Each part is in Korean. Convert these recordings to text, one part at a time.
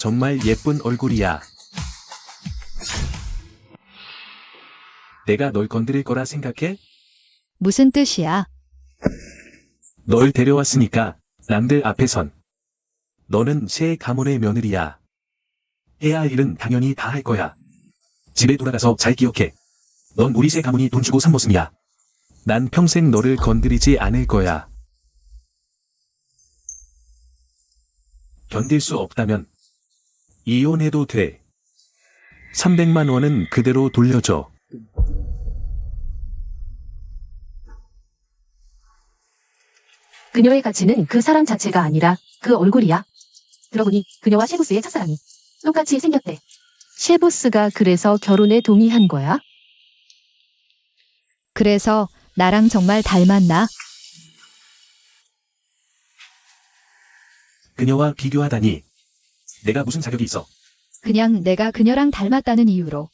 정말 예쁜 얼굴이야. 내가 널 건드릴 거라 생각해? 무슨 뜻이야? 널 데려왔으니까 남들 앞에선. 너는 새 가문의 며느리야. 해야 할 일은 당연히 다 할 거야. 집에 돌아가서 잘 기억해. 넌 우리 새 가문이 돈 주고 산 모습이야. 난 평생 너를 건드리지 않을 거야. 견딜 수 없다면 이혼해도 돼. 300만 원은 그대로 돌려줘. 그녀의 가치는 그 사람 자체가 아니라 그 얼굴이야. 들어보니 그녀와 셰보스의 첫사랑이 똑같이 생겼대. 셰보스가 그래서 결혼에 동의한 거야? 그래서 나랑 정말 닮았나? 그녀와 비교하다니. 내가 무슨 자격이 있어? 그냥 내가 그녀랑 닮았다는 이유로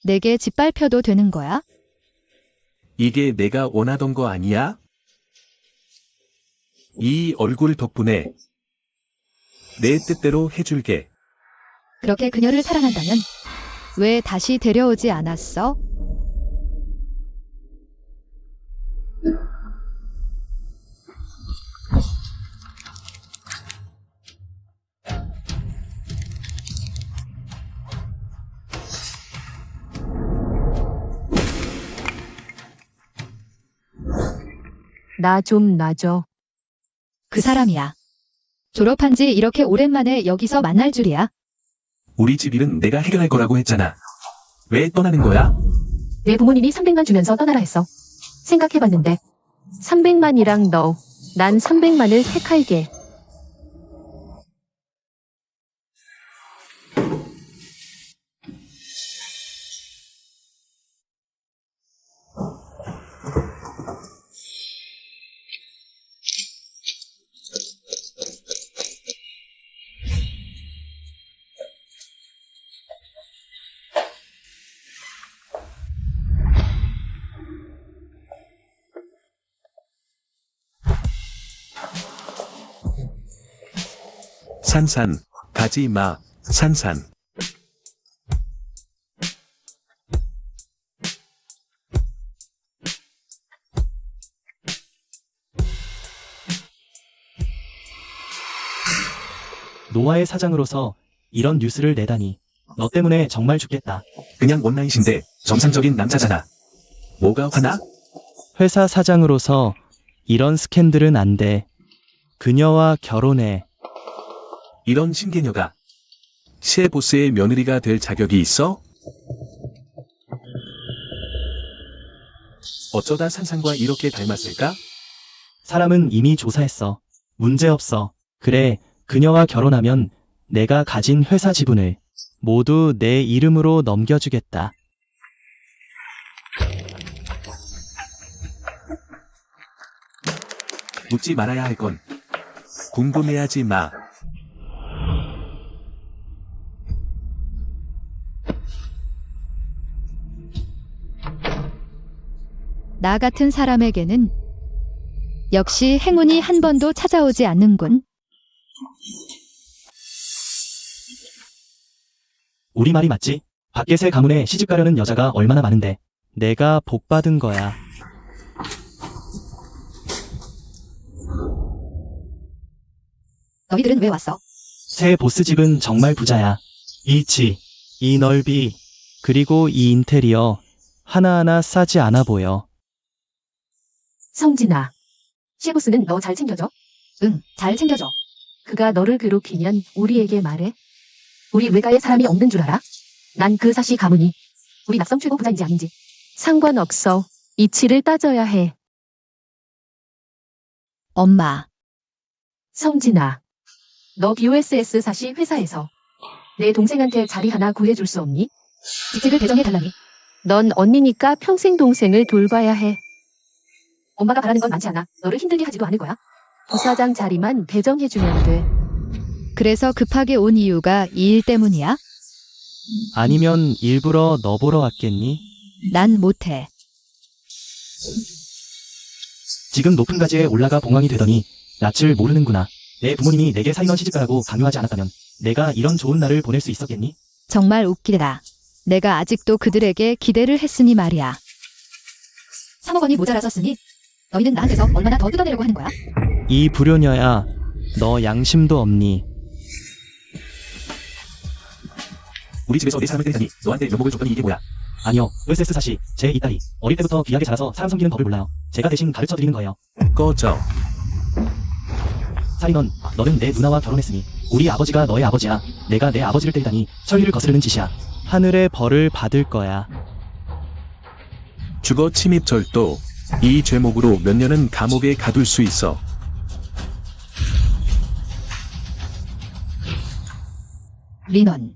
내게 짓밟혀도 되는 거야? 이게 내가 원하던 거 아니야? 이 얼굴 덕분에 내 뜻대로 해줄게. 그렇게 그녀를 사랑한다면 왜 다시 데려오지 않았어? 나 좀 놔줘. 그 사람이야. 졸업한 지 이렇게 오랜만에 여기서 만날 줄이야. 우리 집 일은 내가 해결할 거라고 했잖아. 왜 떠나는 거야? 내 부모님이 300만 주면서 떠나라 했어. 생각해봤는데 300만이랑 너, 난 300만을 택할게. 산산, 가지 마, 산산. 노아의 사장으로서 이런 뉴스를 내다니. 너 때문에 정말 죽겠다. 그냥 원나잇인데 정상적인 남자잖아. 뭐가 화나? 회사 사장으로서 이런 스캔들은 안 돼. 그녀와 결혼해. 이런 신개녀가 셰보스의 며느리가 될 자격이 있어? 어쩌다 산산과 이렇게 닮았을까? 사람은 이미 조사했어. 문제없어. 그래, 그녀와 결혼하면 내가 가진 회사 지분을 모두 내 이름으로 넘겨주겠다. 묻지 말아야 할 건 궁금해하지 마. 나 같은 사람에게는 역시 행운이 한 번도 찾아오지 않는군. 우리 말이 맞지? 밖에 새 가문에 시집 가려는 여자가 얼마나 많은데. 내가 복 받은 거야. 너희들은 왜 왔어? 새 보스 집은 정말 부자야. 이 집, 이 넓이, 그리고 이 인테리어 하나하나 싸지 않아 보여. 성진아, 셰보스는 너 잘 챙겨줘? 응, 잘 챙겨줘. 그가 너를 괴롭히면 우리에게 말해. 우리 외가에 사람이 없는 줄 알아? 난 그 사시 가문이 우리 납성 최고 부자인지 아닌지 상관없어. 이치를 따져야 해. 엄마, 성진아, 너 BOSS 사시 회사에서 내 동생한테 자리 하나 구해줄 수 없니? 직책을 배정해달라니. 넌 언니니까 평생 동생을 돌봐야 해. 엄마가 바라는 건 많지 않아. 너를 힘들게 하지도 않을 거야. 부사장 자리만 배정해주면 돼. 그래서 급하게 온 이유가 이 일 때문이야? 아니면 일부러 너 보러 왔겠니? 난 못해. 지금 높은 가지에 올라가 봉황이 되더니 낯을 모르는구나. 내 부모님이 내게 사인원 시집가라고 강요하지 않았다면 내가 이런 좋은 날을 보낼 수 있었겠니? 정말 웃기다. 내가 아직도 그들에게 기대를 했으니 말이야. 3억 원이 모자랐었으니 너희는 나한테서 얼마나 더 뜯어내려고 하는 거야? 이 불효녀야, 너 양심도 없니? 우리 집에서 내 사람을 때리다니 너한테 면목을 줬더니 이게 뭐야? 아니요, USS 사시, 제 이 딸이 어릴 때부터 귀하게 자라서 사람 섬기는 법을 몰라요. 제가 대신 가르쳐 드리는 거예요. 꺼져. 사리넌, 너는 내 누나와 결혼했으니 우리 아버지가 너의 아버지야. 내가 내 아버지를 때리다니 천리를 거스르는 짓이야. 하늘의 벌을 받을 거야. 주거 침입 절도. 이 죄목으로 몇 년은 감옥에 가둘 수 있어. 리넌.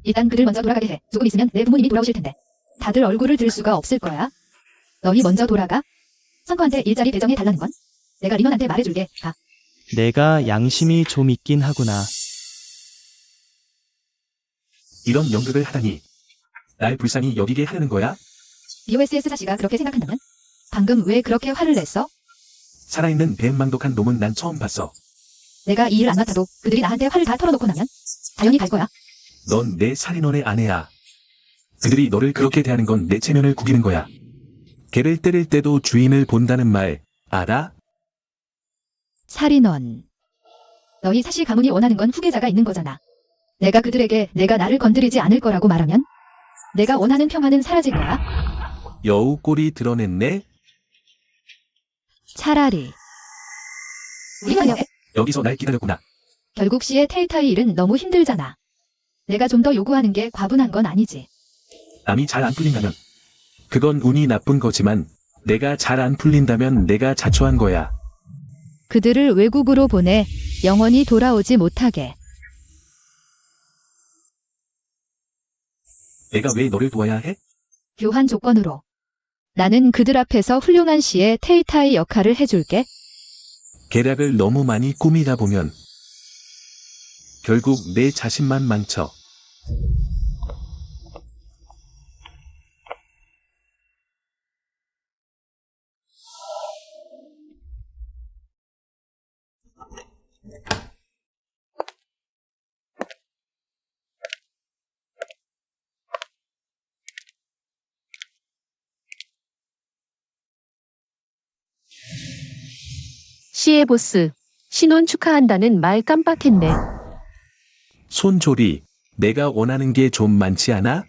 일단 그들 먼저 돌아가게 해. 조금 있으면 내 부모님이 돌아오실 텐데. 다들 얼굴을 들 수가 없을 거야. 너희 먼저 돌아가. 선커한테 일자리 배정해 달라는 건? 내가 리넌한테 말해줄게. 가. 내가 양심이 좀 있긴 하구나. 이런 연극을 하다니. 날 불쌍히 여기게 하려는 거야? BOSS 사씨가 그렇게 생각한다면? 방금 왜 그렇게 화를 냈어? 살아있는 배은망덕한 놈은 난 처음 봤어. 내가 이 일 안 맡아도 그들이 나한테 화를 다 털어놓고 나면 당연히 갈 거야. 넌 내 살인원의 아내야. 그들이 너를 그렇게 대하는 건 내 체면을 구기는 거야. 개를 때릴 때도 주인을 본다는 말, 알아? 살인원. 너희 사씨 가문이 원하는 건 후계자가 있는 거잖아. 내가 그들에게 내가 나를 건드리지 않을 거라고 말하면 내가 원하는 평화는 사라질 거야. 여우 꼴이 드러냈네? 차라리. 우리가 해. 여기서 날 기다렸구나. 결국 씨의 텔타이 일은 너무 힘들잖아. 내가 좀 더 요구하는 게 과분한 건 아니지. 남이 잘 안 풀린다면. 그건 운이 나쁜 거지만 내가 잘 안 풀린다면 내가 자초한 거야. 그들을 외국으로 보내 영원히 돌아오지 못하게. 내가 왜 너를 도와야 해? 교환 조건으로. 나는 그들 앞에서 훌륭한 씨의 텔타이 역할을 해줄게. 계략을 너무 많이 꾸미다 보면 결국 내 자신만 망쳐. 씨의 보스, 신혼 축하한다는 말 깜빡했네. 손조리, 내가 원하는 게 좀 많지 않아?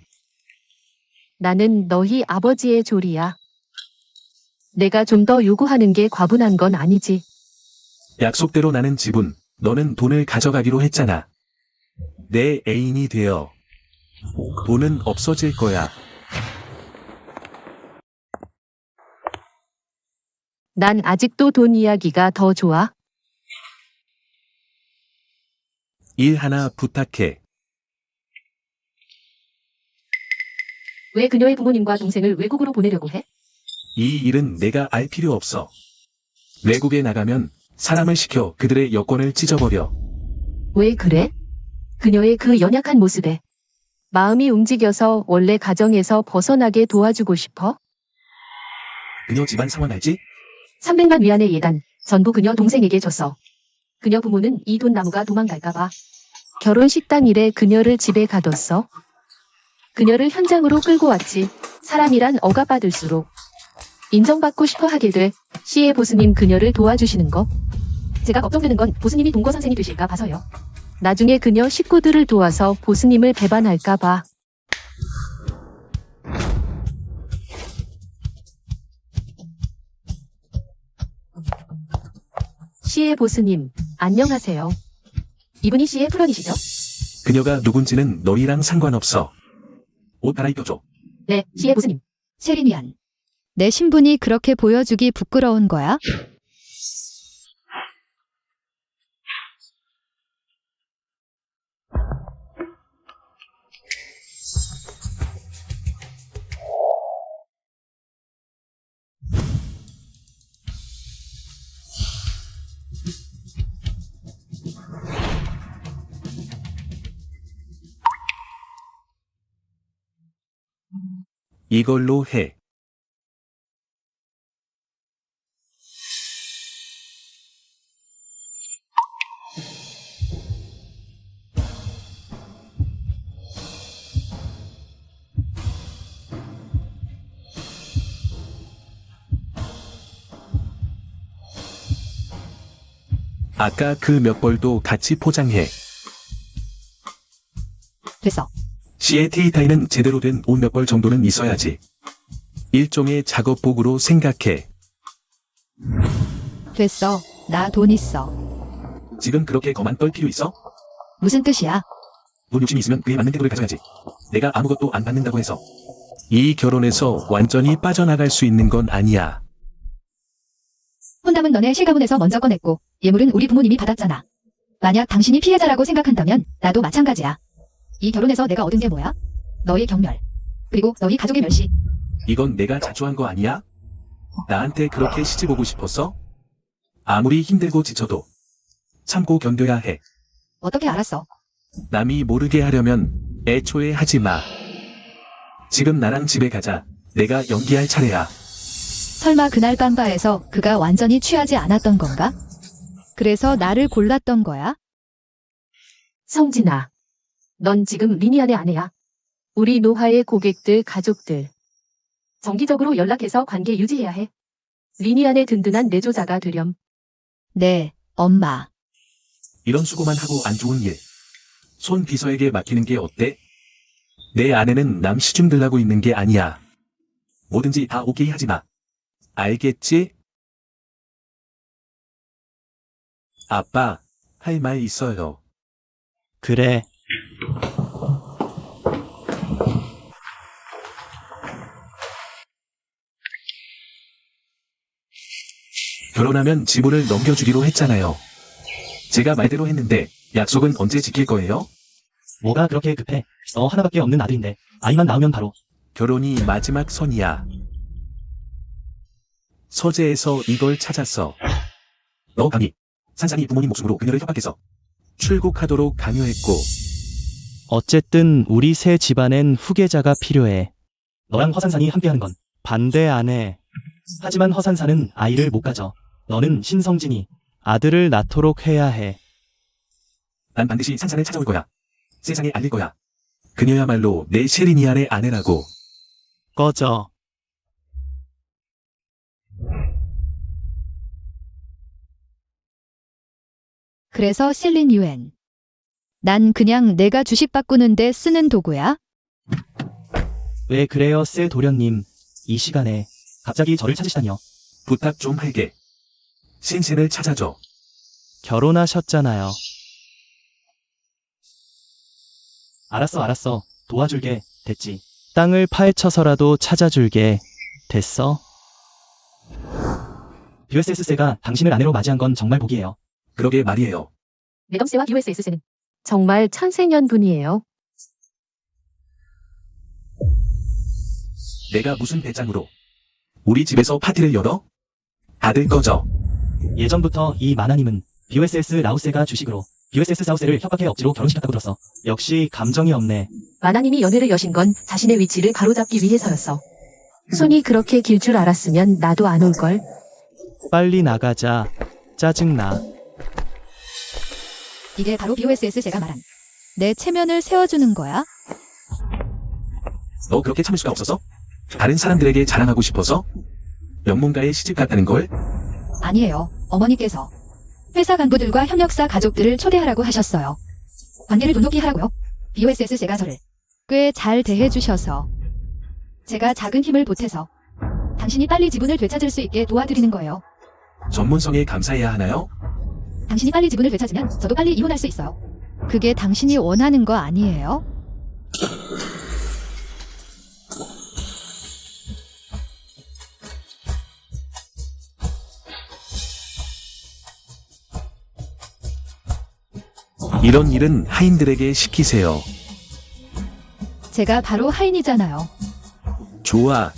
나는 너희 아버지의 조리야. 내가 좀 더 요구하는 게 과분한 건 아니지. 약속대로 나는 지분, 너는 돈을 가져가기로 했잖아. 내 애인이 되어. 돈은 없어질 거야. 난 아직도 돈 이야기가 더 좋아. 일 하나 부탁해. 왜 그녀의 부모님과 동생을 외국으로 보내려고 해? 이 일은 내가 알 필요 없어. 외국에 나가면 사람을 시켜 그들의 여권을 찢어버려. 왜 그래? 그녀의 그 연약한 모습에 마음이 움직여서 원래 가정에서 벗어나게 도와주고 싶어? 그녀 집안 상황 알지? 300만 위안의 예단, 전부 그녀 동생에게 줬어. 그녀 부모는 이 돈 나무가 도망갈까봐 결혼식 당일에 그녀를 집에 가뒀어. 그녀를 현장으로 끌고 왔지. 사람이란 억압받을수록 인정받고 싶어 하게 돼. 씨의 보스님 그녀를 도와주시는 거. 제가 걱정되는 건 보스님이 동거 선생이 되실까 봐서요. 나중에 그녀 식구들을 도와서 보스님을 배반할까 봐. 씨의 보스님, 안녕하세요. 이분이 씨의 풀원이시죠? 그녀가 누군지는 너희랑 상관없어. 옷 갈아입혀줘. 네, 씨의 보스님. 세리니안. 내 신분이 그렇게 보여주기 부끄러운 거야? 이걸로 해. 아까 그 몇 벌도 같이 포장해. 됐어. CAT타에는 제대로 된 옷 몇 벌 정도는 있어야지. 일종의 작업복으로 생각해. 됐어. 나 돈 있어. 지금 그렇게 거만 떨 필요 있어? 무슨 뜻이야? 돈 욕심이 있으면 그에 맞는 태도를 가져야지. 내가 아무것도 안 받는다고 해서 이 결혼에서 완전히 빠져나갈 수 있는 건 아니야. 혼담은 너네 실가문에서 먼저 꺼냈고 예물은 우리 부모님이 받았잖아. 만약 당신이 피해자라고 생각한다면 나도 마찬가지야. 이 결혼에서 내가 얻은 게 뭐야? 너의 경멸. 그리고 너희 가족의 멸시. 이건 내가 자초한 거 아니야? 나한테 그렇게 시집 오고 싶었어? 아무리 힘들고 지쳐도 참고 견뎌야 해. 어떻게 알았어? 남이 모르게 하려면 애초에 하지 마. 지금 나랑 집에 가자. 내가 연기할 차례야. 설마 그날 밤 바에서 그가 완전히 취하지 않았던 건가? 그래서 나를 골랐던 거야? 성진아, 넌 지금 리니안의 아내야. 우리 노화의 고객들, 가족들. 정기적으로 연락해서 관계 유지해야 해. 리니안의 든든한 내조자가 되렴. 네, 엄마. 이런 수고만 하고 안 좋은 일. 손 비서에게 맡기는 게 어때? 내 아내는 남 시중 들라고 있는 게 아니야. 뭐든지 다 오케이 하지 마. 알겠지? 아빠, 할 말 있어요. 그래. 결혼하면 지분을 넘겨주기로 했잖아요. 제가 말대로 했는데 약속은 언제 지킬 거예요? 뭐가 그렇게 급해? 너 하나밖에 없는 아들인데 아이만 낳으면 바로. 결혼이 마지막 선이야. 서재에서 이걸 찾았어. 너 감히 산산이 부모님 목숨으로 그녀를 협박해서 출국하도록 강요했고 어쨌든 우리 새 집안엔 후계자가 필요해. 너랑 허산산이 함께하는 건 반대 안 해. 하지만 허산산은 아이를 못 가져. 너는 신성진이 아들을 낳도록 해야 해. 난 반드시 산산을 찾아올 거야. 세상에 알릴 거야. 그녀야말로 내 셰리니안의 아내라고. 꺼져. 그래서 실린 유엔. 난 그냥 내가 주식 바꾸는데 쓰는 도구야? 왜 그래요, 세 도련님. 이 시간에 갑자기 저를 찾으시다니요. 부탁 좀 할게. 신신을 찾아줘. 결혼하셨잖아요. 알았어. 도와줄게. 됐지. 땅을 파헤쳐서라도 찾아줄게. 됐어? USS세가 당신을 아내로 맞이한 건 정말 복이에요. 그러게 말이에요. 매덤세와 USS세는 정말 천생연분이에요. 내가 무슨 배짱으로 우리 집에서 파티를 열어? 다들 꺼져. 예전부터 이 마나님은 BUSS 라우세가 주식으로 BUSS 사우세를 협박해 억지로 결혼시켰다고 들었어. 역시 감정이 없네. 마나님이 연애를 여신 건 자신의 위치를 바로잡기 위해서였어. 손이 그렇게 길 줄 알았으면 나도 안 올걸. 빨리 나가자. 짜증나. 이게 바로 BOSS 제가 말한 내 체면을 세워주는 거야? 너 그렇게 참을 수가 없었어? 다른 사람들에게 자랑하고 싶어서? 명문가의 시집 갔다는 걸? 아니에요. 어머니께서 회사 간부들과 협력사 가족들을 초대하라고 하셨어요. 관계를 돈독히 하라고요. BOSS 제가 저를 꽤 잘 대해주셔서 제가 작은 힘을 보태서 당신이 빨리 지분을 되찾을 수 있게 도와드리는 거예요. 전문성에 감사해야 하나요? 당신이 빨리 지분을 되찾으면 저도 빨리 이혼할 수 있어요. 그게 당신이 원하는 거 아니에요? 이런 일은 하인들에게 시키세요. 제가 바로 하인이잖아요. 좋아.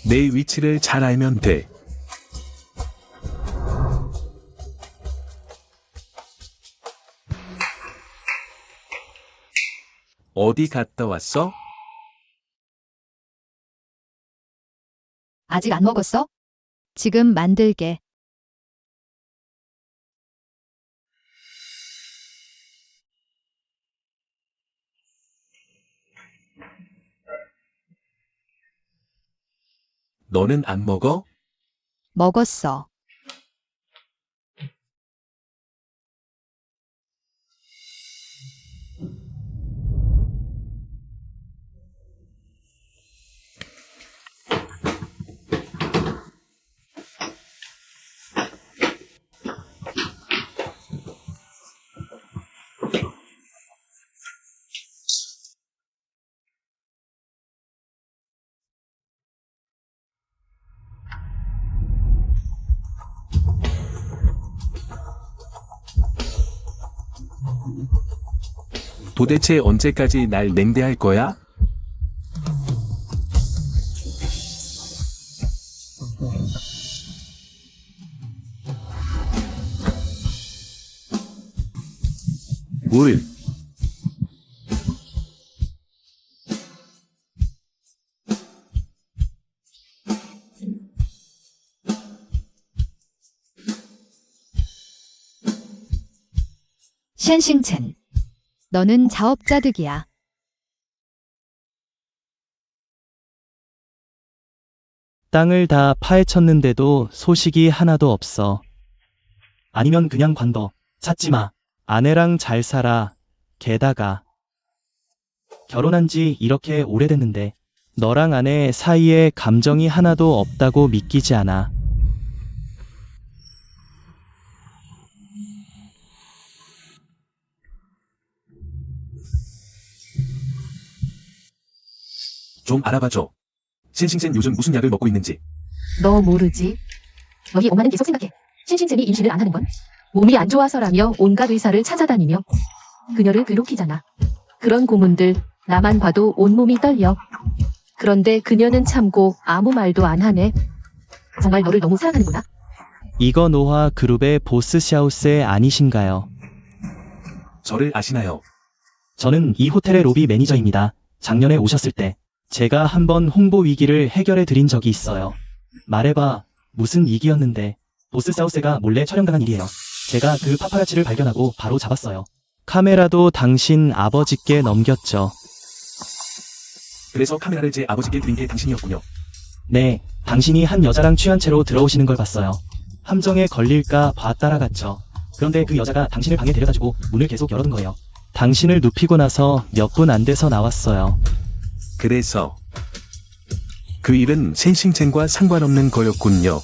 내 위치를 잘 알면 돼. 어디 갔다 왔어? 아직 안 먹었어? 지금 만들게. 너는 안 먹어? 먹었어. 도대체 언제까지 날 냉대할 거야? 물. 셴싱첸. 너는 자업자득이야. 땅을 다 파헤쳤는데도 소식이 하나도 없어. 아니면 그냥 관둬. 찾지 마. 아내랑 잘 살아. 게다가 결혼한 지 이렇게 오래됐는데 너랑 아내 사이에 감정이 하나도 없다고 믿기지 않아. 좀 알아봐줘. 신싱센 요즘 무슨 약을 먹고 있는지. 너 모르지? 너희 엄마는 계속 생각해. 신신쌤이 임신을 안 하는 건 몸이 안 좋아서라며 온갖 의사를 찾아다니며 그녀를 괴롭히잖아. 그런 고문들 나만 봐도 온몸이 떨려. 그런데 그녀는 참고 아무 말도 안 하네. 정말 너를 너무 사랑하는구나. 이거 노화 그룹의 보스 샤우스 아니신가요? 저를 아시나요? 저는 이 호텔의 로비 매니저입니다. 작년에 오셨을 때 제가 한번 홍보 위기를 해결해 드린 적이 있어요. 말해봐. 무슨 위기였는데. 보스 사우스가 몰래 촬영당한 일이에요. 제가 그 파파라치를 발견하고 바로 잡았어요. 카메라도 당신 아버지께 넘겼죠. 그래서 카메라를 제 아버지께 드린 게 당신이었군요. 네, 당신이 한 여자랑 취한 채로 들어오시는 걸 봤어요. 함정에 걸릴까 봐 따라갔죠. 그런데 그 여자가 당신을 방에 데려다주고 문을 계속 열어둔 거예요. 당신을 눕히고 나서 몇 분 안 돼서 나왔어요. 그래서 그 일은 신싱첸과 상관없는 거였군요.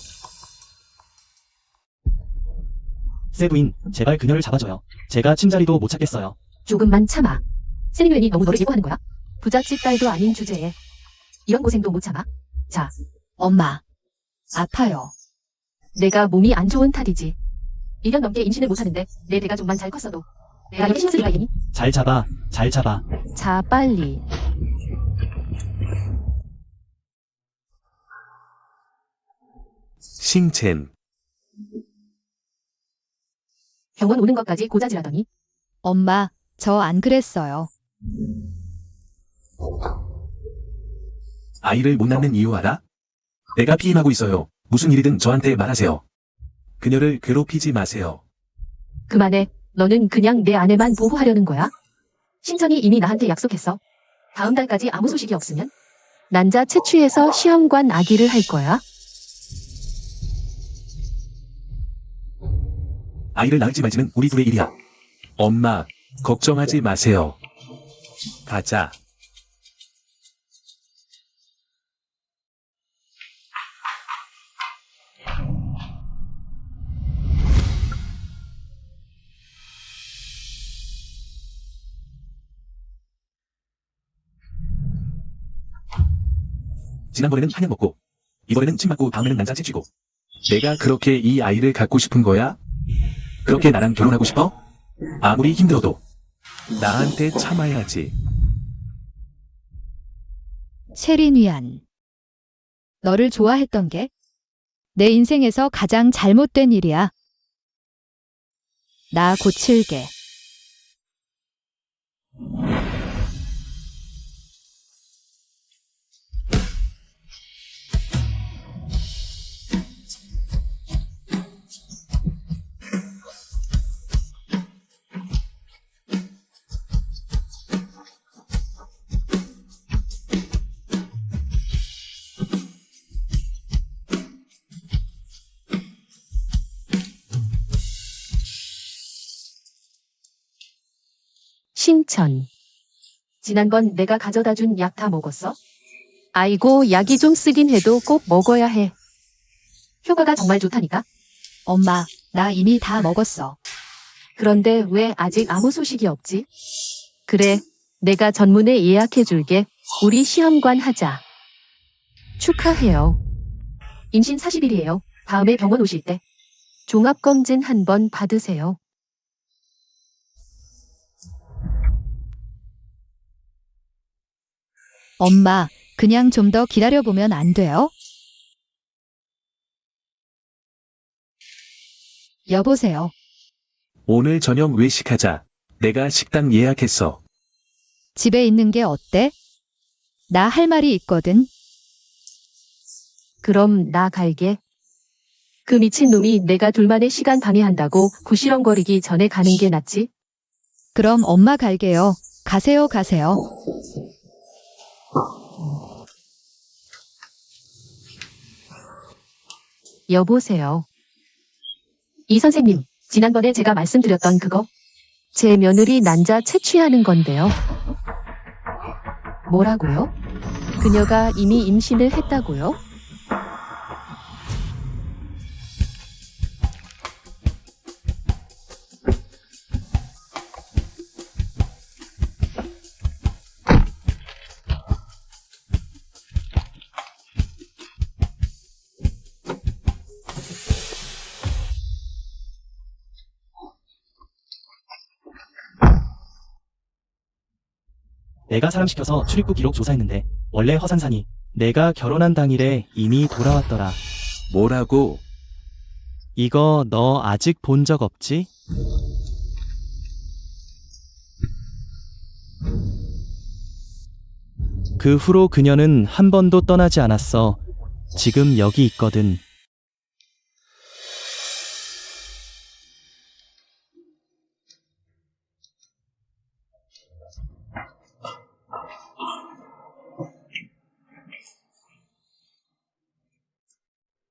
세부인, 제발 그녀를 잡아줘요. 제가 침자리도 못 찾겠어요. 조금만 참아. 세리누엔이 너무 너를 예고하는 거야. 부잣집 딸도 아닌 주제에 이런 고생도 못 참아. 자, 엄마. 아파요. 내가 몸이 안 좋은 탓이지. 1년 넘게 임신을 못하는데 내 배가 좀만 잘 컸어도 내가 이렇게 신경 쓸 나이니? 잘 잡아, 잘 잡아. 자, 빨리. 싱첸. 병원 오는 것까지 고자질하더니 엄마, 저 안 그랬어요. 아이를 못 낳는 이유 알아? 내가 피임하고 있어요. 무슨 일이든 저한테 말하세요. 그녀를 괴롭히지 마세요. 그만해. 너는 그냥 내 아내만 보호하려는 거야? 신천이 이미 나한테 약속했어. 다음 달까지 아무 소식이 없으면 난자 채취해서 시험관 아기를 할 거야. 아이를 낳을지 말지는 우리 둘의 일이야. 엄마, 걱정하지 마세요. 가자. 지난번에는 한약 먹고, 이번에는 침 맞고 다음에는 난자 채취고. 내가 그렇게 이 아이를 갖고 싶은 거야? 그렇게 나랑 결혼하고 싶어? 아무리 힘들어도 나한테 참아야지. 체린위안. 너를 좋아했던 게 내 인생에서 가장 잘못된 일이야. 나 고칠게. 신천. 지난번 내가 가져다 준 약 다 먹었어? 아이고, 약이 좀 쓰긴 해도 꼭 먹어야 해. 효과가 정말 좋다니까? 엄마, 나 이미 다 먹었어. 그런데 왜 아직 아무 소식이 없지? 그래, 내가 전문에 예약해줄게. 우리 시험관 하자. 축하해요. 임신 40일이에요. 다음에 병원 오실 때 종합검진 한번 받으세요. 엄마, 그냥 좀 더 기다려보면 안 돼요? 여보세요. 오늘 저녁 외식하자. 내가 식당 예약했어. 집에 있는 게 어때? 나 할 말이 있거든. 그럼 나 갈게. 그 미친놈이 내가 둘만의 시간 방해한다고 구시렁거리기 전에 가는 게 낫지? 그럼 엄마 갈게요. 가세요, 가세요. 여보세요. 이 선생님, 지난번에 제가 말씀드렸던 그거? 제 며느리 난자 채취하는 건데요. 뭐라고요? 그녀가 이미 임신을 했다고요? 내가 사람 시켜서 출입국 기록 조사했는데 원래 허산산이 내가 결혼한 당일에 이미 돌아왔더라. 뭐라고? 이거 너 아직 본 적 없지? 그 후로 그녀는 한 번도 떠나지 않았어. 지금 여기 있거든.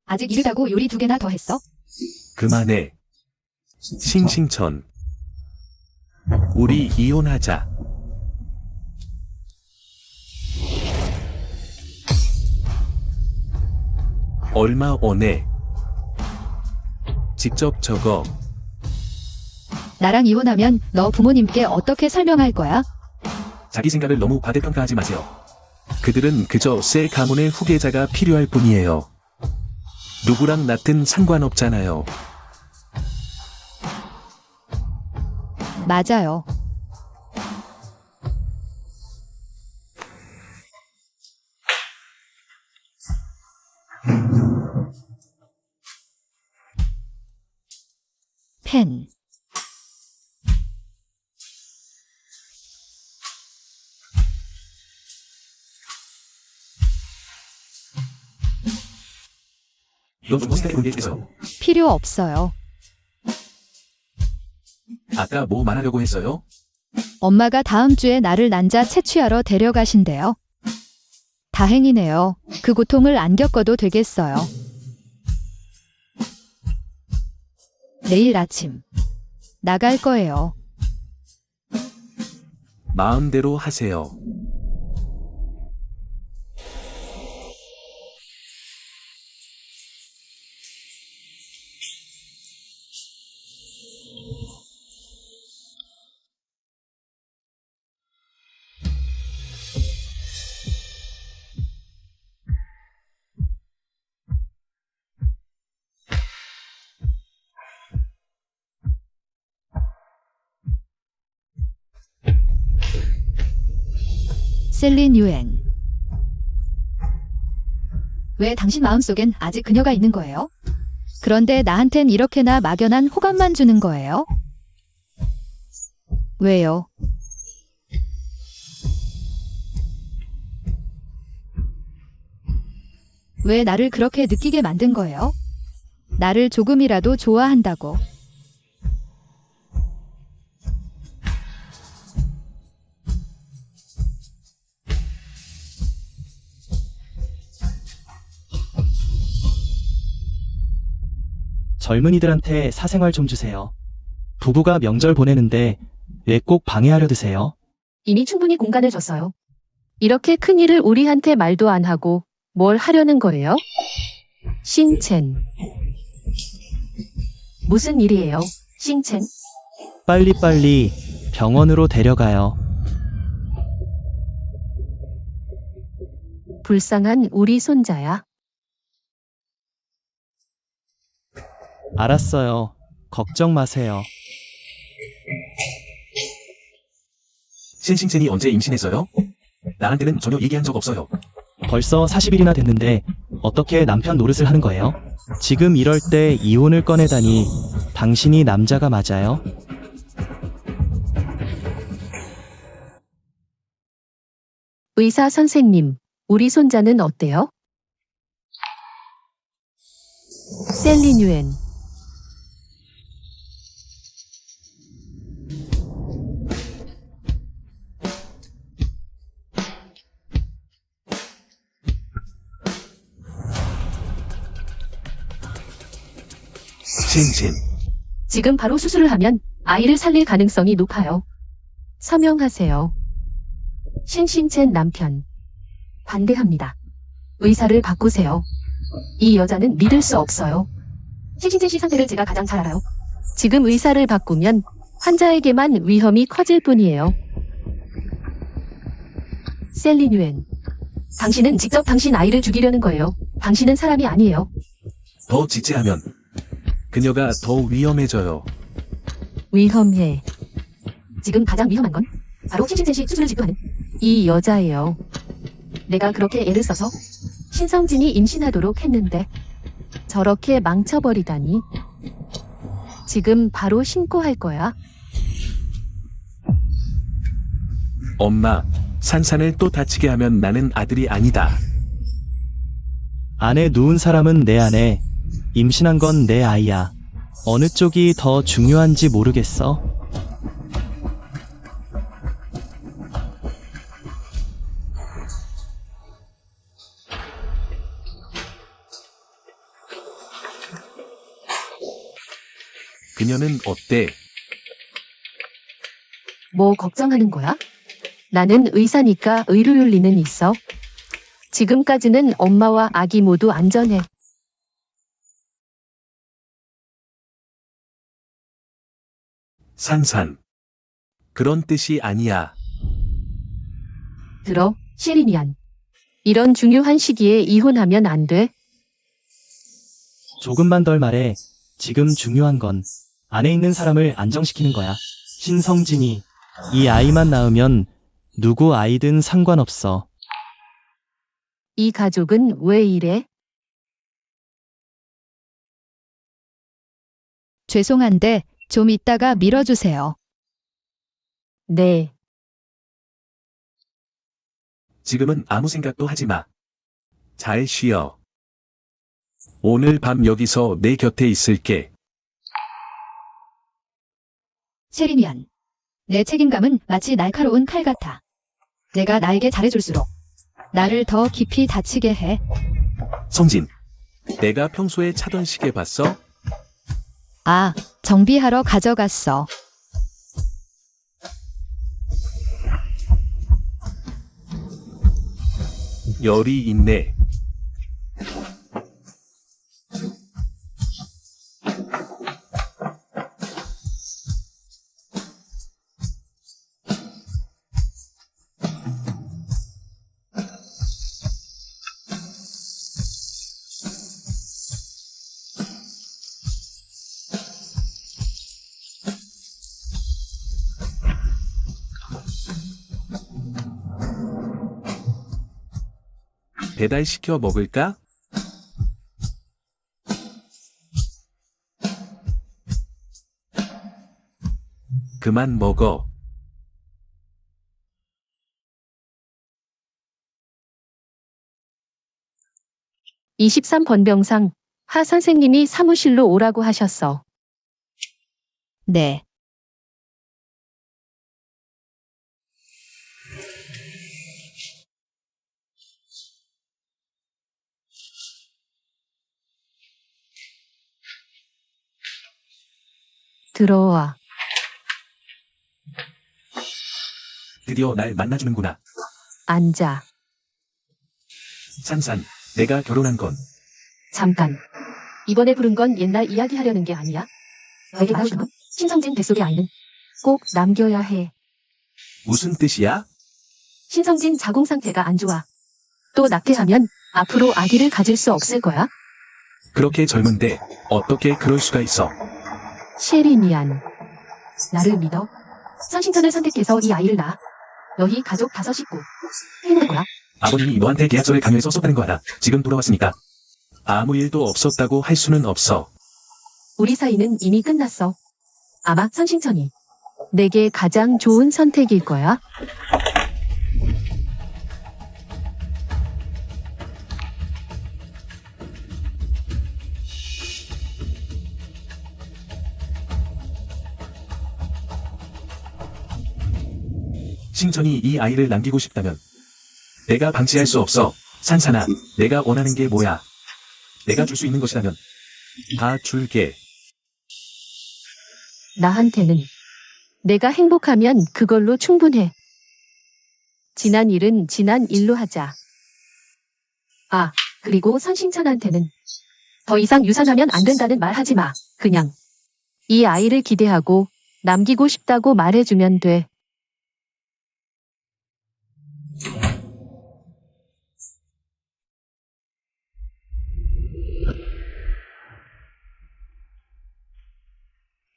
아직 이르다고 요리 2개나 더 했어? 그만해. 싱싱천. 우리 이혼하자. 얼마 원해? 직접 적어. 나랑 이혼하면 너 부모님께 어떻게 설명할 거야? 자기 생각을 너무 과대평가하지 마세요. 그들은 그저 새 가문의 후계자가 필요할 뿐이에요. 누구랑 낳든 상관없잖아요. 맞아요. 펜. 이건 좀 호스텔에 공개해서. 필요 없어요. 아까 뭐 말하려고 했어요? 엄마가 다음 주에 나를 난자 채취하러 데려가신대요. 다행이네요. 그 고통을 안 겪어도 되겠어요. 내일 아침 나갈 거예요. 마음대로 하세요. 셀린 유엔. 왜 당신 마음속엔 아직 그녀가 있는 거예요? 그런데 나한텐 이렇게나 막연한 호감만 주는 거예요? 왜요? 왜 나를 그렇게 느끼게 만든 거예요? 나를 조금이라도 좋아한다고. 젊은이들한테 사생활 좀 주세요. 부부가 명절 보내는데 왜 꼭 방해하려 드세요? 이미 충분히 공간을 줬어요. 이렇게 큰 일을 우리한테 말도 안 하고 뭘 하려는 거예요? 싱첸. 무슨 일이에요, 싱첸? 빨리빨리 병원으로 데려가요. 불쌍한 우리 손자야. 알았어요. 걱정 마세요. 신싱첸이 언제 임신했어요? 나한테는 전혀 얘기한 적 없어요. 벌써 40일이나 됐는데 어떻게 남편 노릇을 하는 거예요? 지금 이럴 때 이혼을 꺼내다니 당신이 남자가 맞아요? 의사 선생님, 우리 손자는 어때요? 셀리뉴엔. 신. 지금 바로 수술을 하면 아이를 살릴 가능성이 높아요. 서명하세요. 신신첸 남편. 반대합니다. 의사를 바꾸세요. 이 여자는 믿을 수 없어요. 신신첸 씨 상태를 제가 가장 잘 알아요. 지금 의사를 바꾸면 환자에게만 위험이 커질 뿐이에요. 셀리뉴엔. 당신은 직접 당신 아이를 죽이려는 거예요. 당신은 사람이 아니에요. 더 지체하면 그녀가 더 위험해져요. 위험해. 지금 가장 위험한 건 바로 신신첸 씨 수술을 집도하는 이 여자예요. 내가 그렇게 애를 써서 신성진이 임신하도록 했는데 저렇게 망쳐버리다니. 지금 바로 신고할 거야. 엄마, 산산을 또 다치게 하면 나는 아들이 아니다. 안에 누운 사람은 내 아내, 임신한 건 내 아이야. 어느 쪽이 더 중요한지 모르겠어. 그녀는 어때? 뭐 걱정하는 거야? 나는 의사니까 의료 윤리는 있어. 지금까지는 엄마와 아기 모두 안전해. 산산. 그런 뜻이 아니야. 들어, 시리니안. 이런 중요한 시기에 이혼하면 안 돼. 조금만 덜 말해. 지금 중요한 건 안에 있는 사람을 안정시키는 거야. 신성진이 이 아이만 낳으면 누구 아이든 상관없어. 이 가족은 왜 이래? 죄송한데 좀 이따가 밀어주세요. 네. 지금은 아무 생각도 하지 마. 잘 쉬어. 오늘 밤 여기서 내 곁에 있을게. 세리니안. 내 책임감은 마치 날카로운 칼 같아. 내가 나에게 잘해줄수록 나를 더 깊이 다치게 해. 성진. 내가 평소에 차던 시계 봤어? 아, 정비하러 가져갔어. 열이 있네. 배달시켜 먹을까? 그만 먹어. (23번병상) 하 선생님이 사무실로 오라고 하셨어. 네. 들어와. 드디어 날 만나주는구나. 앉아. 산산, 내가 결혼한 건 잠깐. 이번에 부른 건 옛날 이야기 하려는 게 아니야. 너에게 말하는 건 신성진 뱃속의 아이는 꼭 남겨야 해. 무슨 뜻이야? 신성진 자궁 상태가 안 좋아. 또 낳게 하면 앞으로 아기를 가질 수 없을 거야. 그렇게 젊은데 어떻게 그럴 수가 있어? 셰리니안. 나를 믿어. 선신천을 선택해서 이 아이를 낳아. 너희 가족 5 식구 해낼 거야. 아버님이 너한테 계약서를 강요해서 썼다는 거 알아. 지금 돌아왔으니까. 아무 일도 없었다고 할 수는 없어. 우리 사이는 이미 끝났어. 아마 선신천이 내게 가장 좋은 선택일 거야. 신천이 이 아이를 남기고 싶다면 내가 방치할 수 없어. 산산아, 내가 원하는 게 뭐야? 내가 줄 수 있는 것이라면 다 줄게. 나한테는 내가 행복하면 그걸로 충분해. 지난 일은 지난 일로 하자. 아, 그리고 선신천한테는 더 이상 유산하면 안 된다는 말 하지 마. 그냥 이 아이를 기대하고 남기고 싶다고 말해주면 돼.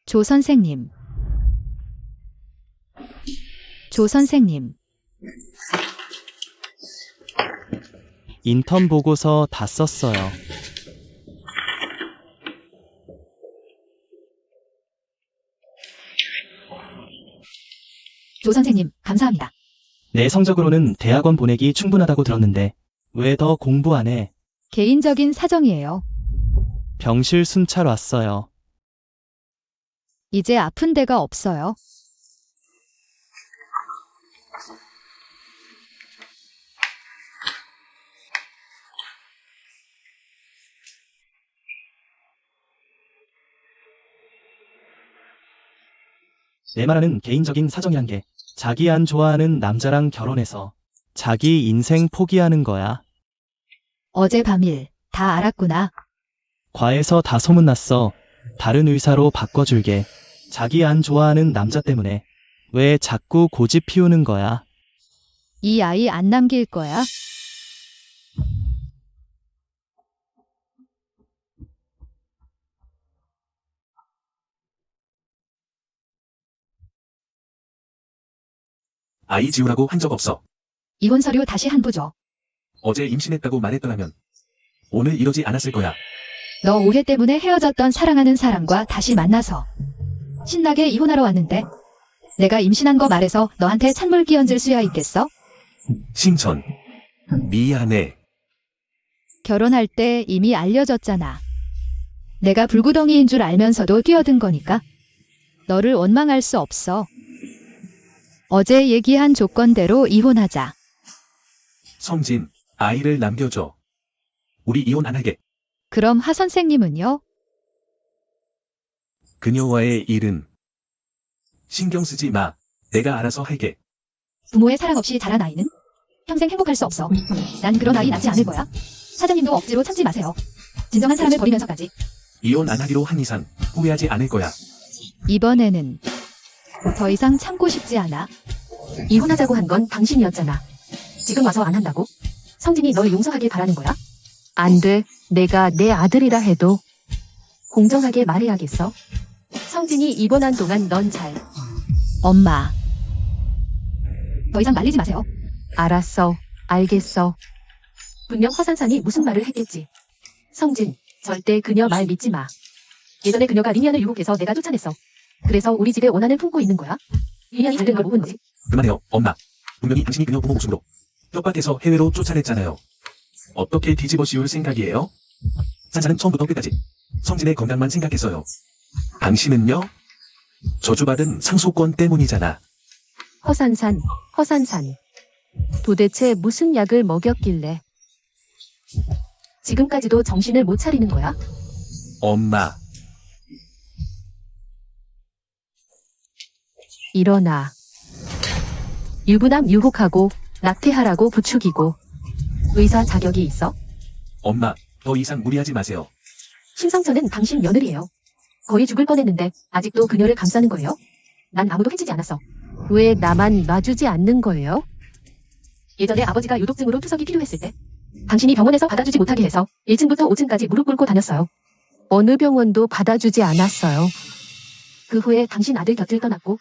조 선생님. 조 선생님. 인턴 보고서 다 썼어요. 조 선생님, 감사합니다. 내 성적으로는 대학원 보내기 충분하다고 들었는데 왜 더 공부 안 해? 개인적인 사정이에요. 병실 순찰 왔어요. 이제 아픈 데가 없어요. 내 말하는 개인적인 사정이란 게 자기 안 좋아하는 남자랑 결혼해서 자기 인생 포기하는 거야. 어젯밤일 다 알았구나. 과에서 다 소문났어. 다른 의사로 바꿔줄게. 자기 안 좋아하는 남자 때문에 왜 자꾸 고집 피우는 거야? 이 아이 안 남길 거야? 아이 지우라고 한 적 없어. 이혼 서류 다시 한 부 줘. 어제 임신했다고 말했더라면 오늘 이러지 않았을 거야. 너 오해 때문에 헤어졌던 사랑하는 사람과 다시 만나서 신나게 이혼하러 왔는데 내가 임신한 거 말해서 너한테 찬물 끼얹을 수야 있겠어? 신천, 미안해. 결혼할 때 이미 알려졌잖아. 내가 불구덩이인 줄 알면서도 끼어든 거니까 너를 원망할 수 없어. 어제 얘기한 조건대로 이혼하자. 성진, 아이를 남겨줘. 우리 이혼 안 하게. 그럼 하 선생님은요? 그녀와의 일은 신경 쓰지 마. 내가 알아서 할게. 부모의 사랑 없이 자란 아이는 평생 행복할 수 없어. 난 그런 아이 낳지 않을 거야. 사장님도 억지로 참지 마세요. 진정한 사람을 버리면서까지. 이혼 안 하기로 한 이상 후회하지 않을 거야. 이번에는 더 이상 참고 싶지 않아. 이혼하자고 한 건 당신이었잖아. 지금 와서 안 한다고? 성진이 널 용서하길 바라는 거야? 안 돼. 내가 내 아들이라 해도 공정하게 말해야겠어. 성진이 입원한 동안 넌 잘. 엄마. 더 이상 말리지 마세요. 알았어. 알겠어. 분명 허산산이 무슨 말을 했겠지. 성진, 절대 그녀 말 믿지 마. 예전에 그녀가 리니안을 유혹해서 내가 쫓아냈어. 그래서 우리 집에 원한을 품고 있는 거야. 리니안이 잘 된 걸 모르지. 그만해요, 엄마. 분명히 당신이 그녀 부모 목숨으로 협박해서 해외로 쫓아냈잖아요. 어떻게 뒤집어 씌울 생각이에요? 산산은 처음부터 끝까지 성진의 건강만 생각했어요. 당신은요? 저주받은 상속권 때문이잖아. 허산산, 허산산. 도대체 무슨 약을 먹였길래 지금까지도 정신을 못 차리는 거야? 엄마, 일어나. 유부남 유혹하고 낙태하라고 부추기고 의사 자격이 있어? 엄마, 더 이상 무리하지 마세요. 심성천은 당신 며느리예요. 거의 죽을 뻔했는데 아직도 그녀를 감싸는 거예요? 난 아무도 해치지 않았어. 왜 나만 놔주지 않는 거예요? 예전에 아버지가 요독증으로 투석이 필요했을 때 당신이 병원에서 받아주지 못하게 해서 1층부터 5층까지 무릎 꿇고 다녔어요. 어느 병원도 받아주지 않았어요. 그 후에 당신 아들 곁을 떠났고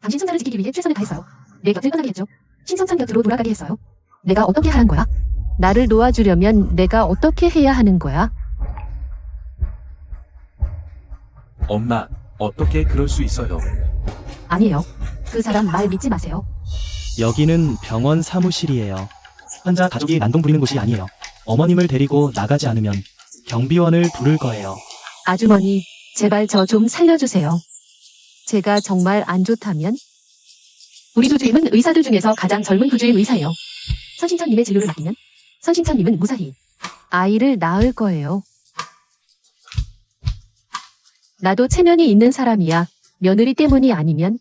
당신 손자를 지키기 위해 최선을 다했어요. 내 곁을 떠나게 했죠. 신성찬 곁으로 돌아가게 했어요. 내가 어떻게 하란 거야? 나를 놓아주려면 내가 어떻게 해야 하는 거야? 엄마, 어떻게 그럴 수 있어요? 아니에요. 그 사람 말 믿지 마세요. 여기는 병원 사무실이에요. 환자 가족이 난동 부리는 곳이 아니에요. 어머님을 데리고 나가지 않으면 경비원을 부를 거예요. 아주머니, 제발 저 좀 살려주세요. 제가 정말 안 좋다면? 우리 조주임은 의사들 중에서 가장 젊은 조주임 의사예요. 선신천님의 진료를 맡기면 선신천님은 무사히 아이를 낳을 거예요. 나도 체면이 있는 사람이야. 며느리 때문이 아니면?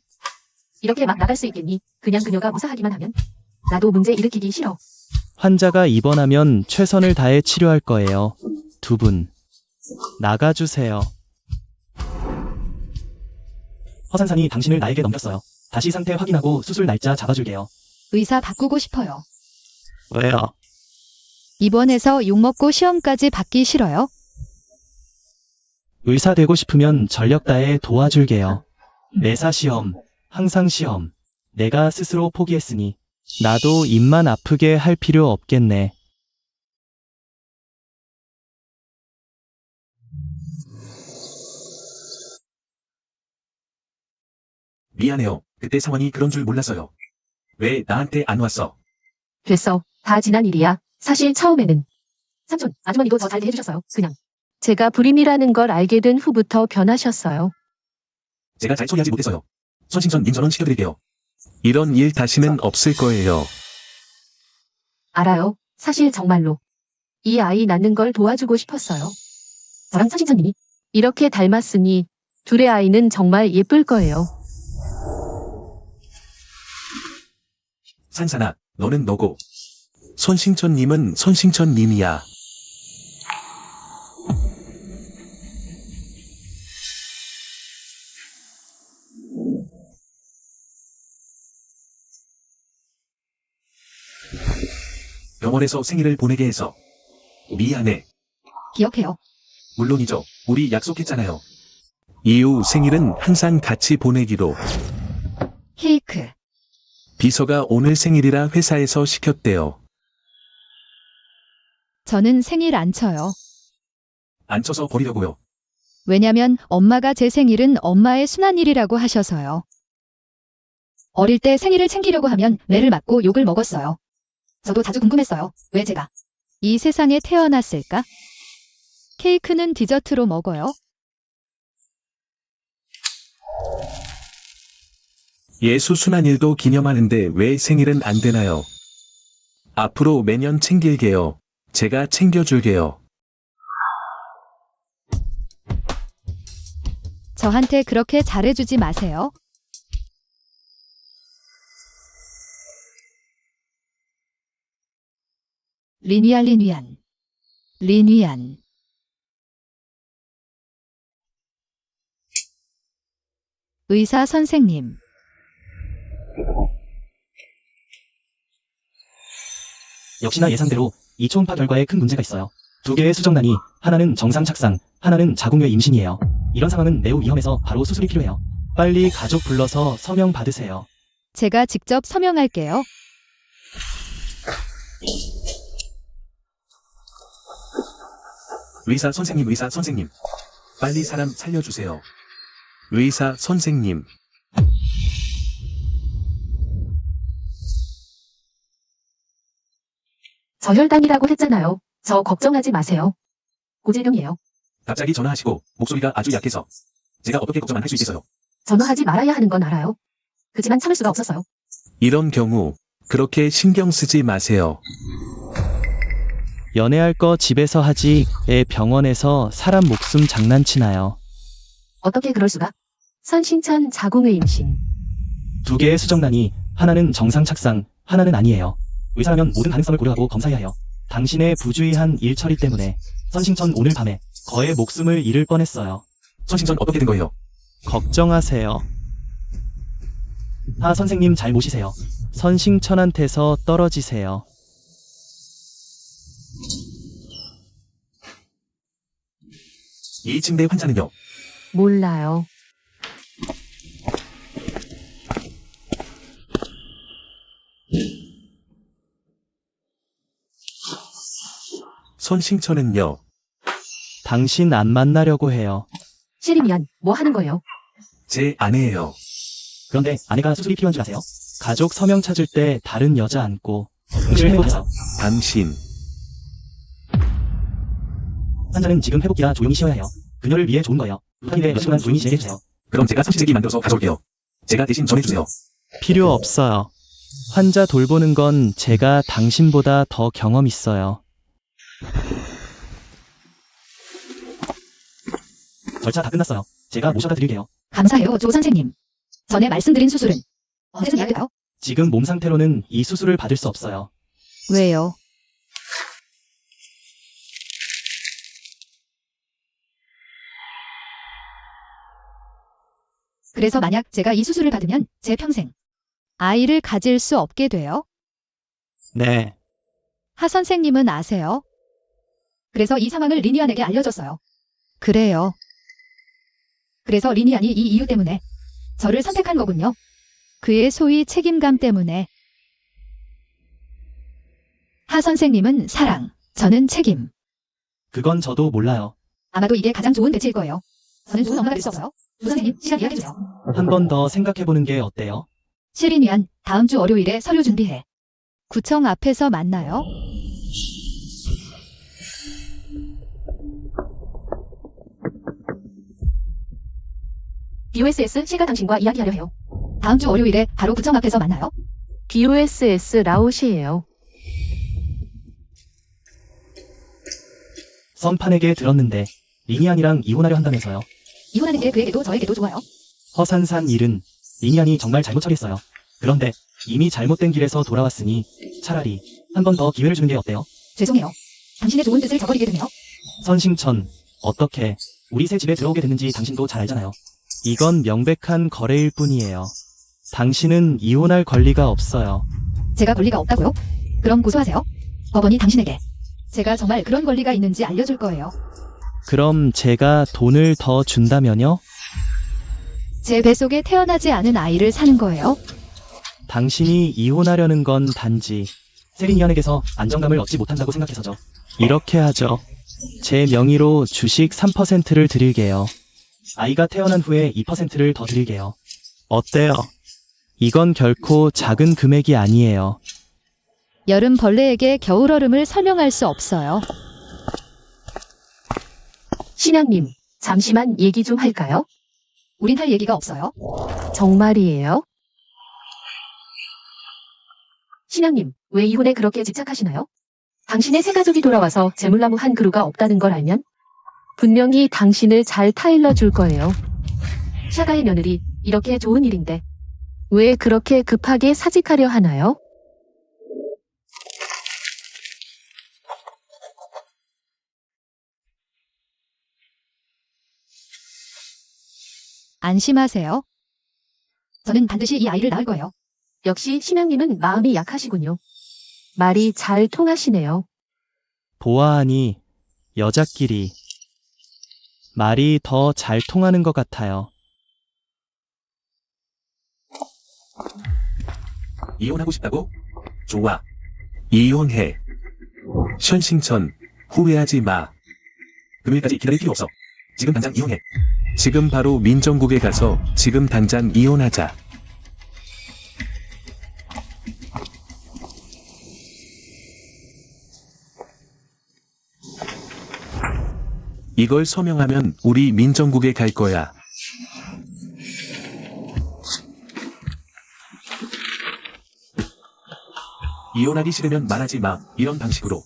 이렇게 막 나갈 수 있겠니? 그냥 그녀가 무사하기만 하면? 나도 문제 일으키기 싫어. 환자가 입원하면 최선을 다해 치료할 거예요. 두 분, 나가주세요. 허산산이 당신을 나에게 넘겼어요. 다시 상태 확인하고 수술 날짜 잡아줄게요. 의사 바꾸고 싶어요. 왜요? 입원해서 욕먹고 시험까지 받기 싫어요? 의사 되고 싶으면 전력 다해 도와줄게요. 내사 시험, 항상 시험. 내가 스스로 포기했으니 나도 입만 아프게 할 필요 없겠네. 미안해요. 그때 상황이 그런 줄 몰랐어요. 왜 나한테 안 왔어? 됐어. 다 지난 일이야. 사실 처음에는 삼촌, 아주머니도 저 잘 대해주셨어요. 그냥 제가 불임이라는 걸 알게 된 후부터 변하셨어요. 제가 잘 처리하지 못해서요. 선신천 인전원 시켜드릴게요. 이런 일 다시는 없을 거예요. 알아요. 사실 정말로 이 아이 낳는 걸 도와주고 싶었어요. 저랑 선신천님이 이렇게 닮았으니 둘의 아이는 정말 예쁠 거예요. 산산아, 너는 너고 선신천님은 선신천님이야. 병원에서 생일을 보내게 해서 미안해. 기억해요. 물론이죠. 우리 약속했잖아요. 이후 생일은 항상 같이 보내기로. 케이크. 비서가 오늘 생일이라 회사에서 시켰대요. 저는 생일 안 쳐요. 안 쳐서 버리려고요. 왜냐면 엄마가 제 생일은 엄마의 순한일이라고 하셔서요. 어릴 때 생일을 챙기려고 하면 매를 맞고 욕을 먹었어요. 저도 자주 궁금했어요. 왜 제가 이 세상에 태어났을까? 케이크는 디저트로 먹어요. 예수 순환일도 기념하는데 왜 생일은 안 되나요? 앞으로 매년 챙길게요. 제가 챙겨줄게요. 저한테 그렇게 잘해주지 마세요. 리니안. 의사 선생님. 역시나 예상대로 이 초음파 결과에 큰 문제가 있어요. 두 개의 수정란이 하나는 정상 착상, 하나는 자궁외 임신이에요. 이런 상황은 매우 위험해서 바로 수술이 필요해요. 빨리 가족 불러서 서명 받으세요. 제가 직접 서명할게요. 의사 선생님. 빨리 사람 살려주세요. 의사 선생님. 저혈당이라고 했잖아요. 저 걱정하지 마세요. 고질병이에요. 갑자기 전화하시고 목소리가 아주 약해서 제가 어떻게 걱정만 할 수 있겠어요. 전화하지 말아야 하는 건 알아요. 그치만 참을 수가 없었어요. 이런 경우 그렇게 신경 쓰지 마세요. 연애할 거 집에서 하지, 애 병원에서 사람 목숨 장난치나요. 어떻게 그럴 수가? 선신천 자궁외 임신. 두 개의 수정란이 하나는 정상 착상, 하나는 아니에요. 의사라면 모든 가능성을 고려하고 검사해야 해요. 당신의 부주의한 일 처리 때문에 선신천 오늘 밤에 거의 목숨을 잃을 뻔했어요. 선신천 어떻게 된 거예요? 걱정하세요. 하 선생님 잘 모시세요. 선신천한테서 떨어지세요. 이 침대 환자는요? 몰라요. 선싱천은요? 당신 안 만나려고 해요. 시리 미안, 뭐 하는 거예요? 제 아내예요. 그런데 아내가 수술이 필요한 줄 아세요? 가족 서명 찾을 때 다른 여자 안고 응시를 해보세요. 당신, 환자는 지금 회복기라 조용히 쉬어야 해요. 그녀를 위해 좋은 거예요. 부탁인데 몇 시간 조용히 지내게 해주세요. 그럼 제가 삼시세끼 만들어서 가져올게요. 제가 대신 전해주세요. 필요 없어요. 환자 돌보는 건 제가 당신보다 더 경험 있어요. 절차 다 끝났어요. 제가 모셔다 드릴게요. 감사해요, 조 선생님. 전에 말씀드린 수술은 언제쯤 예약할까요? 지금 몸 상태로는 이 수술을 받을 수 없어요. 왜요? 그래서 만약 제가 이 수술을 받으면 제 평생 아이를 가질 수 없게 돼요? 네. 하 선생님은 아세요? 그래서 이 상황을 리니안에게 알려줬어요. 그래요. 그래서 리니안이 이 이유 때문에 저를 선택한 거군요. 그의 소위 책임감 때문에. 하 선생님은 사랑, 저는 책임. 그건 저도 몰라요. 아마도 이게 가장 좋은 배치일 거예요. 저는 좋은 엄마가 될 수 없어요. 조 선생님, 시간 이야기해주세요. 한 번 더 생각해보는 게 어때요? 시리니안, 다음 주 월요일에 서류 준비해. 구청 앞에서 만나요. BOSS 씨가 당신과 이야기하려 해요. 다음 주 월요일에 바로 구청 앞에서 만나요. BOSS 라웃이에요. 선판에게 들었는데 리니안이랑 이혼하려 한다면서요. 이혼하는 게 그에게도 저에게도 좋아요. 허산산 일은 리니안이 정말 잘못 처리했어요. 그런데 이미 잘못된 길에서 돌아왔으니 차라리 한 번 더 기회를 주는 게 어때요? 죄송해요. 당신의 좋은 뜻을 저버리게 되네요. 선싱천, 어떻게 우리 새 집에 들어오게 됐는지 당신도 잘 알잖아요. 이건 명백한 거래일 뿐이에요. 당신은 이혼할 권리가 없어요. 제가 권리가 없다고요? 그럼 고소하세요. 법원이 당신에게 제가 정말 그런 권리가 있는지 알려줄 거예요. 그럼 제가 돈을 더 준다면요? 제 뱃속에 태어나지 않은 아이를 사는 거예요. 당신이 이혼하려는 건 단지 세리니안에게서 안정감을 얻지 못한다고 생각해서죠. 이렇게 하죠. 제 명의로 주식 3%를 드릴게요. 아이가 태어난 후에 2%를 더 드릴게요. 어때요? 이건 결코 작은 금액이 아니에요. 여름 벌레에게 겨울 얼음을 설명할 수 없어요. 신양님, 잠시만 얘기 좀 할까요? 우린 할 얘기가 없어요. 정말이에요? 신양님, 왜 이혼에 그렇게 집착하시나요? 당신의 새 가족이 돌아와서 재물나무 한 그루가 없다는 걸 알면 분명히 당신을 잘 타일러 줄 거예요. 샤가의 며느리, 이렇게 좋은 일인데 왜 그렇게 급하게 사직하려 하나요? 안심하세요. 저는 반드시 이 아이를 낳을 거예요. 역시 신양님은 마음이 약하시군요. 말이 잘 통하시네요. 보아하니 여자끼리 말이 더 잘 통하는 것 같아요. 이혼하고 싶다고? 좋아. 이혼해. 선싱천, 후회하지 마. 금요일까지 기다릴 필요 없어. 지금 당장 이혼해. 지금 바로 민정국에 가서 지금 당장 이혼하자. 이걸 서명하면 우리 민정국에 갈 거야. 이혼하기 싫으면 말하지 마. 이런 방식으로.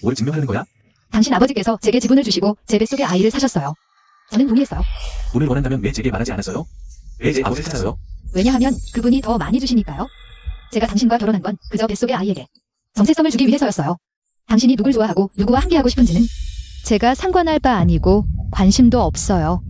뭘 증명하는 거야? 당신 아버지께서 제게 지분을 주시고 제 뱃속에 아이를 사셨어요. 저는 동의했어요. 돈을 원한다면 왜 제게 말하지 않았어요? 왜 제 아버지를 찾아요? 왜냐하면 그분이 더 많이 주시니까요. 제가 당신과 결혼한 건 그저 뱃속의 아이에게 정체성을 주기 위해서였어요. 당신이 누굴 좋아하고 누구와 함께하고 싶은지는 제가 상관할 바 아니고 관심도 없어요.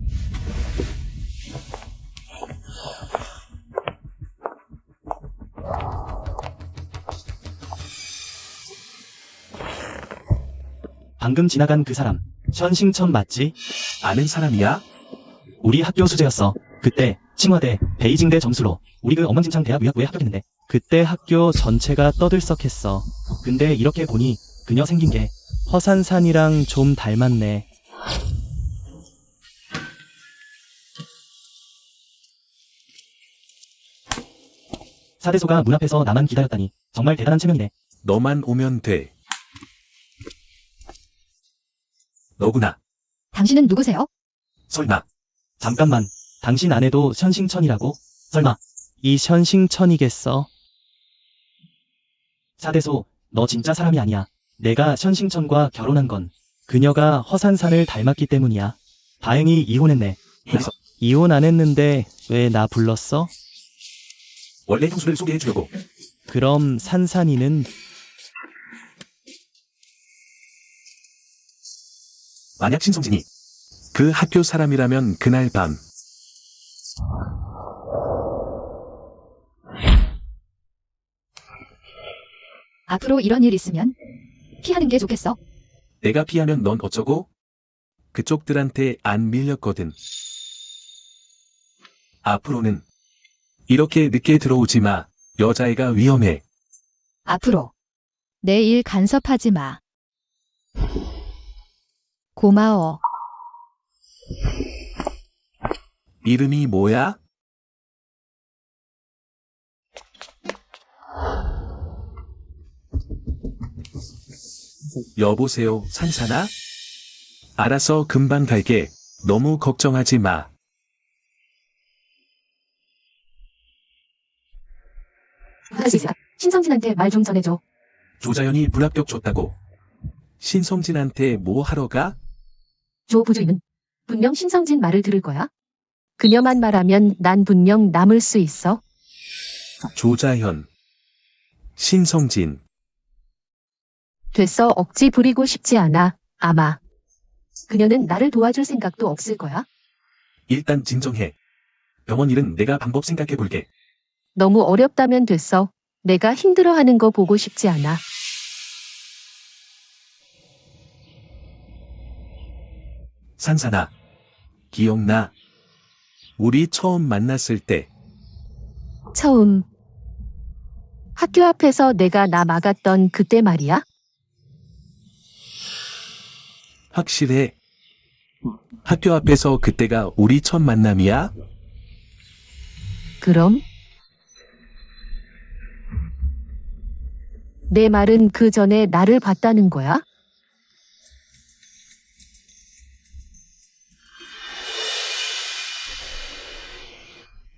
방금 지나간 그 사람, 선싱천 맞지? 아는 사람이야? 우리 학교 수재였어. 그때 칭화대, 베이징대 점수로 우리 그 엉망진창 대학 의학부에 합격했는데 그때 학교 전체가 떠들썩했어. 근데 이렇게 보니 그녀 생긴 게 허산산이랑 좀 닮았네. 사대소가 문 앞에서 나만 기다렸다니 정말 대단한 체면이네. 너만 오면 돼. 너구나. 당신은 누구세요? 설마. 잠깐만, 당신 아내도 현싱천이라고? 설마 이 현싱천이겠어? 사대소, 너 진짜 사람이 아니야. 내가 현싱천과 결혼한 건 그녀가 허산산을 닮았기 때문이야. 다행히 이혼했네. 그래서 이혼 안 했는데 왜 나 불렀어? 원래 형수를 소개해주려고. 그럼 산산이는 만약 신성진이 그 학교 사람이라면 그날 밤 앞으로 이런 일 있으면 피하는 게 좋겠어. 내가 피하면 넌 어쩌고? 그쪽들한테 안 밀렸거든. 앞으로는 이렇게 늦게 들어오지 마. 여자애가 위험해. 앞으로 내 일 간섭하지 마. 고마워. 이름이 뭐야? 여보세요, 산산아? 알아서 금방 갈게. 너무 걱정하지 마. 신성진한테 말 좀 전해줘. 조자연이 불합격 줬다고. 신성진한테 뭐 하러 가? 조 부주임은 분명 신성진 말을 들을 거야. 그녀만 말하면 난 분명 남을 수 있어. 조자현. 신성진. 됐어, 억지 부리고 싶지 않아. 아마 그녀는 나를 도와줄 생각도 없을 거야. 일단 진정해. 병원 일은 내가 방법 생각해 볼게. 너무 어렵다면 됐어. 내가 힘들어하는 거 보고 싶지 않아. 산산아. 기억나? 우리 처음 만났을 때 처음 학교 앞에서 내가 나 막았던 그때 말이야. 확실해? 학교 앞에서 그때가 우리 첫 만남이야? 그럼? 내 말은 그 전에 나를 봤다는 거야?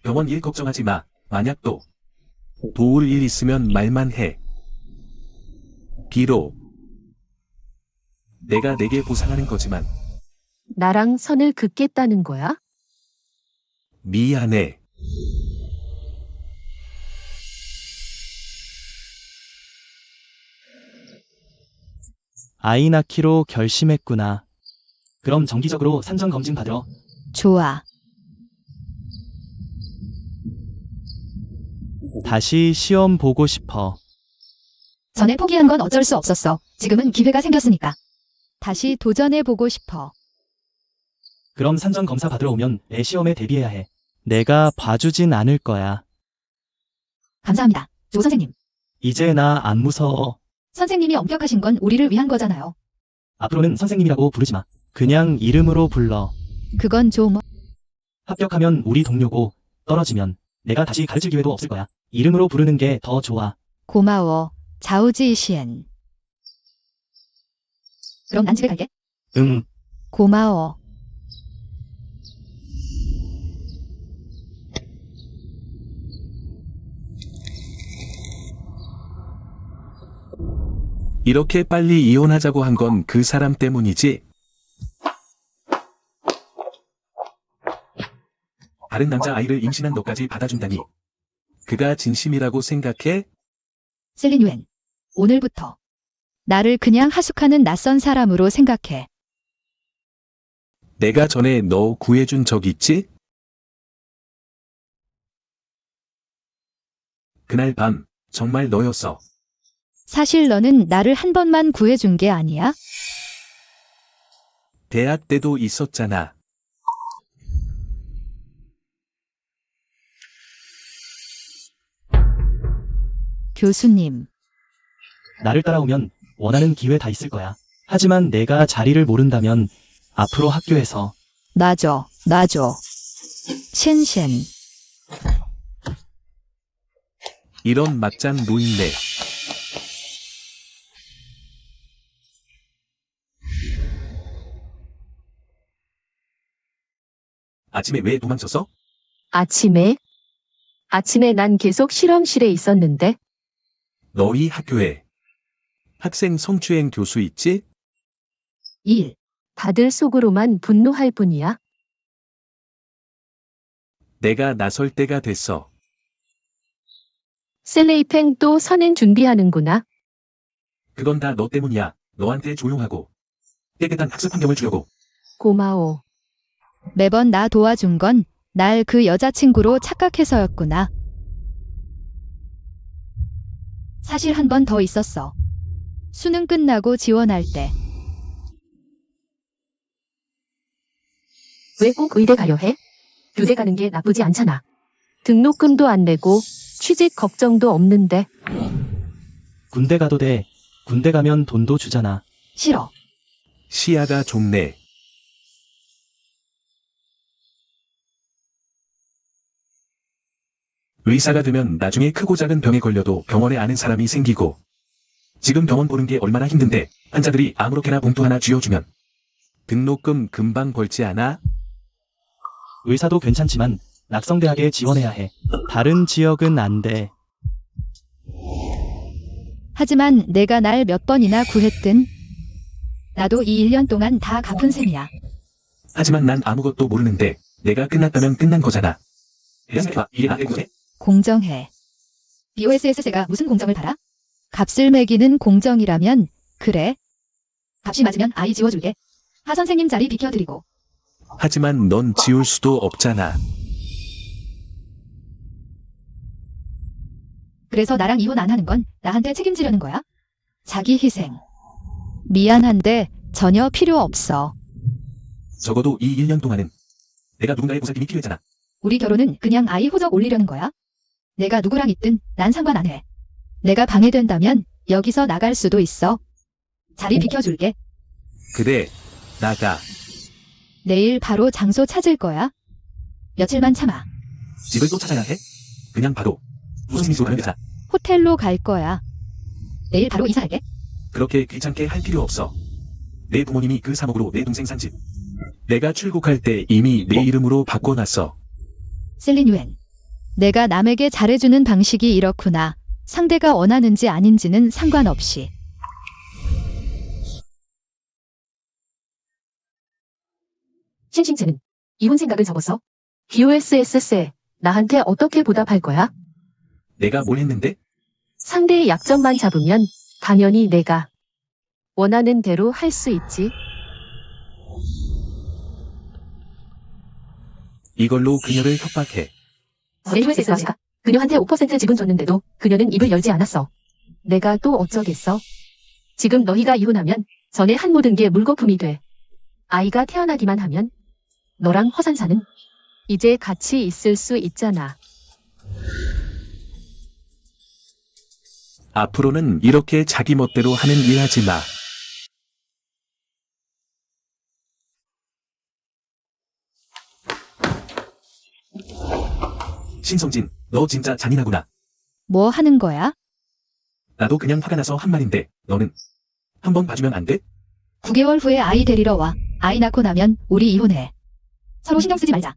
병원 일 걱정하지 마. 만약 또 도울 일 있으면 말만 해. 비록 내가 내게 보상하는 거지만 나랑 선을 긋겠다는 거야? 미안해. 아이 낳기로 결심했구나. 그럼 정기적으로 산전 검진 받으러. 좋아. 다시 시험 보고 싶어. 전에 포기한 건 어쩔 수 없었어. 지금은 기회가 생겼으니까. 다시 도전해보고 싶어. 그럼 산전 검사 받으러 오면 내 시험에 대비해야 해. 내가 봐주진 않을 거야. 감사합니다. 조 선생님. 이제 나 안 무서워. 선생님이 엄격하신 건 우리를 위한 거잖아요. 앞으로는 선생님이라고 부르지 마. 그냥 이름으로 불러. 그건 좀... 합격하면 우리 동료고 떨어지면 내가 다시 가르칠 기회도 없을 거야. 이름으로 부르는 게 더 좋아. 고마워. 자우지시엔. 그럼 난 집에 갈게. 응. 고마워. 이렇게 빨리 이혼하자고 한 건 그 사람 때문이지. 다른 남자 아이를 임신한 너까지 받아준다니. 그가 진심이라고 생각해? 셀린 유엔. 오늘부터 나를 그냥 하숙하는 낯선 사람으로 생각해. 내가 전에 너 구해준 적 있지? 그날 밤 정말 너였어. 사실 너는 나를 한 번만 구해준 게 아니야? 대학 때도 있었잖아. 교수님. 나를 따라오면 원하는 기회 다 있을 거야. 하지만 내가 자리를 모른다면 앞으로 학교에서 놔줘. 쉔쉔. 이런 막장 노인네. 아침에 왜 도망쳤어? 아침에 난 계속 실험실에 있었는데 너희 학교에 학생 성추행 교수 있지? 1. 다들 속으로만 분노할 뿐이야. 내가 나설 때가 됐어. 셀레이팽 또 선행 준비하는구나. 그건 다 너 때문이야. 너한테 조용하고 깨끗한 학습 환경을 주려고. 고마워. 매번 나 도와준 건 날 그 여자친구로 착각해서였구나. 사실 한 번 더 있었어. 수능 끝나고 지원할 때. 왜 꼭 의대 가려 해? 교대 가는 게 나쁘지 않잖아. 등록금도 안 내고 취직 걱정도 없는데. 군대 가도 돼. 군대 가면 돈도 주잖아. 싫어. 시야가 좁네. 의사가 되면 나중에 크고 작은 병에 걸려도 병원에 아는 사람이 생기고, 지금 병원 보는 게 얼마나 힘든데 환자들이 아무렇게나 봉투 하나 쥐어주면 등록금 금방 벌지 않아? 의사도 괜찮지만 낙성대학에 지원해야 해. 다른 지역은 안 돼. 하지만 내가 날 몇 번이나 구했든 나도 이 1년 동안 다 갚은 셈이야. 하지만 난 아무것도 모르는데 내가 끝났다면 끝난 거잖아. 해봐, 이게 나의 구해? 공정해. BOSS세가 무슨 공정을 달아? 값을 매기는 공정이라면 그래. 값이 맞으면 아이 지워줄게. 하 선생님 자리 비켜드리고. 하지만 넌 지울 수도 없잖아. 그래서 나랑 이혼 안 하는 건 나한테 책임지려는 거야? 자기 희생. 미안한데 전혀 필요 없어. 적어도 이 1년 동안은 내가 누군가의 보살핌이 필요했잖아. 우리 결혼은 그냥 아이 호적 올리려는 거야? 내가 누구랑 있든 난 상관 안 해. 내가 방해된다면 여기서 나갈 수도 있어. 자리 비켜줄게. 그래, 나가. 내일 바로 장소 찾을 거야. 며칠만 참아. 집을 또 찾아야 해? 그냥 봐도 무슨 미소 하는 여자. 호텔로 갈 거야. 내일 바로 이사할게. 그렇게 귀찮게 할 필요 없어. 내 부모님이 그 3억으로 내 동생 산 집. 내가 출국할 때 이미 내 이름으로 바꿔놨어. 셀린 유엔. 내가 남에게 잘해주는 방식이 이렇구나. 상대가 원하는지 아닌지는 상관없이. 싱싱채는 이혼 생각을 접었어? BOSS세, 나한테 어떻게 보답할 거야? 내가 뭘 했는데? 상대의 약점만 잡으면 당연히 내가 원하는 대로 할 수 있지. 이걸로 그녀를 협박해. BOSS가 그녀한테 5% 지분 줬는데도 그녀는 입을 열지 않았어. 내가 또 어쩌겠어? 지금 너희가 이혼하면 전에 한 모든 게 물거품이 돼. 아이가 태어나기만 하면 너랑 허산사는 이제 같이 있을 수 있잖아. 앞으로는 이렇게 자기 멋대로 하는 일 하지 마. 신성진, 너 진짜 잔인하구나. 뭐 하는 거야? 나도 그냥 화가 나서 한 말인데 너는 한번 봐주면 안 돼? 9개월 후에 아이 데리러 와. 아이 낳고 나면 우리 이혼해. 서로 신경 쓰지 말자.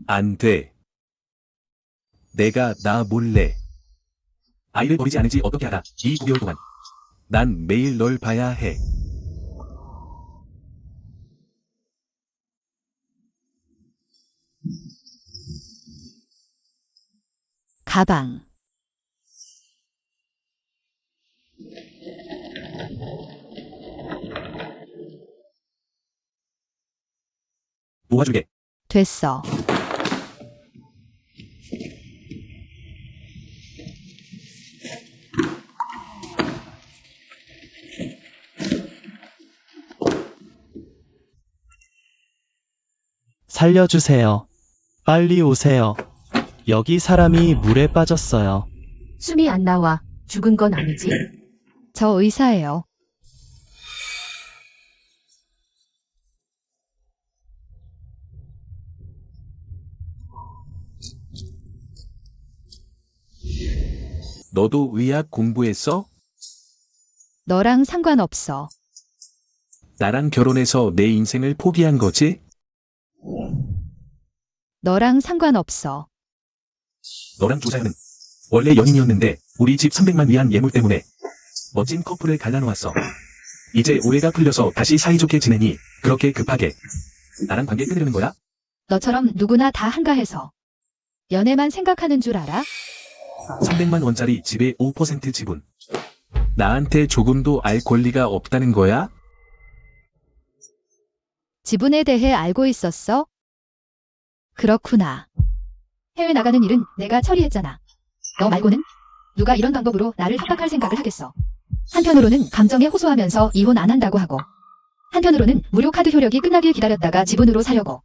안 돼. 내가 나 몰래 아이를 버리지 않을지 어떻게 하다. 이 9개월 동안 난 매일 널 봐야 해. 가방. 모아주게. 됐어. 살려주세요. 빨리 오세요. 여기 사람이 물에 빠졌어요. 숨이 안 나와. 죽은 건 아니지? 저 의사예요. 너도 의학 공부했어? 너랑 상관없어. 나랑 결혼해서 내 인생을 포기한 거지? 너랑 상관없어. 너랑 조자현은 원래 연인이었는데 우리 집 300만 위안 예물 때문에 멋진 커플을 갈라놓았어. 이제 오해가 풀려서 다시 사이좋게 지내니 그렇게 급하게 나랑 관계 끊으려는 거야? 너처럼 누구나 다 한가해서. 연애만 생각하는 줄 알아? 300만 원짜리 집의 5% 지분. 나한테 조금도 알 권리가 없다는 거야? 지분에 대해 알고 있었어? 그렇구나. 해외 나가는 일은 내가 처리했잖아. 너 말고는 누가 이런 방법으로 나를 협박할 생각을 하겠어. 한편으로는 감정에 호소하면서 이혼 안 한다고 하고, 한편으로는 무료 카드 효력이 끝나길 기다렸다가 지분으로 사려고.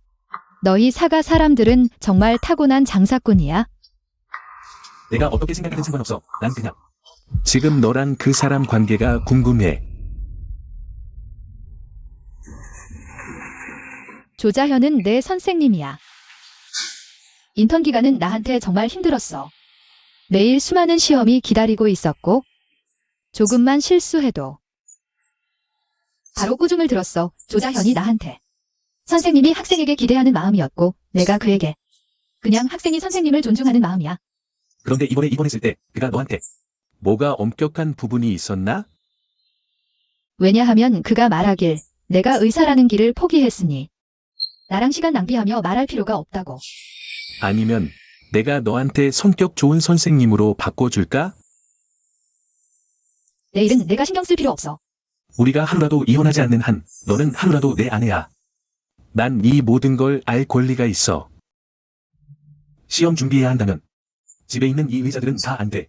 너희 사가 사람들은 정말 타고난 장사꾼이야. 내가 어떻게 생각하든 상관없어. 난 그냥 지금 너랑 그 사람 관계가 궁금해. 조자현은 내 선생님이야. 인턴 기간은 나한테 정말 힘들었어. 매일 수많은 시험이 기다리고 있었고, 조금만 실수해도 바로 꾸중을 들었어. 조자현이 나한테. 선생님이 학생에게 기대하는 마음이었고, 내가 그에게 그냥 학생이 선생님을 존중하는 마음이야. 그런데 이번에 입원했을 때 그가 너한테 뭐가 엄격한 부분이 있었나? 왜냐하면 그가 말하길 내가 의사라는 길을 포기했으니 나랑 시간 낭비하며 말할 필요가 없다고. 아니면 내가 너한테 성격 좋은 선생님으로 바꿔줄까? 내일은 내가 신경 쓸 필요 없어. 우리가 하루라도 이혼하지 않는 한 너는 하루라도 내 아내야. 난 네 모든 걸 알 권리가 있어. 시험 준비해야 한다면 집에 있는 이 의자들은 다 안 돼.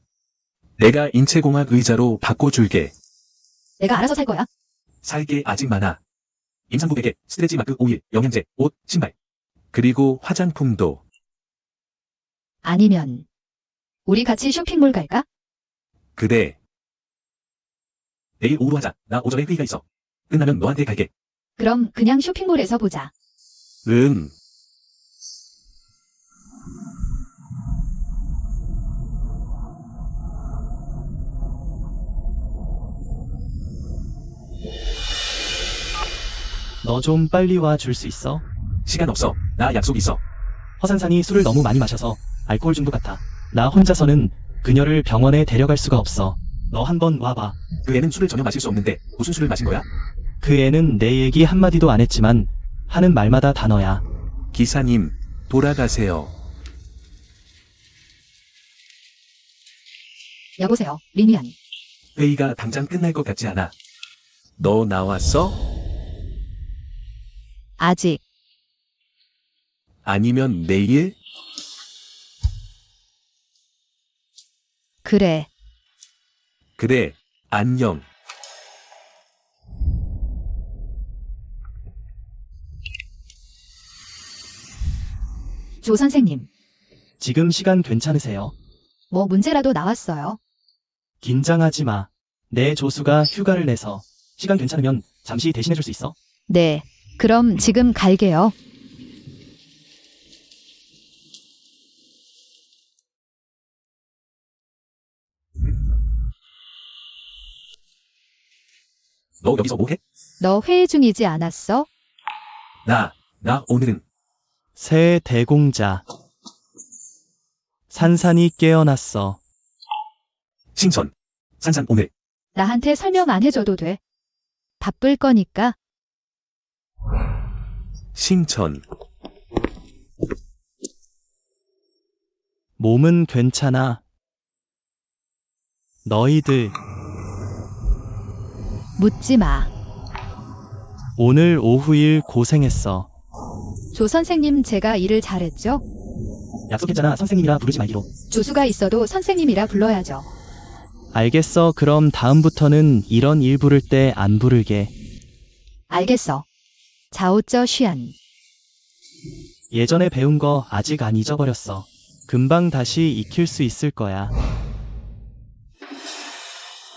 내가 인체공학 의자로 바꿔줄게. 내가 알아서 살 거야. 살 게 아직 많아. 임산부 베개, 스트레치 마크 오일, 영양제, 옷, 신발. 그리고 화장품도. 아니면 우리 같이 쇼핑몰 갈까? 그래. 내일 오후로 하자. 나 오전에 회의가 있어. 끝나면 너한테 갈게. 그럼 그냥 쇼핑몰에서 보자. 응. 너 좀 빨리 와 줄 수 있어? 시간 없어. 나 약속 있어. 허산산이 술을 너무 많이 마셔서 알코올 중독 같아. 나 혼자서는 그녀를 병원에 데려갈 수가 없어. 너 한번 와봐. 그 애는 술을 전혀 마실 수 없는데 무슨 술을 마신 거야? 그 애는 내 얘기 한마디도 안 했지만 하는 말마다 단어야. 기사님, 돌아가세요. 여보세요, 린위안. 회의가 당장 끝날 것 같지 않아. 너 나왔어? 아직. 아니면 내일? 그래. 그래, 안녕. 조 선생님, 지금 시간 괜찮으세요? 뭐 문제라도 나왔어요? 긴장하지 마. 내 조수가 휴가를 내서 시간 괜찮으면 잠시 대신해줄 수 있어? 네. 그럼 지금 갈게요. 너 여기서 뭐 해? 너 회의 중이지 않았어? 나 오늘은 새 대공자. 산산이 깨어났어. 신선. 산산 오늘. 나한테 설명 안 해줘도 돼. 바쁠 거니까. 신천. 몸은 괜찮아. 너희들 묻지 마. 오늘 오후 일 고생했어. 조 선생님 제가 일을 잘했죠? 약속했잖아. 선생님이라 부르지 말기로. 조수가 있어도 선생님이라 불러야죠. 알겠어. 그럼 다음부터는 이런 일 부를 때 안 부를게. 알겠어. 자오쩌 쉬안. 예전에 배운 거 아직 안 잊어버렸어. 금방 다시 익힐 수 있을 거야.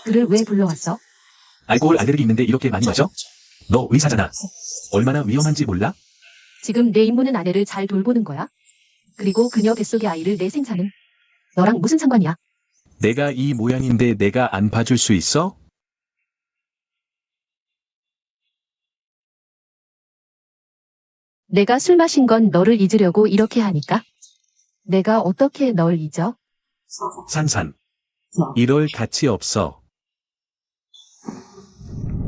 그를 왜 불러왔어? 알코올 알레르기 있는데 이렇게 많이 마셔? 너 의사잖아. 얼마나 위험한지 몰라? 지금 내 임무는 아내를 잘 돌보는 거야? 그리고 그녀 뱃속의 아이를 내 생사는 너랑 무슨 상관이야? 내가 이 모양인데 내가 안 봐줄 수 있어? 내가 술 마신 건 너를 잊으려고 이렇게 하니까? 내가 어떻게 널 잊어? 산산. 이럴 가치 없어.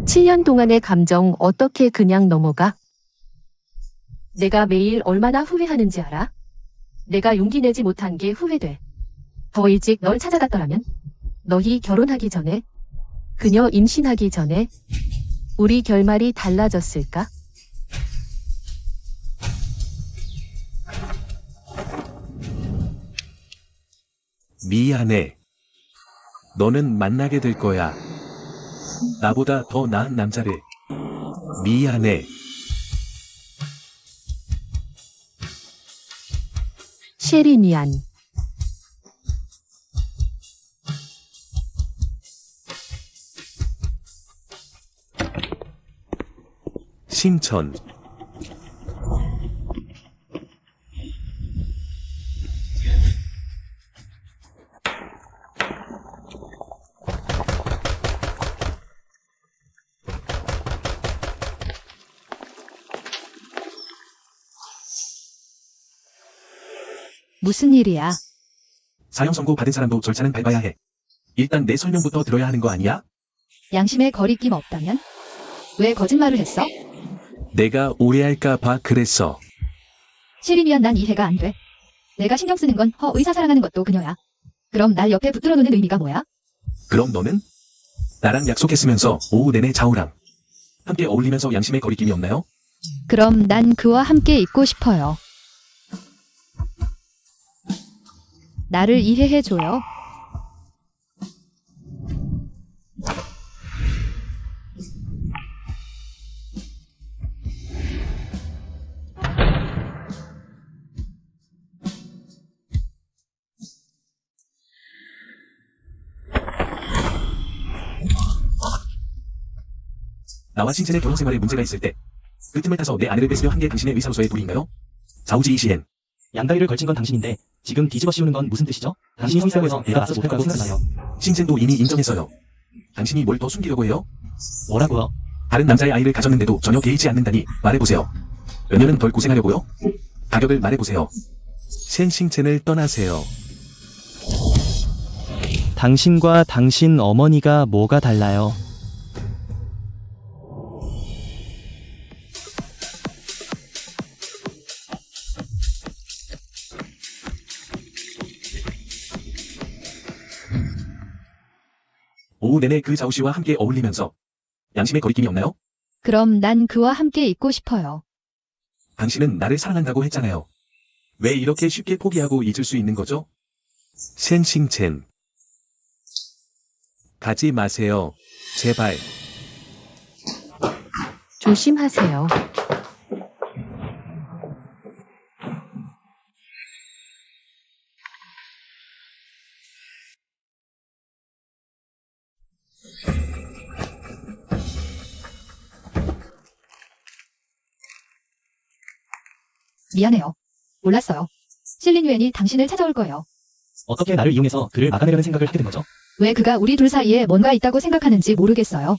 7년 동안의 감정 어떻게 그냥 넘어가? 내가 매일 얼마나 후회하는지 알아? 내가 용기 내지 못한 게 후회돼. 더 일찍 널 찾아갔더라면? 너희 결혼하기 전에? 그녀 임신하기 전에? 우리 결말이 달라졌을까? 미안해. 너는 만나게 될 거야. 나보다 더 나은 남자를. 미안해. 셰리 미안. 신천. 무슨 일이야? 사형 선고 받은 사람도 절차는 밟아야 해. 일단 내 설명부터 들어야 하는 거 아니야? 양심에 거리낌 없다면? 왜 거짓말을 했어? 내가 오해할까봐 그랬어. 시리미안 난 이해가 안 돼. 내가 신경 쓰는 건 의사 사랑하는 것도 그녀야. 그럼 날 옆에 붙들어 놓는 의미가 뭐야? 그럼 너는? 나랑 약속했으면서 오후 내내 자우랑 함께 어울리면서 양심의 거리낌이 없나요? 그럼 난 그와 함께 있고 싶어요. 나를 이해해줘요. 나와 신첸의 결혼 생활에 문제가 있을 때 그 틈을 타서 내 아내를 뺏으려 한 게 당신의 의사로서의 도리인가요? 자우지 이시엔. 양다리를 걸친 건 당신인데 지금 뒤집어 씌우는 건 무슨 뜻이죠? 당신이 성이라고 해서 내가 맞서 못할 거라고 생각나요. 신첸도 이미 인정했어요. 당신이 뭘 더 숨기려고 해요? 뭐라고요? 다른 남자의 아이를 가졌는데도 전혀 개의치 않는다니 말해보세요. 몇 년은 덜 고생하려고요? 가격을 말해보세요. 신첸을 떠나세요. 당신과 당신 어머니가 뭐가 달라요? 오후 내내 그 자우씨와 함께 어울리면서 양심의 거리낌이 없나요? 그럼 난 그와 함께 있고 싶어요. 당신은 나를 사랑한다고 했잖아요. 왜 이렇게 쉽게 포기하고 잊을 수 있는 거죠? 신첸. 가지 마세요. 제발. 조심하세요. 미안해요. 몰랐어요. 실린유엔이 당신을 찾아올 거예요. 어떻게 나를 이용해서 그를 막아내려는 생각을 하게 된 거죠? 왜 그가 우리 둘 사이에 뭔가 있다고 생각하는지 모르겠어요.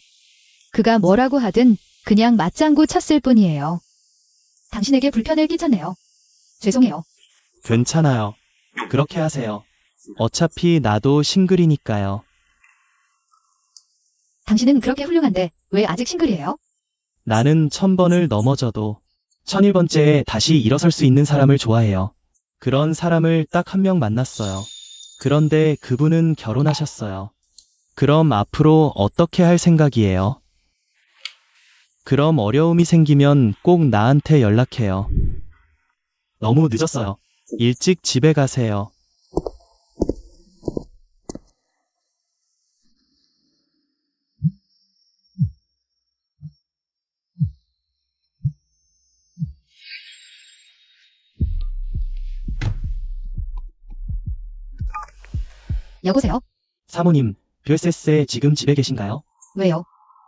그가 뭐라고 하든 그냥 맞장구 쳤을 뿐이에요. 당신에게 불편을 끼쳤네요. 죄송해요. 괜찮아요. 그렇게 하세요. 어차피 나도 싱글이니까요. 당신은 그렇게 훌륭한데 왜 아직 싱글이에요? 나는 1000번을 넘어져도 1001번째에 다시 일어설 수 있는 사람을 좋아해요. 그런 사람을 딱 한 명 만났어요. 그런데 그분은 결혼하셨어요. 그럼 앞으로 어떻게 할 생각이에요? 그럼 어려움이 생기면 꼭 나한테 연락해요. 너무 늦었어요. 일찍 집에 가세요. 여보세요? 사모님, 뷰에스에 지금 집에 계신가요? 왜요?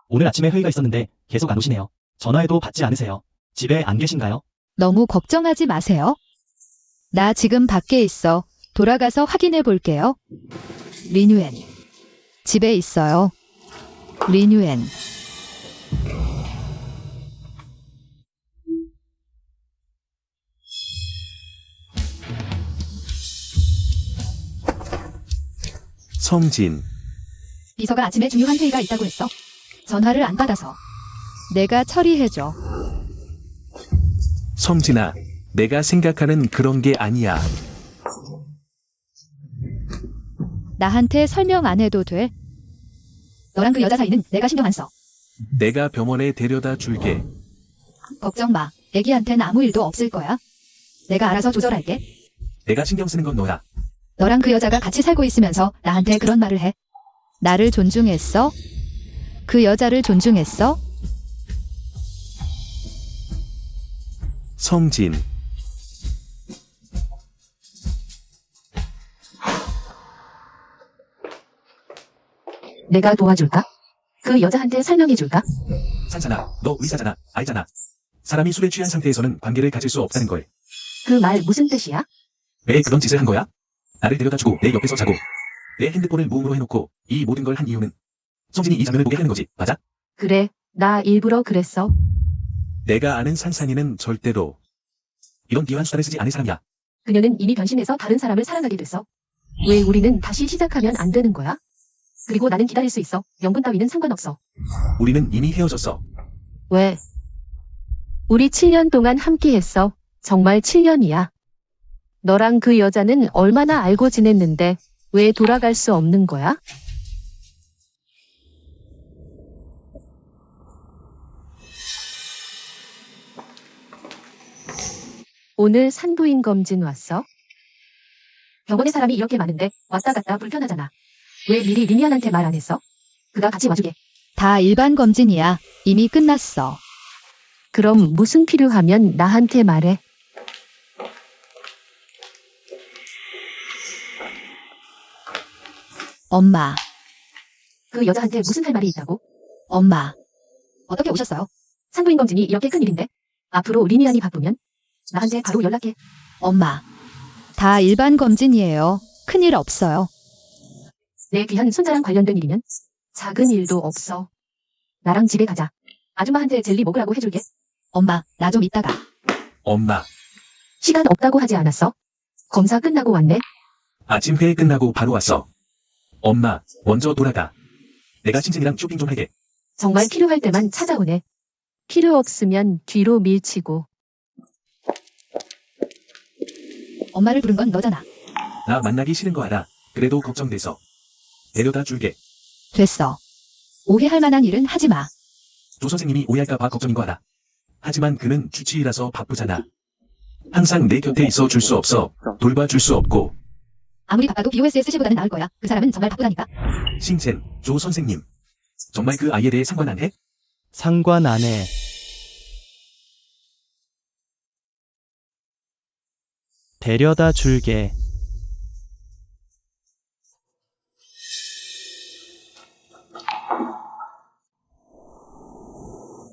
오늘 아침에 회의가 있었는데 계속 안 오시네요. 전화해도 받지 않으세요. 집에 안 계신가요? 너무 걱정하지 마세요. 나 지금 밖에 있어. 돌아가서 확인해 볼게요. 리뉴엔. 집에 있어요. 리뉴엔. 성진. 비서가 아침에 중요한 회의가 있다고 했어. 전화를 안 받아서. 내가 처리해줘. 성진아, 내가 생각하는 그런 게 아니야. 나한테 설명 안 해도 돼. 너랑 그 여자 사이는 내가 신경 안 써. 내가 병원에 데려다 줄게. 걱정 마. 애기한텐 아무 일도 없을 거야. 내가 알아서 조절할게. 내가 신경 쓰는 건 너야. 너랑 그 여자가 같이 살고 있으면서 나한테 그런 말을 해. 나를 존중했어? 그 여자를 존중했어? 성진. 내가 도와줄까? 그 여자한테 설명해줄까? 산산아, 너 의사잖아. 알잖아. 사람이 술에 취한 상태에서는 관계를 가질 수 없다는 걸. 그 말 무슨 뜻이야? 왜 그런 짓을 한 거야? 나를 데려다주고 내 옆에서 자고 내 핸드폰을 무음으로 해놓고 이 모든 걸 한 이유는 성진이 이 장면을 보게 하는 거지. 맞아? 그래, 나 일부러 그랬어. 내가 아는 산산이는 절대로 이런 기환 수단을 쓰지 않을 사람이야. 그녀는 이미 변심해서 다른 사람을 사랑하게 됐어. 왜 우리는 다시 시작하면 안 되는 거야? 그리고 나는 기다릴 수 있어. 명분 따위는 상관없어. 우리는 이미 헤어졌어. 왜? 우리 7년 동안 함께 했어. 정말 7년이야. 너랑 그 여자는 얼마나 알고 지냈는데 왜 돌아갈 수 없는 거야? 오늘 산부인 검진 왔어? 병원에 사람이 이렇게 많은데 왔다 갔다 불편하잖아. 왜 미리 리미안한테 말 안 했어? 그가 같이 와주게. 다 일반 검진이야. 이미 끝났어. 그럼 무슨 필요하면 나한테 말해. 엄마, 그 여자한테 무슨 할 말이 있다고? 엄마. 어떻게 오셨어요? 산부인 검진이 이렇게 큰일인데? 앞으로 리미안이 바쁘면 나한테 바로 연락해. 엄마. 다 일반 검진이에요. 큰일 없어요. 내 귀한 손자랑 관련된 일이면 작은 일도 없어. 나랑 집에 가자. 아줌마한테 젤리 먹으라고 해줄게. 엄마, 나 좀 이따가. 엄마, 시간 없다고 하지 않았어? 검사 끝나고 왔네. 아침 회의 끝나고 바로 왔어. 엄마, 먼저 돌아가. 내가 신진이랑 쇼핑 좀 하게. 정말 필요할 때만 찾아오네. 필요 없으면 뒤로 밀치고. 엄마를 부른 건 너잖아. 나 만나기 싫은 거 알아. 그래도 걱정돼서. 데려다 줄게. 됐어. 오해할 만한 일은 하지 마. 조 선생님이 오해할까봐 걱정인 거 알아. 하지만 그는 주치의라서 바쁘잖아. 항상 내 곁에 있어 줄 수 없어. 돌봐줄 수 없고. 아무리 바빠도 BOSSC보다는 나을 거야. 그 사람은 정말 바쁘다니까. 신첸, 조 선생님. 정말 그 아이에 대해 상관 안 해? 상관 안 해. 데려다 줄게.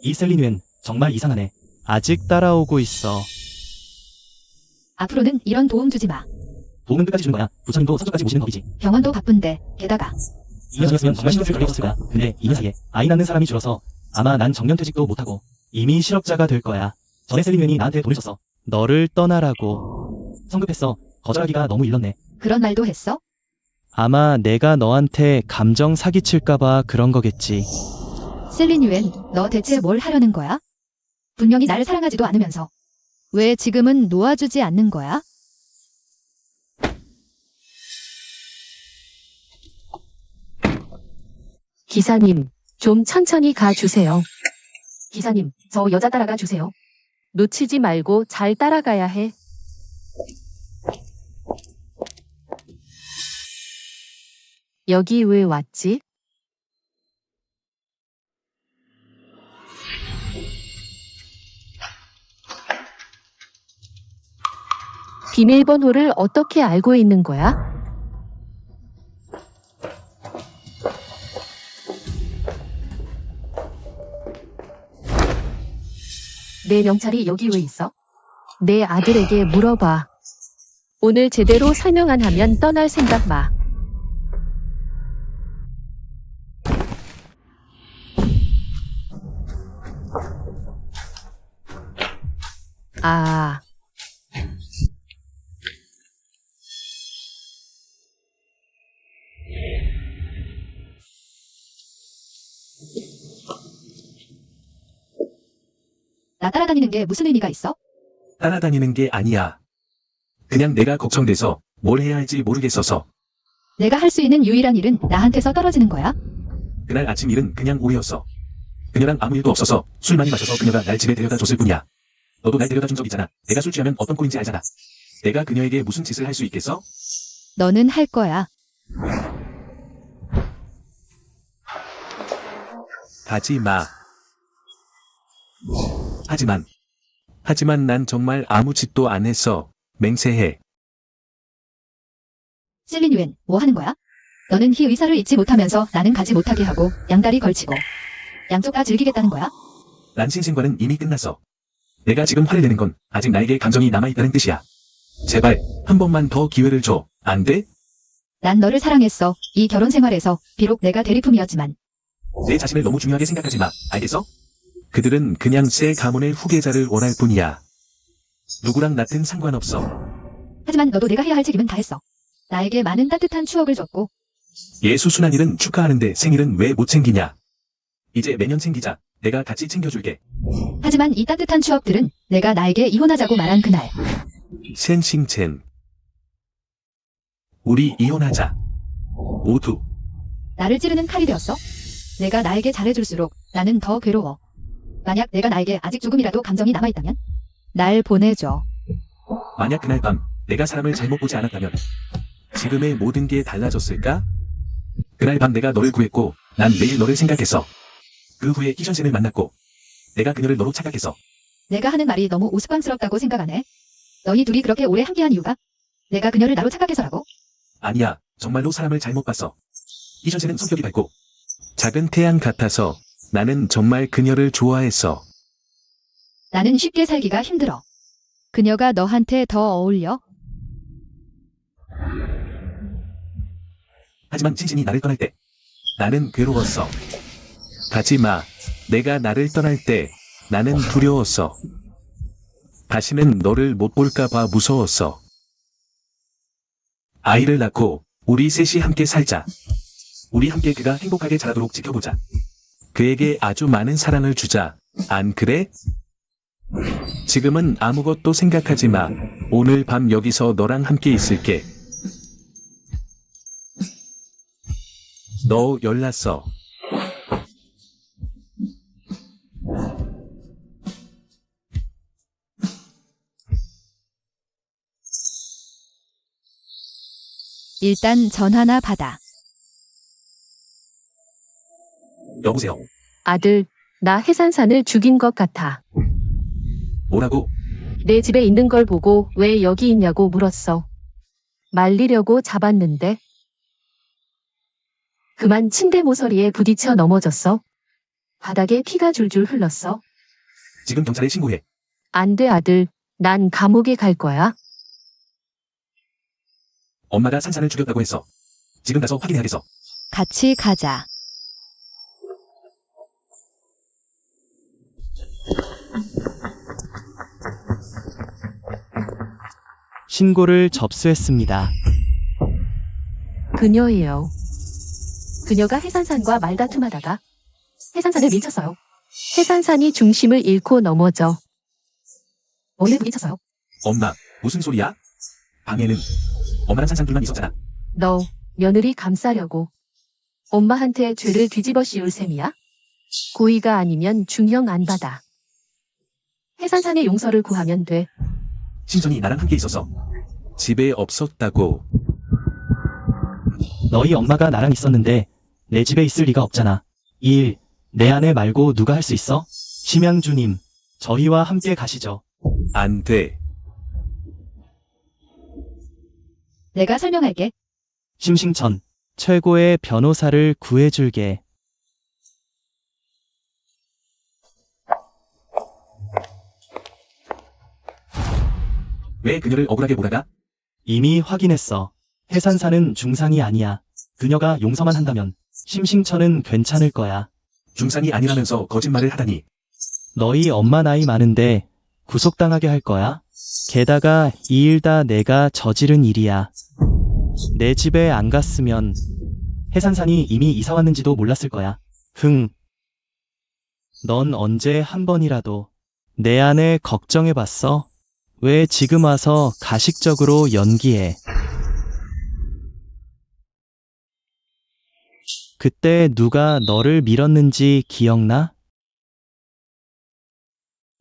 이 셀리누엔 정말 이상하네. 아직 따라오고 있어. 앞으로는 이런 도움 주지 마. 도움은 끝까지 주는 거야. 부처님도 선조까지 모시는 법이지. 병원도 바쁜데. 게다가 이 여자였으면 정말 신경 쓸 겨를이 없었을 거야. 근데 2년 사이에 아이 낳는 사람이 줄어서 아마 난 정년퇴직도 못하고 이미 실업자가 될 거야. 전에 셀리누엔이 나한테 돈을 줬어. 너를 떠나라고. 성급했어. 거절하기가 너무 일렀네. 그런 말도 했어? 아마 내가 너한테 감정 사기칠까봐 그런 거겠지. 셀리뉴엔, 너 대체 뭘 하려는 거야? 분명히 나를 사랑하지도 않으면서. 왜 지금은 놓아주지 않는 거야? 기사님, 좀 천천히 가주세요. 기사님, 저 여자 따라가 주세요. 놓치지 말고 잘 따라가야 해. 여기 왜 왔지? 비밀번호를 어떻게 알고 있는 거야? 내 명찰이 여기 왜 있어? 내 아들에게 물어봐. 오늘 제대로 설명 안 하면 떠날 생각 마. 아, 나 따라다니는 게 무슨 의미가 있어? 따라다니는 게 아니야. 그냥 내가 걱정돼서 뭘 해야 할지 모르겠어서. 내가 할 수 있는 유일한 일은 나한테서 떨어지는 거야? 그날 아침 일은 그냥 오해였어. 그녀랑 아무 일도 없어서 술 많이 마셔서 그녀가 날 집에 데려다 줬을 뿐이야. 너도 날 데려다 준 적 있잖아. 내가 술 취하면 어떤 꼴인지 알잖아. 내가 그녀에게 무슨 짓을 할 수 있겠어? 너는 할 거야. 가지 마. 하지만 난 정말 아무 짓도 안 했어. 맹세해. 실린 유엔, 뭐 하는 거야? 너는 희 의사를 잊지 못하면서 나는 가지 못하게 하고 양다리 걸치고 양쪽 다 즐기겠다는 거야? 란신신과는 이미 끝났어. 내가 지금 화를 내는 건 아직 나에게 감정이 남아있다는 뜻이야. 제발 한 번만 더 기회를 줘. 안 돼? 난 너를 사랑했어. 이 결혼 생활에서 비록 내가 대리품이었지만 내 자신을 너무 중요하게 생각하지 마. 알겠어? 그들은 그냥 새 가문의 후계자를 원할 뿐이야. 누구랑 나든 상관없어. 하지만 너도 내가 해야 할 책임은 다 했어. 나에게 많은 따뜻한 추억을 줬고 예수순한 일은 축하하는데 생일은 왜 못 챙기냐? 이제 매년 챙기자. 내가 같이 챙겨줄게. 하지만 이 따뜻한 추억들은 내가 나에게 이혼하자고 말한 그날 센싱첸. 우리 이혼하자. 모두. 나를 찌르는 칼이 되었어? 내가 나에게 잘해줄수록 나는 더 괴로워. 만약 내가 나에게 아직 조금이라도 감정이 남아있다면 날 보내줘. 만약 그날 밤 내가 사람을 잘못 보지 않았다면 지금의 모든 게 달라졌을까? 그날 밤 내가 너를 구했고 난 매일 너를 생각했어. 그 후에 희션센을 만났고 내가 그녀를 너로 착각했어. 내가 하는 말이 너무 우스꽝스럽다고 생각하네. 너희 둘이 그렇게 오래 함께한 이유가 내가 그녀를 나로 착각해서라고? 아니야. 정말로 사람을 잘못 봤어. 희션센은 성격이 밝고 작은 태양 같아서 나는 정말 그녀를 좋아했어. 나는 쉽게 살기가 힘들어. 그녀가 너한테 더 어울려? 하지만 친친이 나를 떠날 때 나는 괴로웠어. 가지 마. 내가 나를 떠날 때 나는 두려웠어. 다시는 너를 못 볼까봐 무서웠어. 아이를 낳고 우리 셋이 함께 살자. 우리 함께 그가 행복하게 자라도록 지켜보자. 그에게 아주 많은 사랑을 주자. 안 그래? 지금은 아무것도 생각하지 마. 오늘 밤 여기서 너랑 함께 있을게. 너 열났어. 일단 전화나 받아. 여보세요. 아들, 나 해산산을 죽인 것 같아. 뭐라고? 내 집에 있는 걸 보고 왜 여기 있냐고 물었어. 말리려고 잡았는데. 그만 침대 모서리에 부딪혀 넘어졌어. 바닥에 피가 줄줄 흘렀어. 지금 경찰에 신고해. 안 돼, 아들. 난 감옥에 갈 거야. 엄마가 산산을 죽였다고 했어. 지금 가서 확인해야겠어. 같이 가자. 신고를 접수했습니다. 그녀예요. 그녀가 해산산과 말다툼하다가 해산산을 밀쳤어요. 해산산이 중심을 잃고 넘어져. 머리에 부딪혔어요. 엄마, 무슨 소리야? 방에는 엄마랑 산산 둘만 있었잖아. 너 며느리 감싸려고 엄마한테 죄를 뒤집어 씌울 셈이야? 고의가 아니면 중형 안 받아. 해산산의 용서를 구하면 돼. 신전이 나랑 함께 있었어. 집에 없었다고. 너희 엄마가 나랑 있었는데 내 집에 있을 리가 없잖아. 이 일 내 아내 말고 누가 할 수 있어? 심양주님, 저희와 함께 가시죠. 안 돼. 내가 설명할게. 심싱천, 최고의 변호사를 구해줄게. 왜 그녀를 억울하게 몰아가? 이미 확인했어. 해산사는 중상이 아니야. 그녀가 용서만 한다면 심싱천은 괜찮을 거야. 중상이 아니라면서 거짓말을 하다니. 너희 엄마 나이 많은데 구속당하게 할 거야. 게다가 이 일 다 내가 저지른 일이야. 내 집에 안 갔으면 해산산이 이미 이사 왔는지도 몰랐을 거야. 넌 언제 한 번이라도 내 안에 걱정해봤어? 왜 지금 와서 가식적으로 연기해? 그때 누가 너를 밀었는지 기억나?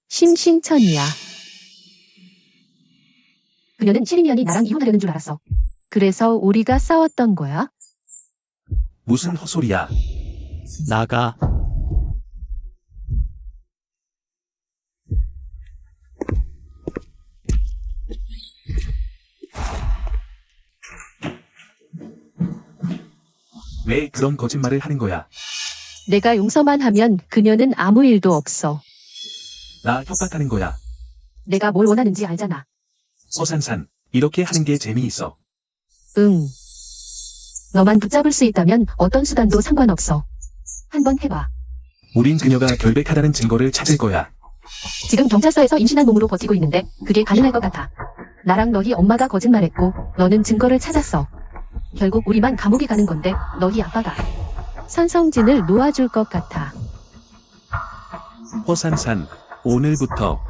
심심천이야. 그녀는 시리미언이 나랑 이혼하려는 줄 알았어. 그래서 우리가 싸웠던 거야? 무슨 헛소리야. 나가. 왜 그런 거짓말을 하는 거야? 내가 용서만 하면 그녀는 아무 일도 없어. 나 협박하는 거야. 내가 뭘 원하는지 알잖아. 허산산, 이렇게 하는 게 재미있어. 응. 너만 붙잡을 수 있다면 어떤 수단도 상관없어. 한번 해봐. 우린 그녀가 결백하다는 증거를 찾을 거야. 지금 경찰서에서 임신한 몸으로 버티고 있는데 그게 가능할 것 같아. 나랑 너희 엄마가 거짓말했고 너는 증거를 찾았어. 결국 우리만 감옥에 가는 건데 너희 아빠가 선성진을 놓아줄 것 같아. 허산산, 오늘부터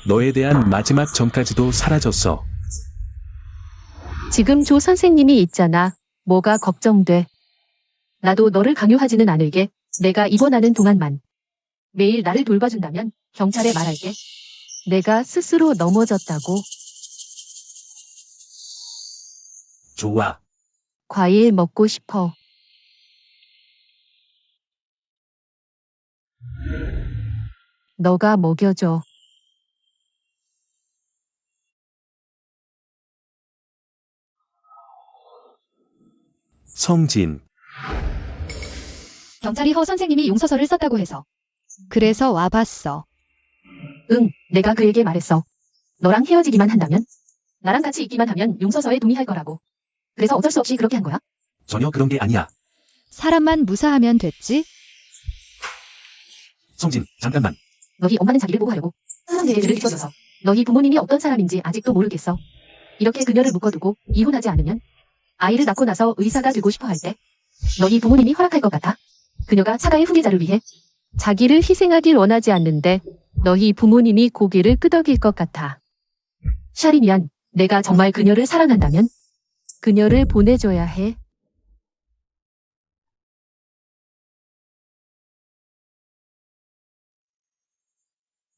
너에 대한 마지막 전까지도 사라졌어. 지금 조 선생님이 있잖아. 뭐가 걱정돼. 나도 너를 강요하지는 않을게. 내가 입원하는 동안만. 매일 나를 돌봐준다면 경찰에 말할게. 내가 스스로 넘어졌다고. 좋아. 과일 먹고 싶어. 너가 먹여줘. 성진, 경찰이 허 선생님이 용서서를 썼다고 해서. 그래서 와봤어. 응, 내가 그에게 말했어. 너랑 헤어지기만 한다면? 나랑 같이 있기만 하면 용서서에 동의할 거라고. 그래서 어쩔 수 없이 그렇게 한 거야? 전혀 그런 게 아니야. 사람만 무사하면 됐지? 성진, 잠깐만. 너희 엄마는 자기를 보호하려고 사상대에 죄를 뒤집어져서 너희 부모님이 어떤 사람인지 아직도 모르겠어. 이렇게 그녀를 묶어두고 이혼하지 않으면 아이를 낳고 나서 의사가 되고 싶어 할 때 너희 부모님이 허락할 것 같아? 그녀가 차가의 후계자를 위해 자기를 희생하길 원하지 않는데 너희 부모님이 고개를 끄덕일 것 같아. 샤리미안, 내가 정말 그녀를 사랑한다면 그녀를 보내줘야 해.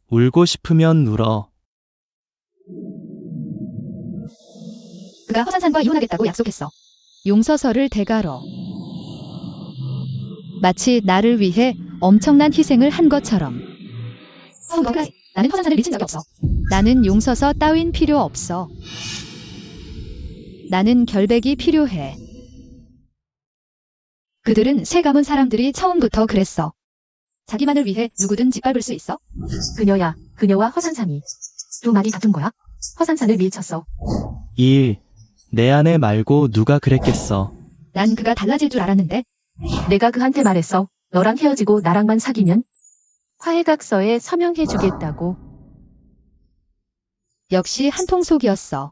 울고 싶으면 울어. 그가 허산산과 이혼하겠다고 약속했어. 용서서를 대가로. 마치 나를 위해 엄청난 희생을 한 것처럼. 성공까지. 나는 허산산을 미친 적이 없어. 나는 용서서 따윈 필요 없어. 나는 결백이 필요해. 그들은 새 가문 사람들이 처음부터 그랬어. 자기만을 위해 누구든 짓밟을 수 있어? 그녀야, 그녀와 허산산이 두 마디 다툰 거야? 허산산을 밀쳤어. 내 아내 말고 누가 그랬겠어. 난 그가 달라질 줄 알았는데. 내가 그한테 말했어. 너랑 헤어지고 나랑만 사귀면 화해각서에 서명해주겠다고. 역시 한통속이었어.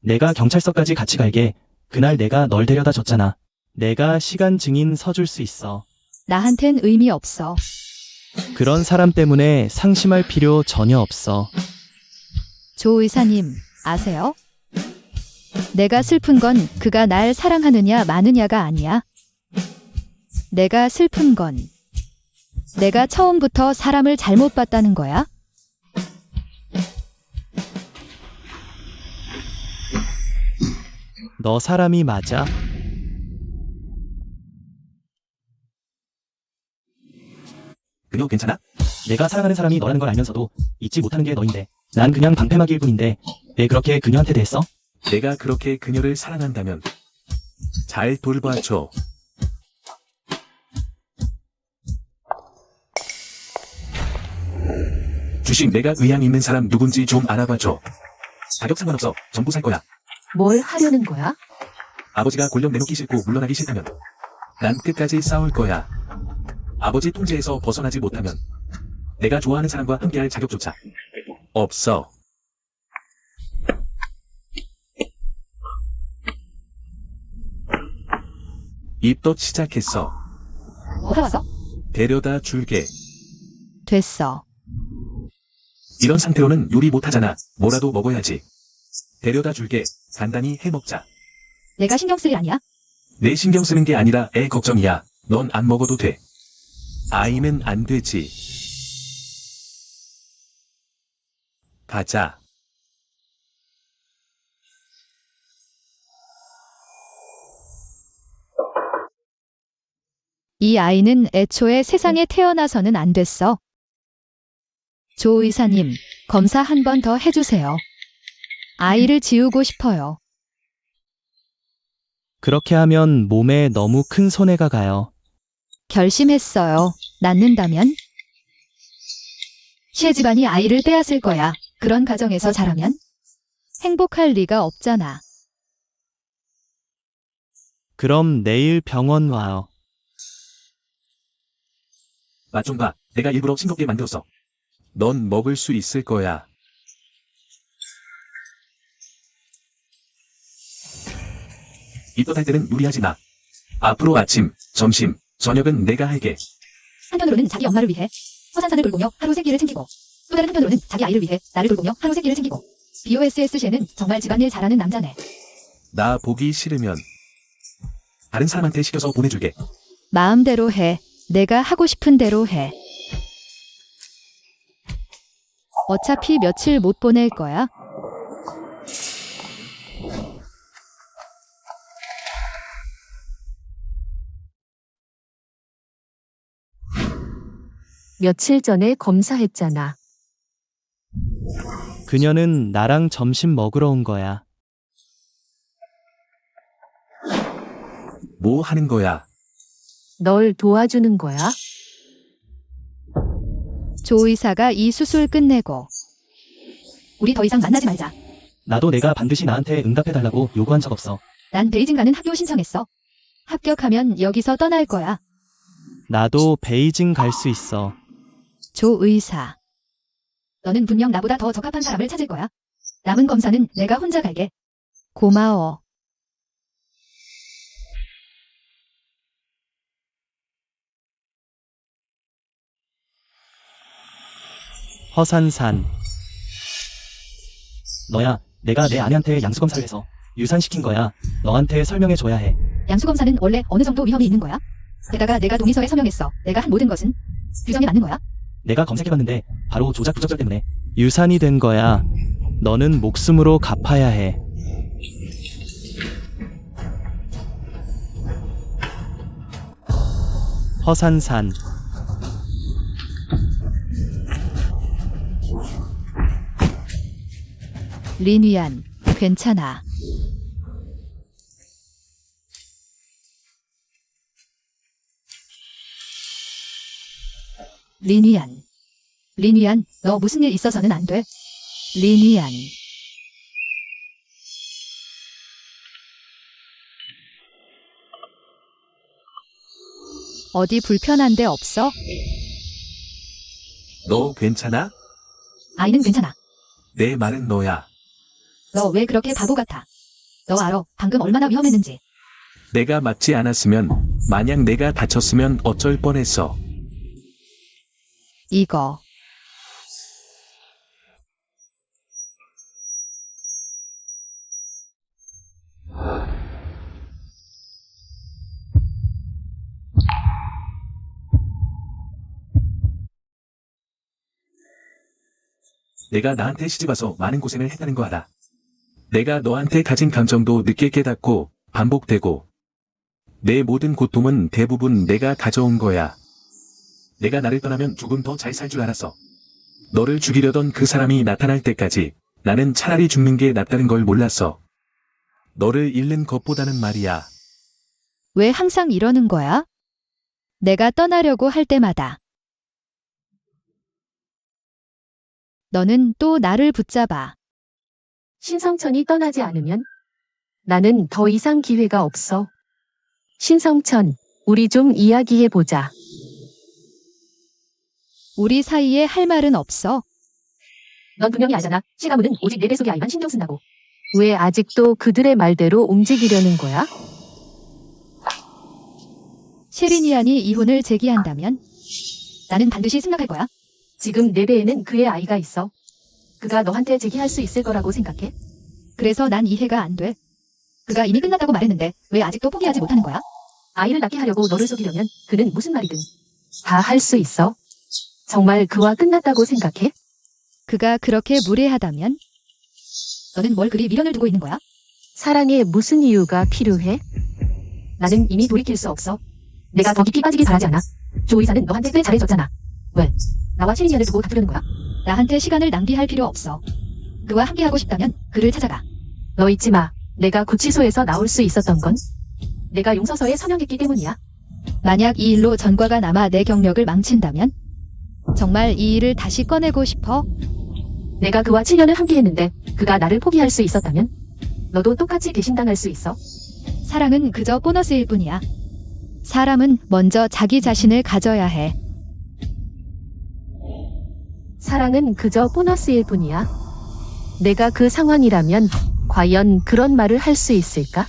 내가 경찰서까지 같이 갈게. 그날 내가 널 데려다 줬잖아. 내가 시간 증인 서줄 수 있어. 나한텐 의미 없어. 그런 사람 때문에 상심할 필요 전혀 없어. 조 의사님, 아세요? 내가 슬픈 건 그가 날 사랑하느냐 마느냐가 아니야. 내가 슬픈 건 내가 처음부터 사람을 잘못 봤다는 거야. 너 사람이 맞아? 그녀 괜찮아? 내가 사랑하는 사람이 너라는 걸 알면서도 잊지 못하는 게 너인데 난 그냥 방패막일 뿐인데 왜 그렇게 그녀한테 대했어? 내가 그렇게 그녀를 사랑한다면 잘 돌봐줘. 주식 내가 의향 있는 사람 누군지 좀 알아봐줘. 가격 상관없어. 전부 살 거야. 뭘 하려는 거야? 아버지가 권력 내놓기 싫고 물러나기 싫다면 난 끝까지 싸울 거야. 아버지 통제에서 벗어나지 못하면 내가 좋아하는 사람과 함께할 자격조차 없어. 입덧 시작했어. 뭐 사왔어? 데려다 줄게. 됐어. 이런 상태로는 요리 못하잖아. 뭐라도 먹어야지. 데려다 줄게. 간단히 해먹자. 내가 신경 쓸 일 아니야? 내 신경 쓰는 게 아니라 애 걱정이야. 넌 안 먹어도 돼. 아이는 안 되지. 가자. 이 아이는 애초에 세상에 태어나서는 안 됐어. 조 의사님, 검사 한 번 더 해주세요. 아이를 지우고 싶어요. 그렇게 하면 몸에 너무 큰 손해가 가요. 결심했어요. 낳는다면? 새 집안이 아이를 빼앗을 거야. 그런 가정에서 자라면? 행복할 리가 없잖아. 그럼 내일 병원 와요. 맛 좀 봐. 내가 일부러 싱겁게 만들었어. 넌 먹을 수 있을 거야. 입덧할 때는 요리하지 마. 앞으로 아침, 점심, 저녁은 내가 할게. 한편으로는 자기 엄마를 위해 허산산을 돌보며 하루 세 끼를 챙기고, 또 다른 한편으로는 자기 아이를 위해 나를 돌보며 하루 세 끼를 챙기고. BOSS 쟤는 정말 집안일 잘하는 남자네. 나 보기 싫으면 다른 사람한테 시켜서 보내줄게. 마음대로 해. 내가 하고 싶은 대로 해. 어차피 며칠 못 보낼 거야. 며칠 전에 검사했잖아. 그녀는 나랑 점심 먹으러 온 거야. 뭐 하는 거야? 널 도와주는 거야? 조 의사가 이 수술 끝내고 우리 더 이상 만나지 말자. 나도 내가 반드시 나한테 응답해달라고 요구한 적 없어. 난 베이징 가는 학교 신청했어. 합격하면 여기서 떠날 거야. 나도 베이징 갈 수 있어. 조 의사. 너는 분명 나보다 더 적합한 사람을 찾을 거야. 남은 검사는 내가 혼자 갈게. 고마워. 허산산. 너야, 내가 내 아내한테 양수검사를 해서 유산시킨 거야. 너한테 설명해줘야 해. 양수검사는 원래 어느 정도 위험이 있는 거야? 게다가 내가 동의서에 서명했어. 내가 한 모든 것은 규정에 맞는 거야? 내가 검색해봤는데 바로 조작 부적절 때문에 유산이 된 거야. 너는 목숨으로 갚아야 해. 허산산. 린위안, 괜찮아. 린위안. 린위안, 너 무슨 일 있어서는 안 돼. 린위안. 어디 불편한 데 없어? 너 괜찮아? 아이는 괜찮아. 내 말은 너야. 너 왜 그렇게 바보 같아? 너 알아, 방금 얼마나 위험했는지. 내가 맞지 않았으면, 만약 내가 다쳤으면 어쩔 뻔했어. 이거. 내가 나한테 시집와서 많은 고생을 했다는 거 알아. 내가 너한테 가진 감정도 늦게 깨닫고 반복되고 내 모든 고통은 대부분 내가 가져온 거야. 내가 나를 떠나면 조금 더 잘 살 줄 알았어. 너를 죽이려던 그 사람이 나타날 때까지 나는 차라리 죽는 게 낫다는 걸 몰랐어. 너를 잃는 것보다는 말이야. 왜 항상 이러는 거야? 내가 떠나려고 할 때마다. 너는 또 나를 붙잡아. 신성천이 떠나지 않으면 나는 더 이상 기회가 없어. 신성천, 우리 좀 이야기해보자. 우리 사이에 할 말은 없어. 넌 분명히 알잖아. 새 가문은 오직 내 뱃속의 아이만 신경 쓴다고. 왜 아직도 그들의 말대로 움직이려는 거야? 셰리니안이 이혼을 제기한다면 나는 반드시 승낙할 거야. 지금 내 배에는 그의 아이가 있어. 그가 너한테 제기할 수 있을 거라고 생각해? 그래서 난 이해가 안 돼. 그가 이미 끝났다고 말했는데 왜 아직도 포기하지 못하는 거야? 아이를 낳게 하려고 너를 속이려면 그는 무슨 말이든 다 할 수 있어. 정말 그와 끝났다고 생각해? 그가 그렇게 무례하다면 너는 뭘 그리 미련을 두고 있는 거야? 사랑에 무슨 이유가 필요해? 나는 이미 돌이킬 수 없어. 내가 더 깊이 빠지길 바라지 않아. 조 의사는 너한테 꽤 잘해줬잖아. 왜? 나와 셰리니안을 두고 다투려는 거야? 나한테 시간을 낭비할 필요 없어. 그와 함께하고 싶다면 그를 찾아가. 너 잊지 마. 내가 구치소에서 나올 수 있었던 건 내가 용서서에 서명했기 때문이야. 만약 이 일로 전과가 남아 내 경력을 망친다면 정말 이 일을 다시 꺼내고 싶어? 내가 그와 7년을 함께했는데 그가 나를 포기할 수 있었다면 너도 똑같이 배신당할 수 있어. 사랑은 그저 보너스일 뿐이야. 사람은 먼저 자기 자신을 가져야 해. 사랑은 그저 보너스일 뿐이야. 내가 그 상황이라면 과연 그런 말을 할 수 있을까?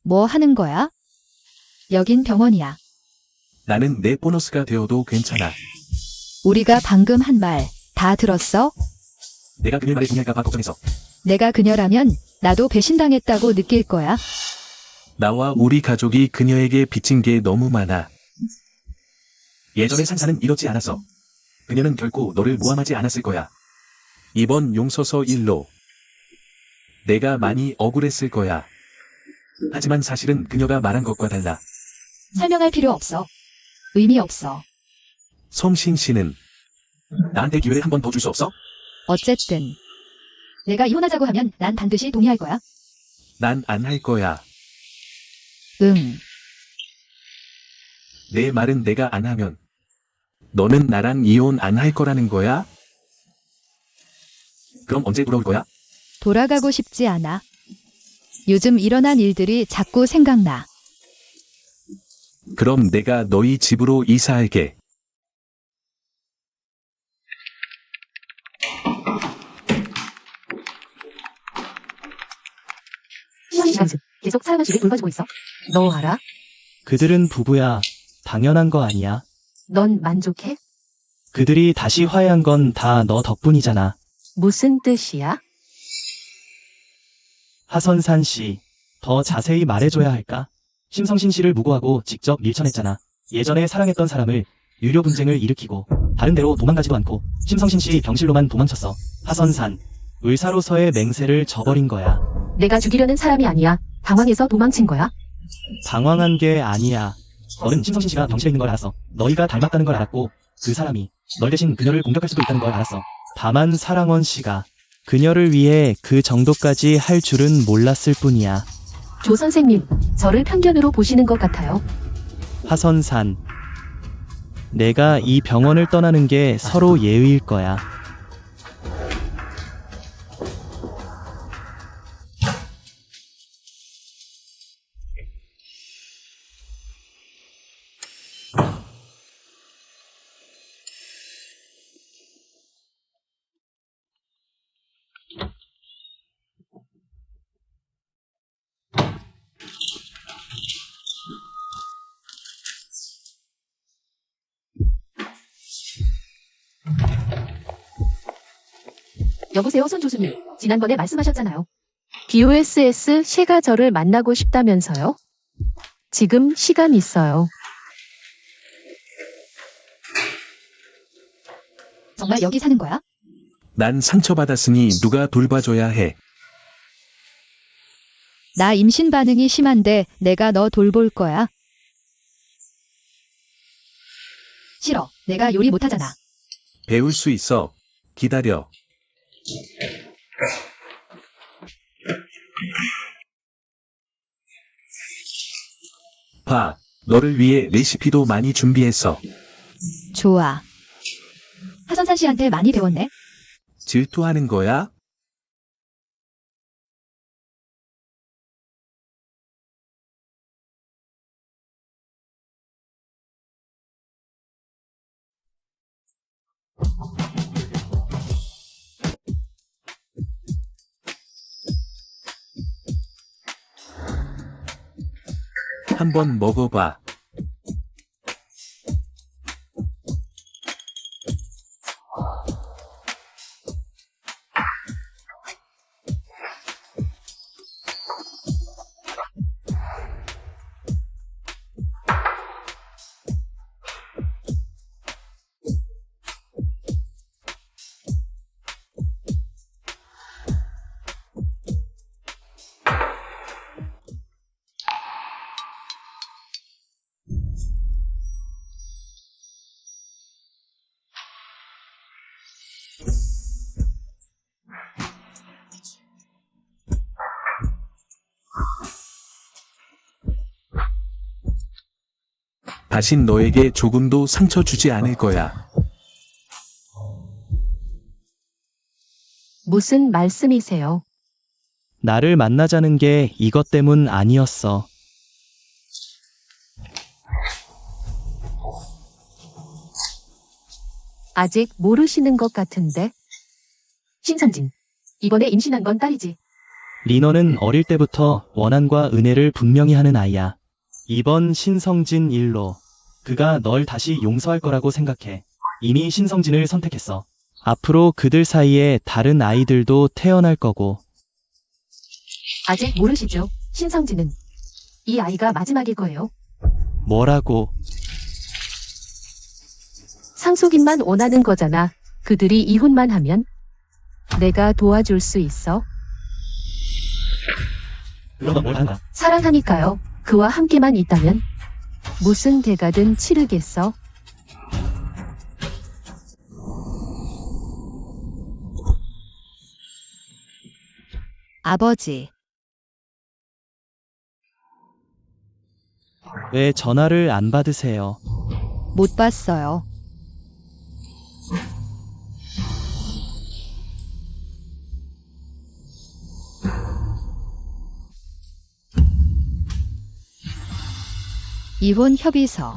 뭐 하는 거야? 여긴 병원이야. 나는 내 보너스가 되어도 괜찮아. 우리가 방금 한 말 다 들었어? 내가 그녀 말에 동의할까봐 걱정해서. 내가 그녀라면 나도 배신당했다고 느낄 거야. 나와 우리 가족이 그녀에게 빚진 게 너무 많아. 예전에 산사는 이렇지 않았어. 그녀는 결코 너를 모함하지 않았을 거야. 이번 용서서 일로 내가 많이 억울했을 거야. 하지만 사실은 그녀가 말한 것과 달라. 설명할 필요 없어. 의미 없어. 성신 씨는 나한테 기회를 한 번 더 줄 수 없어? 어쨌든 내가 이혼하자고 하면 난 반드시 동의할 거야. 난 안 할 거야. 응. 내 말은 내가 안 하면 너는 나랑 이혼 안 할 거라는 거야? 그럼 언제 돌아올 거야? 돌아가고 싶지 않아. 요즘 일어난 일들이 자꾸 생각나. 그럼 내가 너희 집으로 이사할게. 계속 사랑하시길 돌봐주고 있어. 너 알아? 그들은 부부야. 당연한 거 아니야. 넌 만족해? 그들이 다시 화해한 건 다 너 덕분이잖아. 무슨 뜻이야? 하선산 씨, 더 자세히 말해줘야 할까? 심성신 씨를 무고하고 직접 밀쳐냈잖아. 예전에 사랑했던 사람을 유료 분쟁을 일으키고 다른 데로 도망가지도 않고 심성신 씨 병실로만 도망쳤어. 하선산, 의사로서의 맹세를 저버린 거야. 내가 죽이려는 사람이 아니야. 당황해서 도망친 거야. 당황한 게 아니야. 너는 심성신 씨가 병실에 있는 걸 알았어. 너희가 닮았다는 걸 알았고 그 사람이 널 대신 그녀를 공격할 수도 있다는 걸 알았어. 다만 사랑원 씨가 그녀를 위해 그 정도까지 할 줄은 몰랐을 뿐이야. 조 선생님, 저를 편견으로 보시는 것 같아요. 하선산, 내가 이 병원을 떠나는 게 서로 예의일 거야. 여보세요, 손 교수님. 지난번에 말씀하셨잖아요. BOSS 셰가 저를 만나고 싶다면서요? 지금 시간 있어요. 정말 여기 사는 거야? 난 상처받았으니 누가 돌봐줘야 해. 나 임신 반응이 심한데 내가 너 돌볼 거야. 싫어. 내가 요리 못하잖아. 배울 수 있어. 기다려. 봐. 너를 위해 레시피도 많이 준비했어. 좋아. 하선산 씨한테 많이 배웠네. 질투하는 거야? 한번 먹어봐. 다신 너에게 조금도 상처 주지 않을 거야. 무슨 말씀이세요? 나를 만나자는 게 이것 때문 아니었어. 아직 모르시는 것 같은데. 신성진. 이번에 임신한 건 딸이지. 리너는 어릴 때부터 원한과 은혜를 분명히 하는 아이야. 이번 신성진 일로 그가 널 다시 용서할 거라고 생각해. 이미 신성진을 선택했어. 앞으로 그들 사이에 다른 아이들도 태어날 거고. 아직 모르시죠? 신성진은 이 아이가 마지막일 거예요. 뭐라고? 상속인만 원하는 거잖아. 그들이 이혼만 하면 내가 도와줄 수 있어. 그럼 뭘 한다? 사랑하니까요. 그와 함께만 있다면 무슨 대가든 치르겠어. 아버지. 왜 전화를 안 받으세요? 못 봤어요. 이혼 협의서.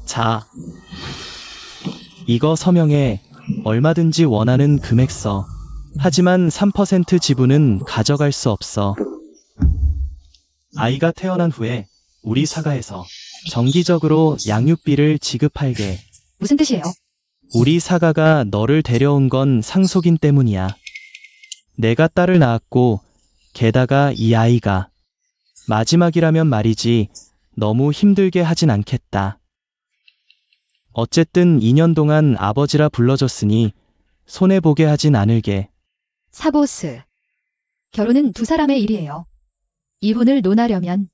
자, 이거 서명해. 얼마든지 원하는 금액 써. 하지만 3% 지분은 가져갈 수 없어. 아이가 태어난 후에 우리 사가에서 정기적으로 양육비를 지급할게. 무슨 뜻이에요? 우리 사가가 너를 데려온 건 상속인 때문이야. 내가 딸을 낳았고, 게다가 이 아이가 마지막이라면 말이지 너무 힘들게 하진 않겠다. 어쨌든 2년 동안 아버지라 불러줬으니 손해보게 하진 않을게. 사보스. 결혼은 두 사람의 일이에요. 이혼을 논하려면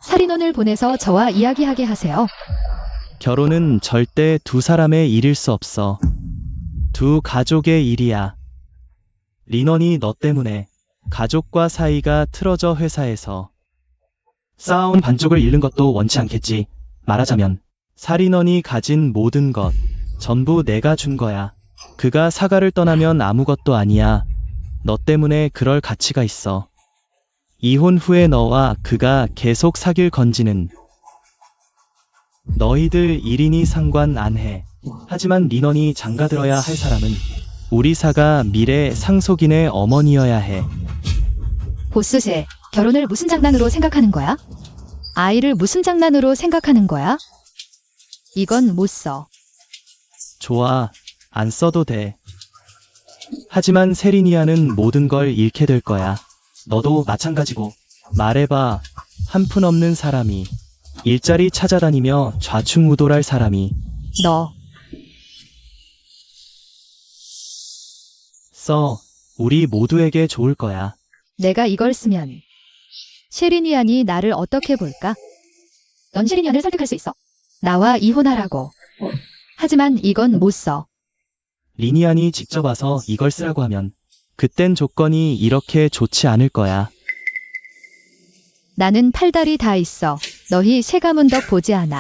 살인원을 보내서 저와 이야기하게 하세요. 결혼은 절대 두 사람의 일일 수 없어. 두 가족의 일이야. 리넌이 너 때문에 가족과 사이가 틀어져 회사에서 쌓아온 반쪽을 잃는 것도 원치 않겠지. 말하자면 살인원이 가진 모든 것 전부 내가 준 거야. 그가 사가를 떠나면 아무것도 아니야. 너 때문에 그럴 가치가 있어. 이혼 후에 너와 그가 계속 사귈 건지는 너희들 1인이 상관 안 해. 하지만 리넌이 장가들어야 할 사람은 우리 사가 미래 상속인의 어머니여야 해. 보스세, 결혼을 무슨 장난으로 생각하는 거야? 아이를 무슨 장난으로 생각하는 거야? 이건 못 써. 좋아, 안 써도 돼. 하지만 세리니아는 모든 걸 잃게 될 거야. 너도 마찬가지고. 말해봐, 한푼없는 사람이 일자리 찾아다니며 좌충우돌할 사람이 너. 써. 우리 모두에게 좋을 거야. 내가 이걸 쓰면 셰리니안이 나를 어떻게 볼까? 넌 셰리니안을 설득할 수 있어. 나와 이혼하라고. 하지만 이건 못 써. 리니안이 직접 와서 이걸 쓰라고 하면 그땐 조건이 이렇게 좋지 않을 거야. 나는 팔다리 다 있어. 너희 새 가문 덕 보지 않아.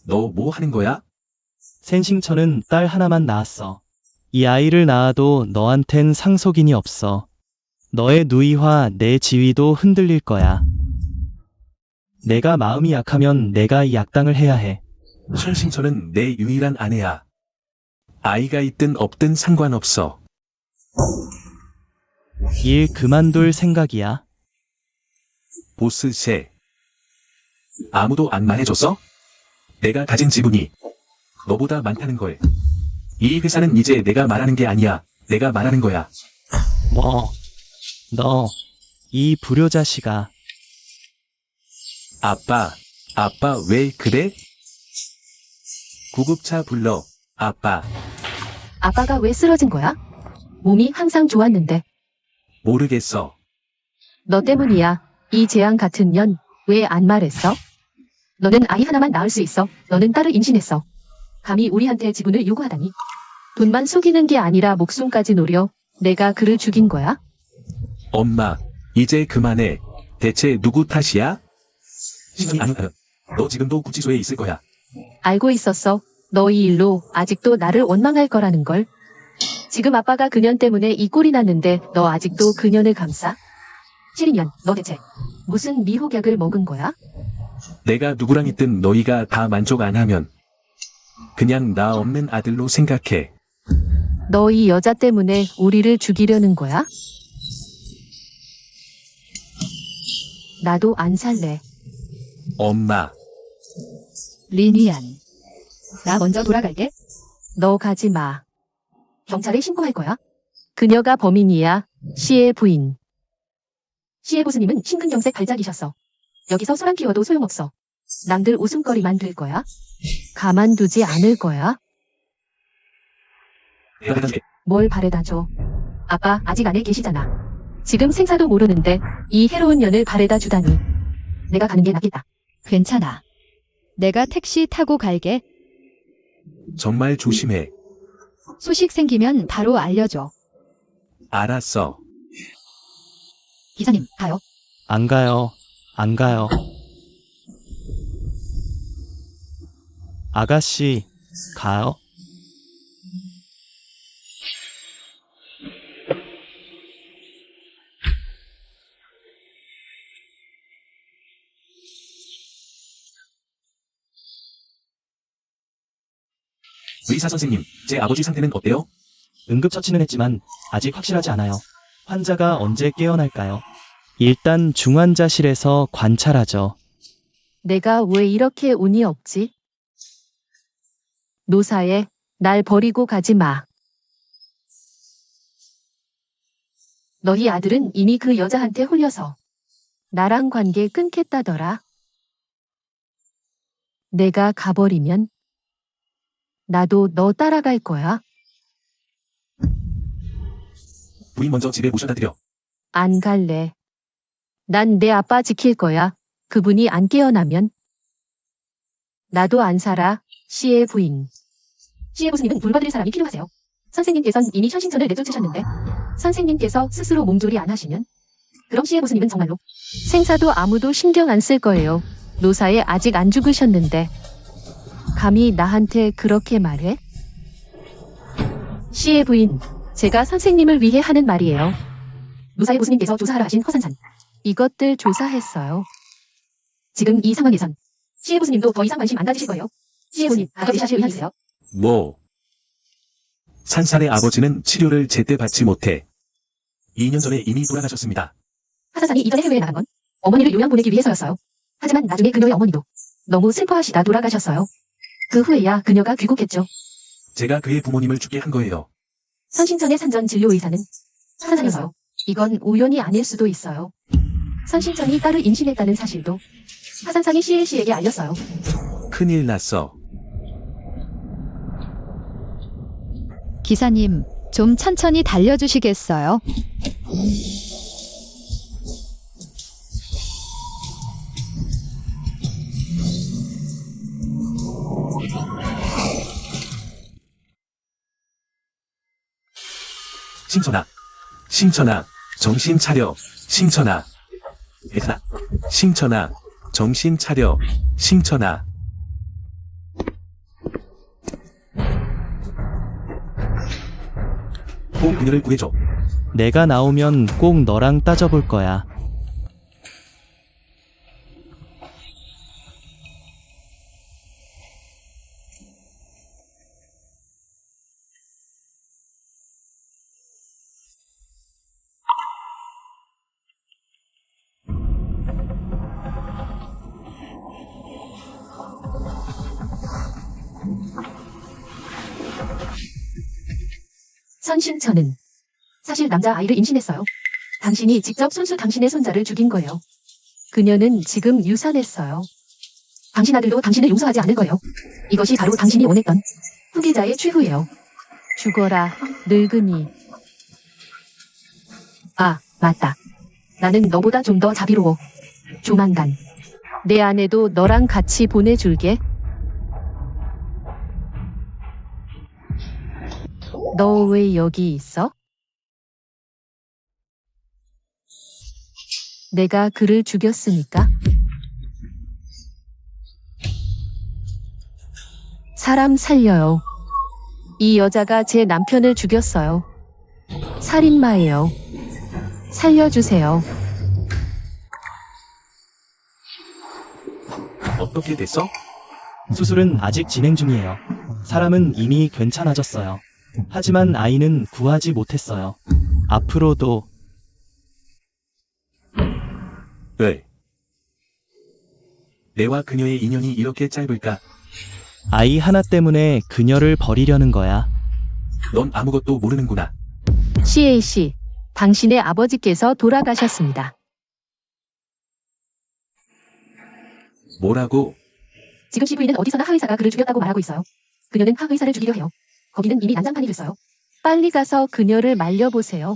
너 뭐 하는 거야? 센싱천은 딸 하나만 낳았어. 이 아이를 낳아도 너한텐 상속인이 없어. 너의 누이와 내 지위도 흔들릴 거야. 내가 마음이 약하면 내가 이 약당을 해야 해. 설신처는 내 유일한 아내야. 아이가 있든 없든 상관없어. 일 그만둘 생각이야. 보스세. 아무도 안 말해줬어? 내가 가진 지분이 너보다 많다는 걸. 이 회사는 이제 내가 말하는 게 아니야. 내가 말하는 거야. 뭐, 너, 이 불효자식아. 아빠 왜 그래? 구급차 불러. 아빠. 아빠가 왜 쓰러진 거야? 몸이 항상 좋았는데. 모르겠어. 너 때문이야. 이 재앙 같은 년, 왜 안 말했어? 너는 아이 하나만 낳을 수 있어. 너는 딸을 임신했어. 감히 우리한테 지분을 요구하다니. 돈만 속이는 게 아니라 목숨까지 노려. 내가 그를 죽인 거야? 엄마, 이제 그만해. 대체 누구 탓이야? 신정이 아니야. 너 지금도 구치소에 있을 거야. 알고 있었어. 너 이 일로 아직도 나를 원망할 거라는 걸. 지금 아빠가 그년 때문에 이 꼴이 났는데 너 아직도 그년을 감싸? 7년, 너 대체 무슨 미호약을 먹은 거야? 내가 누구랑 있든 너희가 다 만족 안 하면 그냥 나 없는 아들로 생각해. 너 이 여자 때문에 우리를 죽이려는 거야? 나도 안 살래. 엄마, 리니안. 나 먼저 돌아갈게. 너 가지 마. 경찰에 신고할 거야. 그녀가 범인이야. 씨의 부인. 씨의 보스님은 심근경색 발작이셨어. 여기서 소란 키워도 소용없어. 남들 웃음거리만 될 거야. 가만두지 않을 거야. 내가 해줄게. 뭘 바래다 줘. 아빠 아직 안에 계시잖아. 지금 생사도 모르는데 이 해로운 년을 바래다 주다니. 내가 가는 게 낫겠다. 괜찮아. 내가 택시 타고 갈게. 정말 조심해. 소식 생기면 바로 알려줘. 알았어. 기사님, 가요. 안 가요. 안 가요. 아가씨, 가요. 의사 선생님, 제 아버지 상태는 어때요? 응급처치는 했지만 아직 확실하지 않아요. 환자가 언제 깨어날까요? 일단 중환자실에서 관찰하죠. 내가 왜 이렇게 운이 없지? 노사에 날 버리고 가지 마. 너희 아들은 이미 그 여자한테 홀려서 나랑 관계 끊겠다더라. 내가 가버리면 나도 너 따라갈 거야. 부인 먼저 집에 모셔다 드려. 안 갈래. 난 내 아빠 지킬 거야. 그분이 안 깨어나면 나도 안 살아. 씨의 부인. 씨의 보스님은 돌봐드릴 사람이 필요하세요. 선생님께선 이미 현신천을 내쫓으셨는데 선생님께서 스스로 몸조리 안 하시면 그럼 씨의 보스님은 정말로 생사도 아무도 신경 안 쓸 거예요. 노사에 아직 안 죽으셨는데 감히 나한테 그렇게 말해? 씨의 부인, 제가 선생님을 위해 하는 말이에요. 노사의 보스님께서 조사하라 하신 허산산. 이것들 조사했어요. 지금 이 상황에선 씨의 보스님도 더 이상 관심 안 가지실 거예요. 씨의 보스님, 아버지 사실 의하세요. 뭐? 산산의 아버지는 치료를 제때 받지 못해 2년 전에 이미 돌아가셨습니다. 하사산이 이전에 해외에 나간 건 어머니를 요양 보내기 위해서였어요. 하지만 나중에 그녀의 어머니도 너무 슬퍼하시다 돌아가셨어요. 그 후에야 그녀가 귀국했죠. 제가 그의 부모님을 죽게 한 거예요. 선신천의 산전 진료 의사는 하사산이었어요. 이건 우연이 아닐 수도 있어요. 선신천이 딸을 임신했다는 사실도 하산상이 씨의 씨에게 알렸어요. 큰일 났어. 기사님, 좀 천천히 달려주시겠어요? 신천아, 정신 차려. 신천아, 대사. 신천아, 정신 차려. 신천아. 꼭 그녀를 구해줘. 내가 나오면 꼭 너랑 따져볼 거야. 선신처는 사실 남자아이를 임신했어요. 당신이 직접 손수 당신의 손자를 죽인 거예요. 그녀는 지금 유산했어요. 당신 아들도 당신을 용서하지 않을 거예요. 이것이 바로 당신이 원했던 후계자의 최후예요. 죽어라, 늙은이. 아, 맞다. 나는 너보다 좀 더 자비로워. 조만간 내 아내도 너랑 같이 보내줄게. 너 왜 여기 있어? 내가 그를 죽였으니까. 사람 살려요. 이 여자가 제 남편을 죽였어요. 살인마예요. 살려주세요. 어떻게 됐어? 수술은 아직 진행 중이에요. 사람은 이미 괜찮아졌어요. 하지만 아이는 구하지 못했어요. 앞으로도 왜? 내와 그녀의 인연이 이렇게 짧을까? 아이 하나 때문에 그녀를 버리려는 거야. 넌 아무것도 모르는구나. CAC, 당신의 아버지께서 돌아가셨습니다. 뭐라고? 지금 CV는 어디서나 하의사가 그를 죽였다고 말하고 있어요. 그녀는 하의사를 죽이려 해요. 거기는 이미 난장판이 됐어요. 빨리 가서 그녀를 말려보세요.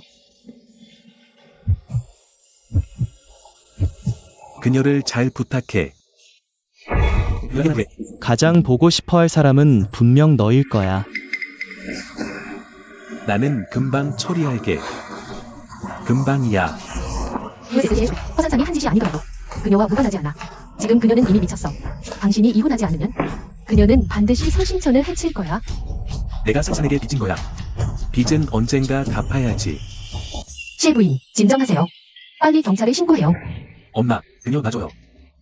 그녀를 잘 부탁해. 왜? 가장 보고 싶어 할 사람은 분명 너일 거야. 나는 금방 처리할게. 금방이야. 허산상이 한 짓이 아니더라도 그녀와 무관하지 않아. 지금 그녀는 이미 미쳤어. 당신이 이혼하지 않으면 그녀는 반드시 선신천을 해칠 거야. 내가 사산에게 빚진 거야. 빚은 언젠가 갚아야지. 시부인, 진정하세요. 빨리 경찰에 신고해요. 엄마, 그녀 놔줘요.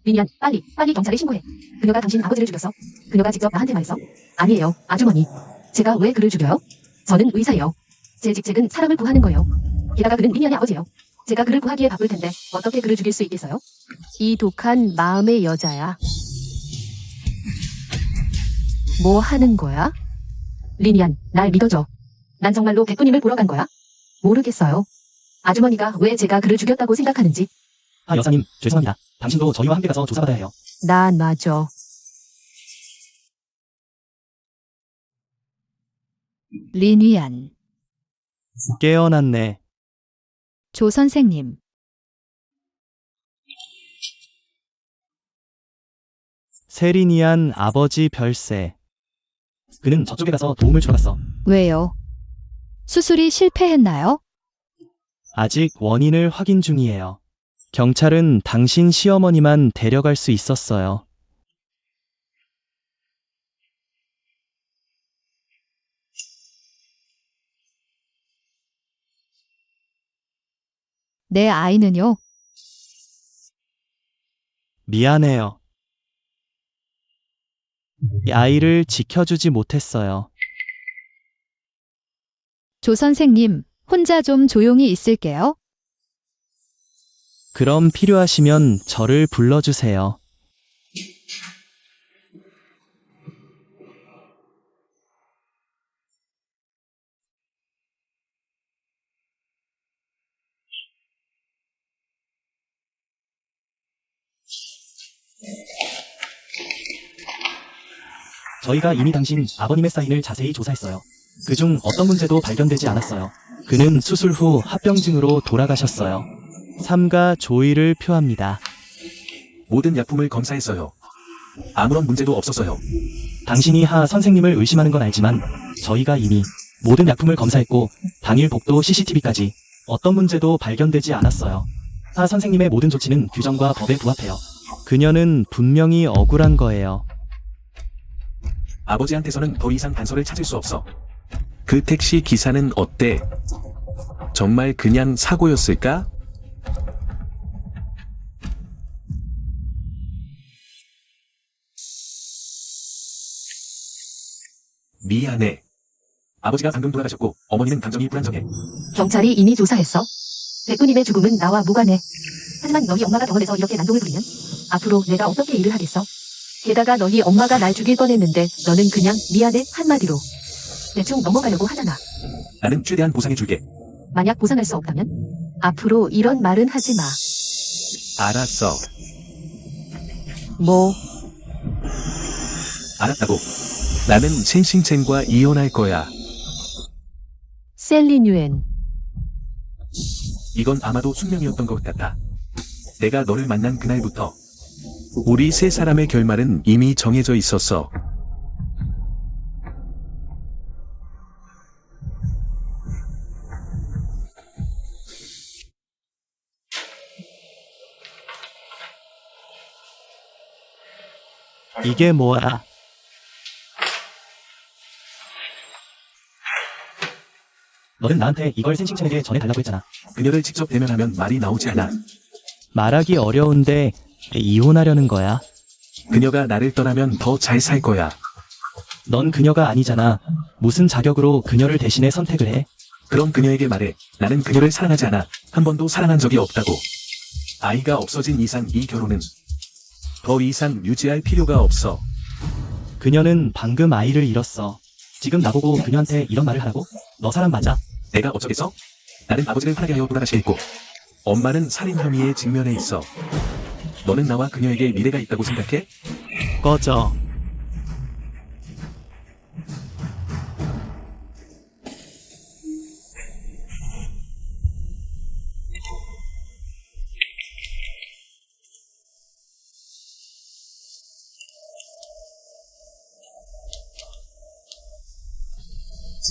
미니안, 빨리 경찰에 신고해. 그녀가 당신 아버지를 죽였어. 그녀가 직접 나한테 말했어. 아니에요, 아주머니. 제가 왜 그를 죽여요? 저는 의사예요. 제 직책은 사람을 구하는 거예요. 게다가 그는 미니안의 아버지예요. 제가 그를 구하기에 바쁠 텐데 어떻게 그를 죽일 수 있겠어요? 이 독한 마음의 여자야. 뭐 하는 거야? 리니안, 날 믿어줘. 난 정말로 백부님을 보러 간 거야? 모르겠어요. 아주머니가 왜 제가 그를 죽였다고 생각하는지. 아, 여사님, 죄송합니다. 당신도 저희와 함께 가서 조사받아야 해요. 난 맞아. 리니안. 깨어났네. 조 선생님. 세리니안 아버지 별세. 그는 저쪽에 가서 도움을 주러 갔어. 왜요? 수술이 실패했나요? 아직 원인을 확인 중이에요. 경찰은 당신 시어머니만 데려갈 수 있었어요. 내 아이는요? 미안해요. 이 아이를 지켜주지 못했어요. 조 선생님, 혼자 좀 조용히 있을게요. 그럼 필요하시면 저를 불러주세요. 저희가 이미 당신 아버님의 사인을 자세히 조사했어요. 그중 어떤 문제도 발견되지 않았어요. 그는 수술 후 합병증으로 돌아가셨어요. 삼가 조의를 표합니다. 모든 약품을 검사했어요. 아무런 문제도 없었어요. 당신이 하 선생님을 의심하는 건 알지만 저희가 이미 모든 약품을 검사했고 당일 복도 CCTV까지 어떤 문제도 발견되지 않았어요. 하 선생님의 모든 조치는 규정과 법에 부합해요. 그녀는 분명히 억울한 거예요. 아버지한테서는 더 이상 단서를 찾을 수 없어. 그 택시 기사는 어때? 정말 그냥 사고였을까? 미안해. 아버지가 방금 돌아가셨고 어머니는 감정이 불안정해. 경찰이 이미 조사했어. 백구님의 죽음은 나와 무관해. 하지만 너희 엄마가 병원에서 이렇게 난동을 부리면 앞으로 내가 어떻게 일을 하겠어? 게다가 너희 엄마가 날 죽일 뻔했는데 너는 그냥 미안해 한마디로 대충 넘어가려고 하잖아. 나는 최대한 보상해줄게. 만약 보상할 수 없다면 앞으로 이런 말은 하지 마. 알았어. 뭐 알았다고. 나는 쉥싱첸과 이혼할 거야. 셀리뉴엔. 이건 아마도 숙명이었던 것 같아. 내가 너를 만난 그날부터 우리 세 사람의 결말은 이미 정해져 있었어. 이게 뭐야? 너는 나한테 이걸 샌싱첸에게 전해달라고 했잖아. 그녀를 직접 대면하면 말이 나오지 않아. 말하기 어려운데 이혼하려는 거야? 그녀가 나를 떠나면 더 잘 살 거야. 넌 그녀가 아니잖아. 무슨 자격으로 그녀를 대신해 선택을 해? 그럼 그녀에게 말해. 나는 그녀를 사랑하지 않아. 한 번도 사랑한 적이 없다고. 아이가 없어진 이상 이 결혼은 더 이상 유지할 필요가 없어. 그녀는 방금 아이를 잃었어. 지금 나보고 그녀한테 이런 말을 하라고? 너 사람 맞아? 내가 어쩌겠어? 나는 아버지를 화나게 하여 돌아가시게 했고 엄마는 살인 혐의에 직면해 있어. 너는 나와 그녀에게 미래가 있다고 생각해? 꺼져.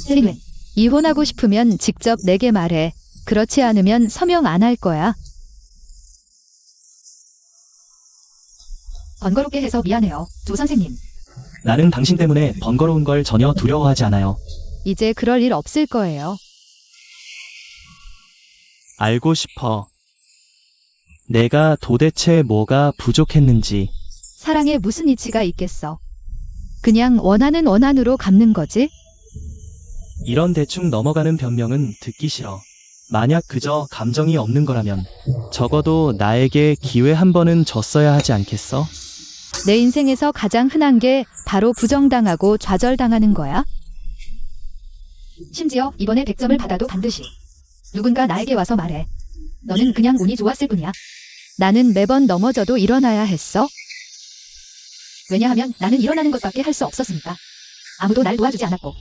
셀리뉴엔, 이혼하고 싶으면 직접 내게 말해. 그렇지 않으면 서명 안 할 거야. 번거롭게 해서 미안해요, 조 선생님. 나는 당신 때문에 번거로운 걸 전혀 두려워하지 않아요. 이제 그럴 일 없을 거예요. 알고 싶어. 내가 도대체 뭐가 부족했는지. 사랑에 무슨 이치가 있겠어. 그냥 원하는 원한으로 갚는 거지? 이런 대충 넘어가는 변명은 듣기 싫어. 만약 그저 감정이 없는 거라면 적어도 나에게 기회 한 번은 줬어야 하지 않겠어? 내 인생에서 가장 흔한 게 바로 부정당하고 좌절당하는 거야. 심지어 이번에 100점을 받아도 반드시 누군가 나에게 와서 말해. 너는 그냥 운이 좋았을 뿐이야. 나는 매번 넘어져도 일어나야 했어. 왜냐하면 나는 일어나는 것밖에 할 수 없었으니까. 아무도 날 도와주지 않았고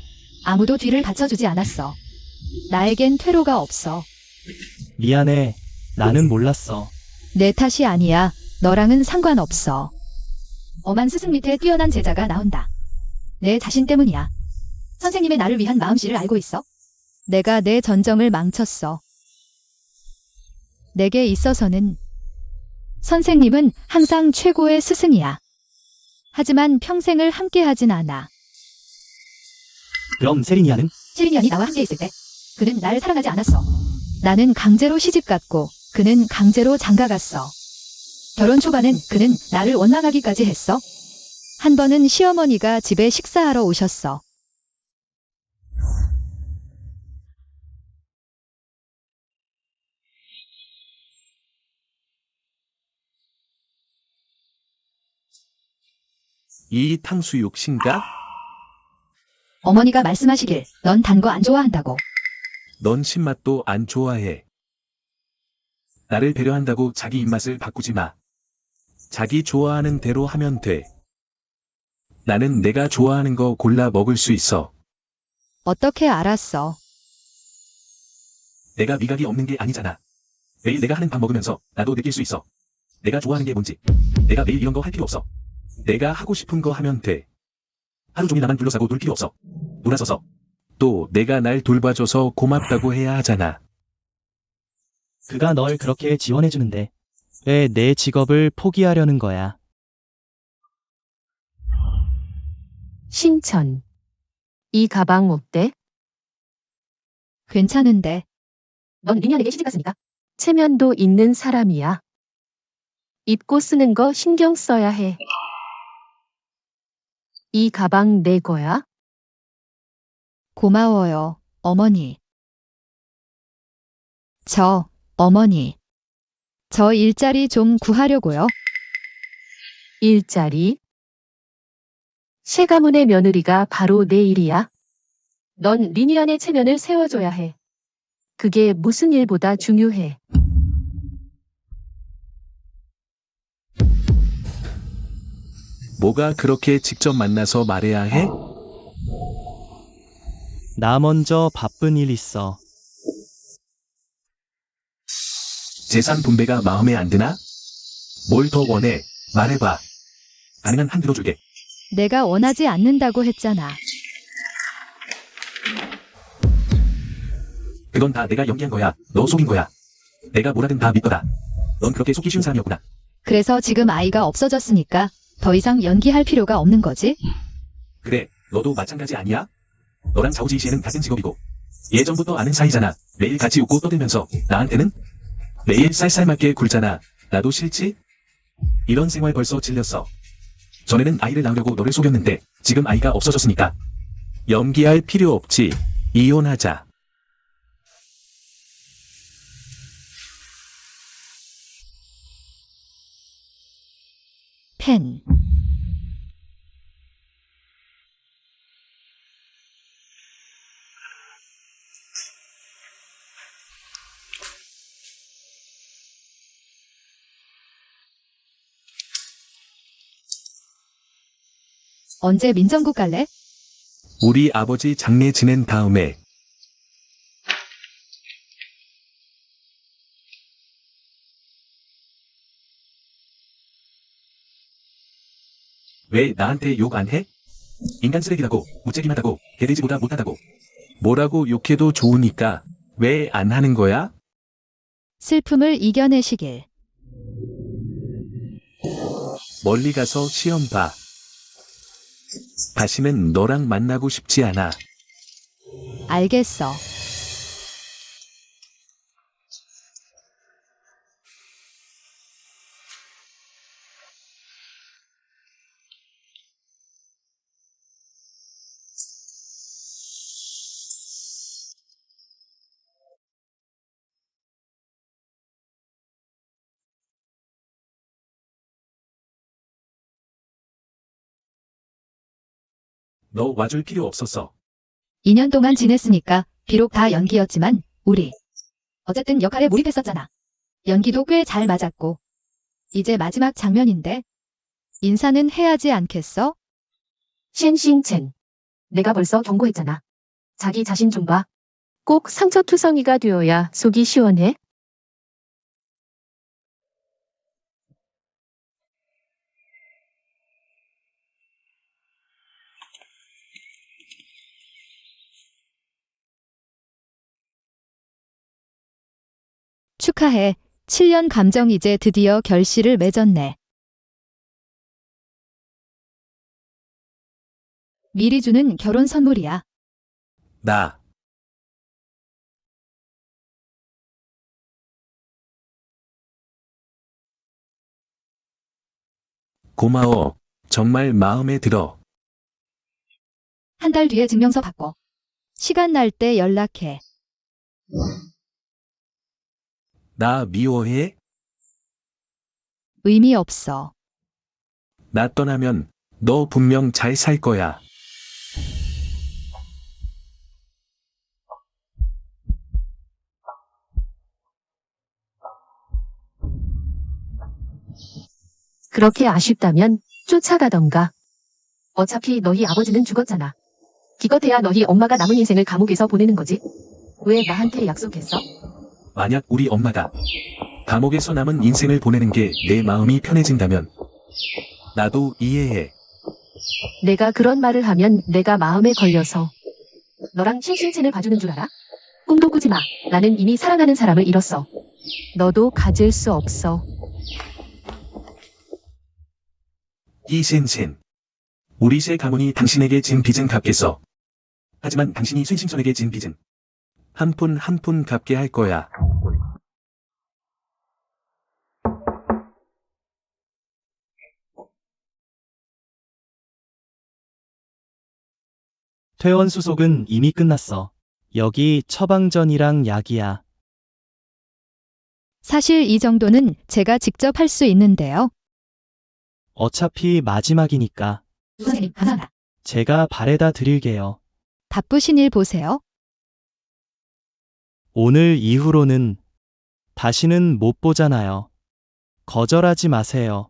아무도 뒤를 받쳐주지 않았어. 나에겐 퇴로가 없어. 미안해. 나는 몰랐어. 내 탓이 아니야. 너랑은 상관없어. 엄한 스승 밑에 뛰어난 제자가 나온다. 내 자신 때문이야. 선생님의 나를 위한 마음씨를 알고 있어? 내가 내 전정을 망쳤어. 내게 있어서는 선생님은 항상 최고의 스승이야. 하지만 평생을 함께하진 않아. 그럼 세리니아는? 칠리년이 나와 함께 있을 때 그는 날 사랑하지 않았어. 나는 강제로 시집갔고 그는 강제로 장가갔어. 결혼 초반엔 그는 나를 원망하기까지 했어. 한 번은 시어머니가 집에 식사하러 오셨어. 이 탕수육 신가? 어머니가 말씀하시길 넌 단 거 안 좋아한다고. 넌 신맛도 안 좋아해. 나를 배려한다고 자기 입맛을 바꾸지 마. 자기 좋아하는 대로 하면 돼. 나는 내가 좋아하는 거 골라 먹을 수 있어. 어떻게 알았어? 내가 미각이 없는 게 아니잖아. 매일 내가 하는 밥 먹으면서 나도 느낄 수 있어. 내가 좋아하는 게 뭔지. 내가 매일 이런 거 할 필요 없어. 내가 하고 싶은 거 하면 돼. 하루 종일 나만 둘러싸고 놀 필요 없어. 돌아서서. 또 내가 날 돌봐줘서 고맙다고 해야 하잖아. 그가 널 그렇게 지원해주는데 왜 내 직업을 포기하려는 거야? 신천. 이 가방 어때? 괜찮은데. 넌 리니언에게 시집갔으니까. 체면도 있는 사람이야. 입고 쓰는 거 신경 써야 해. 이 가방 내 거야? 고마워요, 어머니. 어머니. 저 일자리 좀 구하려고요. 일자리? 새 가문의 며느리가 바로 내 일이야. 넌 리니안의 체면을 세워줘야 해. 그게 무슨 일보다 중요해. 뭐가 그렇게 직접 만나서 말해야 해? 나 먼저 바쁜 일 있어. 재산 분배가 마음에 안 드나? 뭘 더 원해? 말해봐. 가능한 한 들어줄게. 내가 원하지 않는다고 했잖아. 그건 다 내가 연기한 거야. 너 속인 거야. 내가 뭐라든 다 믿거라. 넌 그렇게 속기 쉬운 사람이었구나. 그래서 지금 아이가 없어졌으니까 더 이상 연기할 필요가 없는 거지? 그래, 너도 마찬가지 아니야? 너랑 자우지 씨는 같은 직업이고 예전부터 아는 사이잖아. 매일 같이 웃고 떠들면서 나한테는 매일 쌀쌀맞게 굴잖아. 나도 싫지? 이런 생활 벌써 질렸어. 전에는 아이를 낳으려고 너를 속였는데 지금 아이가 없어졌으니까 연기할 필요 없지. 이혼하자. 펜. 언제 민정국 갈래? 우리 아버지 장례 지낸 다음에. 왜 나한테 욕 안 해? 인간 쓰레기라고, 무책임하다고, 개돼지보다 못하다고. 뭐라고 욕해도 좋으니까 왜 안 하는 거야? 슬픔을 이겨내시길. 멀리 가서 시험 봐. 다시는 너랑 만나고 싶지 않아. 알겠어. 너 와줄 필요 없었어. 2년 동안 지냈으니까 비록 다 연기였지만 우리 어쨌든 역할에 몰입했었잖아. 연기도 꽤 잘 맞았고. 이제 마지막 장면인데 인사는 해야지 않겠어? 쉔싱첸. 내가 벌써 경고했잖아. 자기 자신 좀 봐. 꼭 상처투성이가 되어야 속이 시원해. 축하해. 7년 감정 이제 드디어 결실을 맺었네. 미리 주는 결혼 선물이야. 나. 고마워. 정말 마음에 들어. 한 달 뒤에 증명서 받고. 시간 날 때 연락해. 나 미워해? 의미 없어. 나 떠나면 너 분명 잘 살 거야. 그렇게 아쉽다면 쫓아가던가. 어차피 너희 아버지는 죽었잖아. 기껏해야 너희 엄마가 남은 인생을 감옥에서 보내는 거지. 왜 나한테 약속했어? 만약 우리 엄마가 감옥에서 남은 인생을 보내는 게 내 마음이 편해진다면 나도 이해해. 내가 그런 말을 하면 내가 마음에 걸려서 너랑 싱싱첸을 봐주는 줄 알아? 꿈도 꾸지 마. 나는 이미 사랑하는 사람을 잃었어. 너도 가질 수 없어. 이센센. 우리 세 가문이 당신에게 진 빚은 갚겠어. 하지만 당신이 쇠신천에게 진 빚은 한 푼 한 푼 갚게 할 거야. 퇴원 수속은 이미 끝났어. 여기 처방전이랑 약이야. 사실 이 정도는 제가 직접 할 수 있는데요. 어차피 마지막이니까 선생님, 감사합니다. 제가 바래다 드릴게요. 바쁘신 일 보세요. 오늘 이후로는 다시는 못 보잖아요. 거절하지 마세요.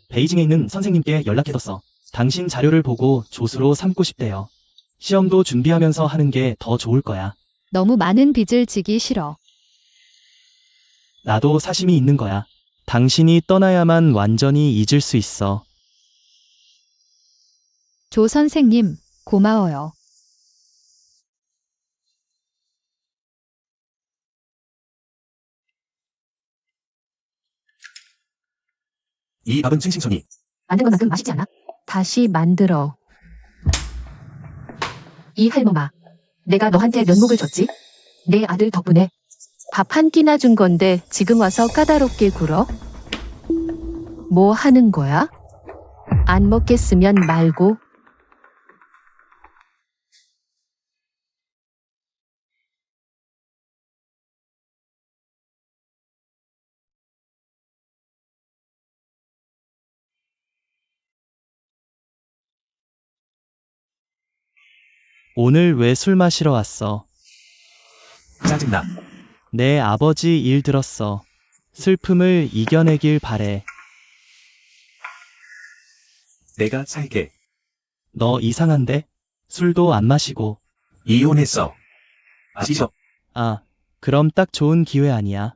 베이징에 있는 선생님께 연락해뒀어. 당신 자료를 보고 조수로 삼고 싶대요. 시험도 준비하면서 하는 게 더 좋을 거야. 너무 많은 빚을 지기 싫어. 나도 사심이 있는 거야. 당신이 떠나야만 완전히 잊을 수 있어. 조 선생님, 고마워요. 이 밥은 싱싱천이. 만든 것만큼 맛있지 않아? 다시 만들어. 이 할멈아, 내가 너한테 면목을 줬지? 내 아들 덕분에 밥 한 끼나 준 건데 지금 와서 까다롭게 굴어? 뭐 하는 거야? 안 먹겠으면 말고. 오늘 왜 술 마시러 왔어? 짜증나. 내 아버지 일 들었어. 슬픔을 이겨내길 바래. 내가 살게. 너 이상한데? 술도 안 마시고. 이혼했어. 아시죠? 아, 그럼 딱 좋은 기회 아니야.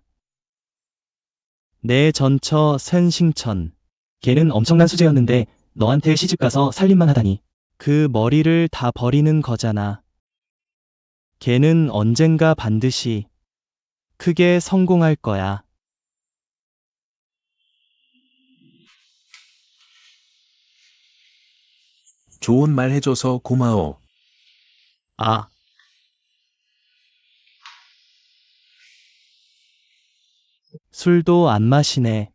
내 전처 센싱천. 걔는 엄청난 수재였는데 너한테 시집가서 살림만 하다니. 그 머리를 다 버리는 거잖아. 걔는 언젠가 반드시 크게 성공할 거야. 좋은 말 해줘서 고마워. 아. 술도 안 마시네.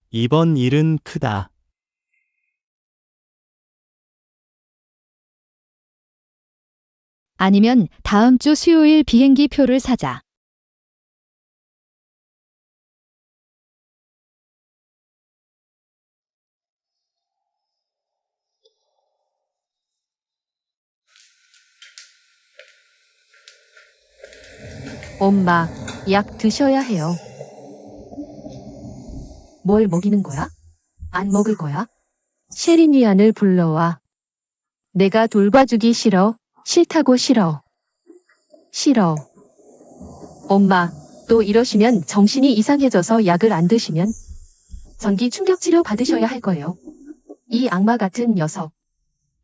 이번 일은 크다. 아니면 다음 주 수요일 비행기 표를 사자. 엄마, 약 드셔야 해요. 뭘 먹이는 거야? 안 먹을 거야? 셰리니안을 불러와. 내가 돌봐주기 싫어. 싫다고 싫어. 싫어. 엄마, 또 이러시면 정신이 이상해져서 약을 안 드시면 전기 충격 치료 받으셔야 할 거예요. 이 악마 같은 녀석.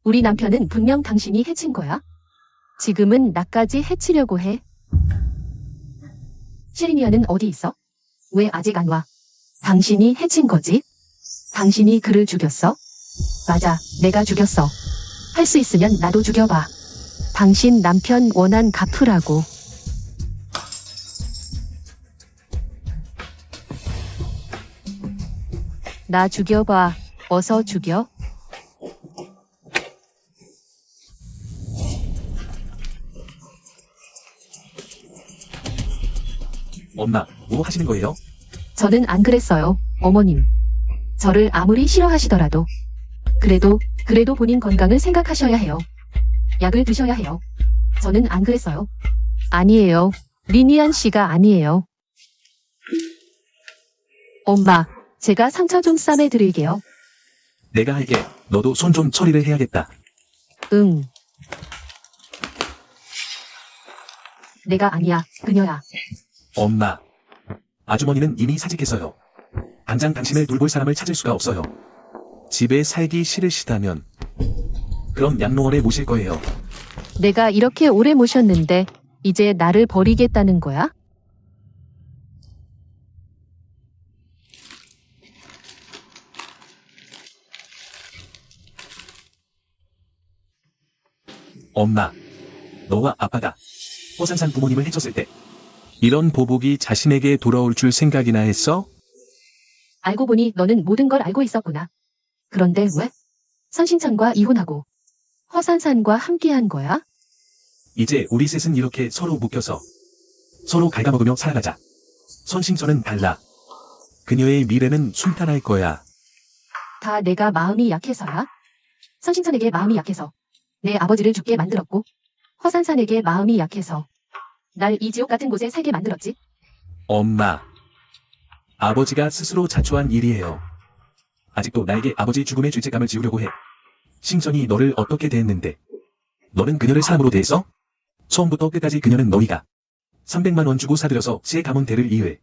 우리 남편은 분명 당신이 해친 거야. 지금은 나까지 해치려고 해. 셰리니아는 어디 있어? 왜 아직 안 와? 당신이 해친 거지? 당신이 그를 죽였어? 맞아, 내가 죽였어. 할 수 있으면 나도 죽여봐. 당신 남편 원한 갚으라고. 나 죽여봐. 어서 죽여. 엄마, 뭐 하시는 거예요? 저는 안 그랬어요, 어머님. 저를 아무리 싫어하시더라도. 그래도 본인 건강을 생각하셔야 해요. 약을 드셔야 해요. 저는 안 그랬어요. 아니에요. 리니안 씨가 아니에요. 엄마, 제가 상처 좀 싸매드릴게요. 내가 할게. 너도 손 좀 처리를 해야겠다. 응. 내가 아니야, 그녀야. 엄마. 아주머니는 이미 사직했어요. 당장 당신을 돌볼 사람을 찾을 수가 없어요. 집에 살기 싫으시다면 그럼 양로원에 모실 거예요. 내가 이렇게 오래 모셨는데 이제 나를 버리겠다는 거야? 엄마. 너와 아빠가 허산산 부모님을 해쳤을 때 이런 보복이 자신에게 돌아올 줄 생각이나 했어? 알고 보니 너는 모든 걸 알고 있었구나. 그런데 왜? 선신천과 이혼하고 허산산과 함께한 거야? 이제 우리 셋은 이렇게 서로 묶여서 서로 갉아먹으며 살아가자. 선신천은 달라. 그녀의 미래는 순탄할 거야. 다 내가 마음이 약해서야? 선신천에게 마음이 약해서 내 아버지를 죽게 만들었고 허산산에게 마음이 약해서 날 이 지옥 같은 곳에 살게 만들었지. 엄마. 아버지가 스스로 자초한 일이에요. 아직도 나에게 아버지 죽음의 죄책감을 지우려고 해. 신천이 너를 어떻게 대했는데? 너는 그녀를 사람으로 대했어? 처음부터 끝까지 그녀는 너희가 300만 원 주고 사들여서 새 가문대를 이을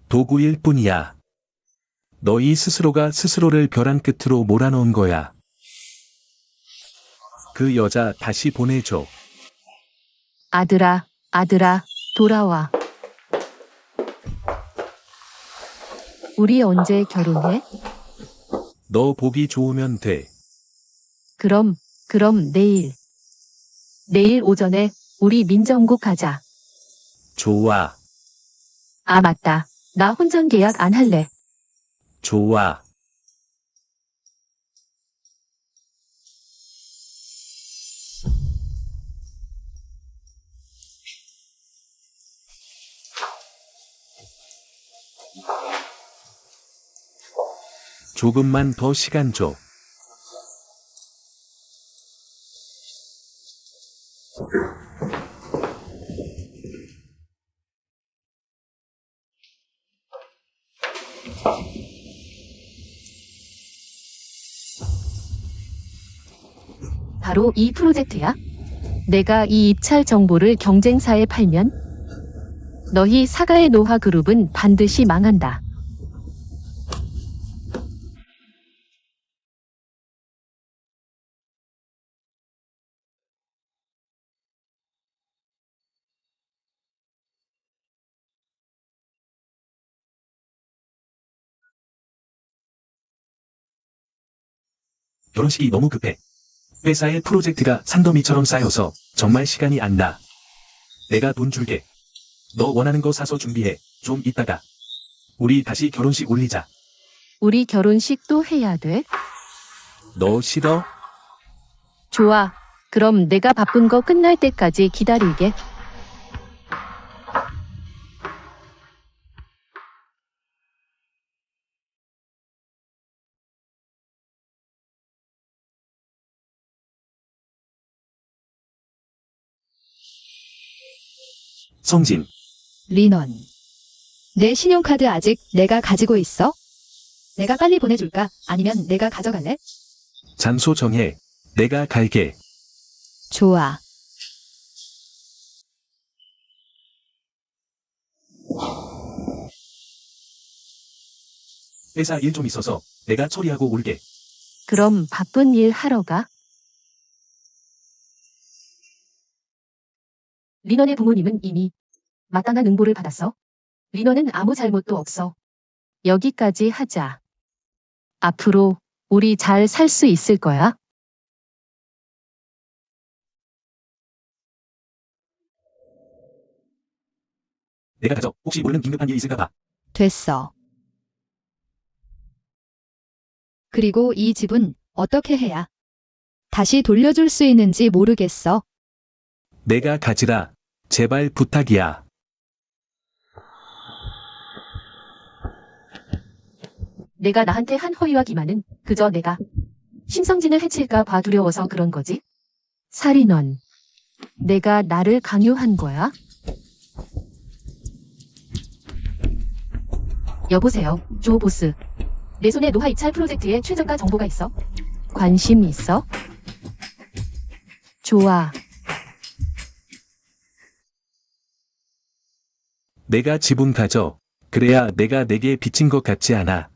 도구일 뿐이야. 너희 스스로가 스스로를 벼랑 끝으로 몰아넣은 거야. 그 여자 다시 보내줘. 아들아, 아들아, 돌아와. 우리 언제 결혼해? 너 보기 좋으면 돼. 그럼 내일. 내일 오전에 우리 민정국 가자. 좋아. 아, 맞다. 나 혼전 계약 안 할래. 좋아. 조금만 더 시간 줘. 바로 이 프로젝트야. 내가 이 입찰 정보를 경쟁사에 팔면 너희 사가의 노화 그룹은 반드시 망한다. 결혼식이 너무 급해. 회사의 프로젝트가 산더미처럼 쌓여서 정말 시간이 안 나. 내가 돈 줄게. 너 원하는 거 사서 준비해. 좀 이따가. 우리 다시 결혼식 올리자. 우리 결혼식도 해야 돼? 너 싫어? 좋아. 그럼 내가 바쁜 거 끝날 때까지 기다릴게. 성진. 리넌. 내 신용카드 아직 내가 가지고 있어? 내가 빨리 보내줄까? 아니면 내가 가져갈래? 장소 정해. 내가 갈게. 좋아. 회사 일 좀 있어서 내가 처리하고 올게. 그럼 바쁜 일 하러 가. 리넌의 부모님은 이미 마땅한 응보를 받았어. 리넌은 아무 잘못도 없어. 여기까지 하자. 앞으로 우리 잘 살 수 있을 거야. 내가 가져. 혹시 모르는 긴급한 일 있을까 봐. 됐어. 그리고 이 집은 어떻게 해야 다시 돌려줄 수 있는지 모르겠어. 내가 가지라. 제발 부탁이야. 내가 나한테 한 허위와 기만은 그저 내가 심성진을 해칠까 봐 두려워서 그런 거지. 살인원. 내가 나를 강요한 거야? 여보세요, 조 보스. 내 손에 노화 입찰 프로젝트의 최저가 정보가 있어. 관심 있어? 좋아. 내가 지분 가져. 그래야 내가 내게 빚진 것 같지 않아.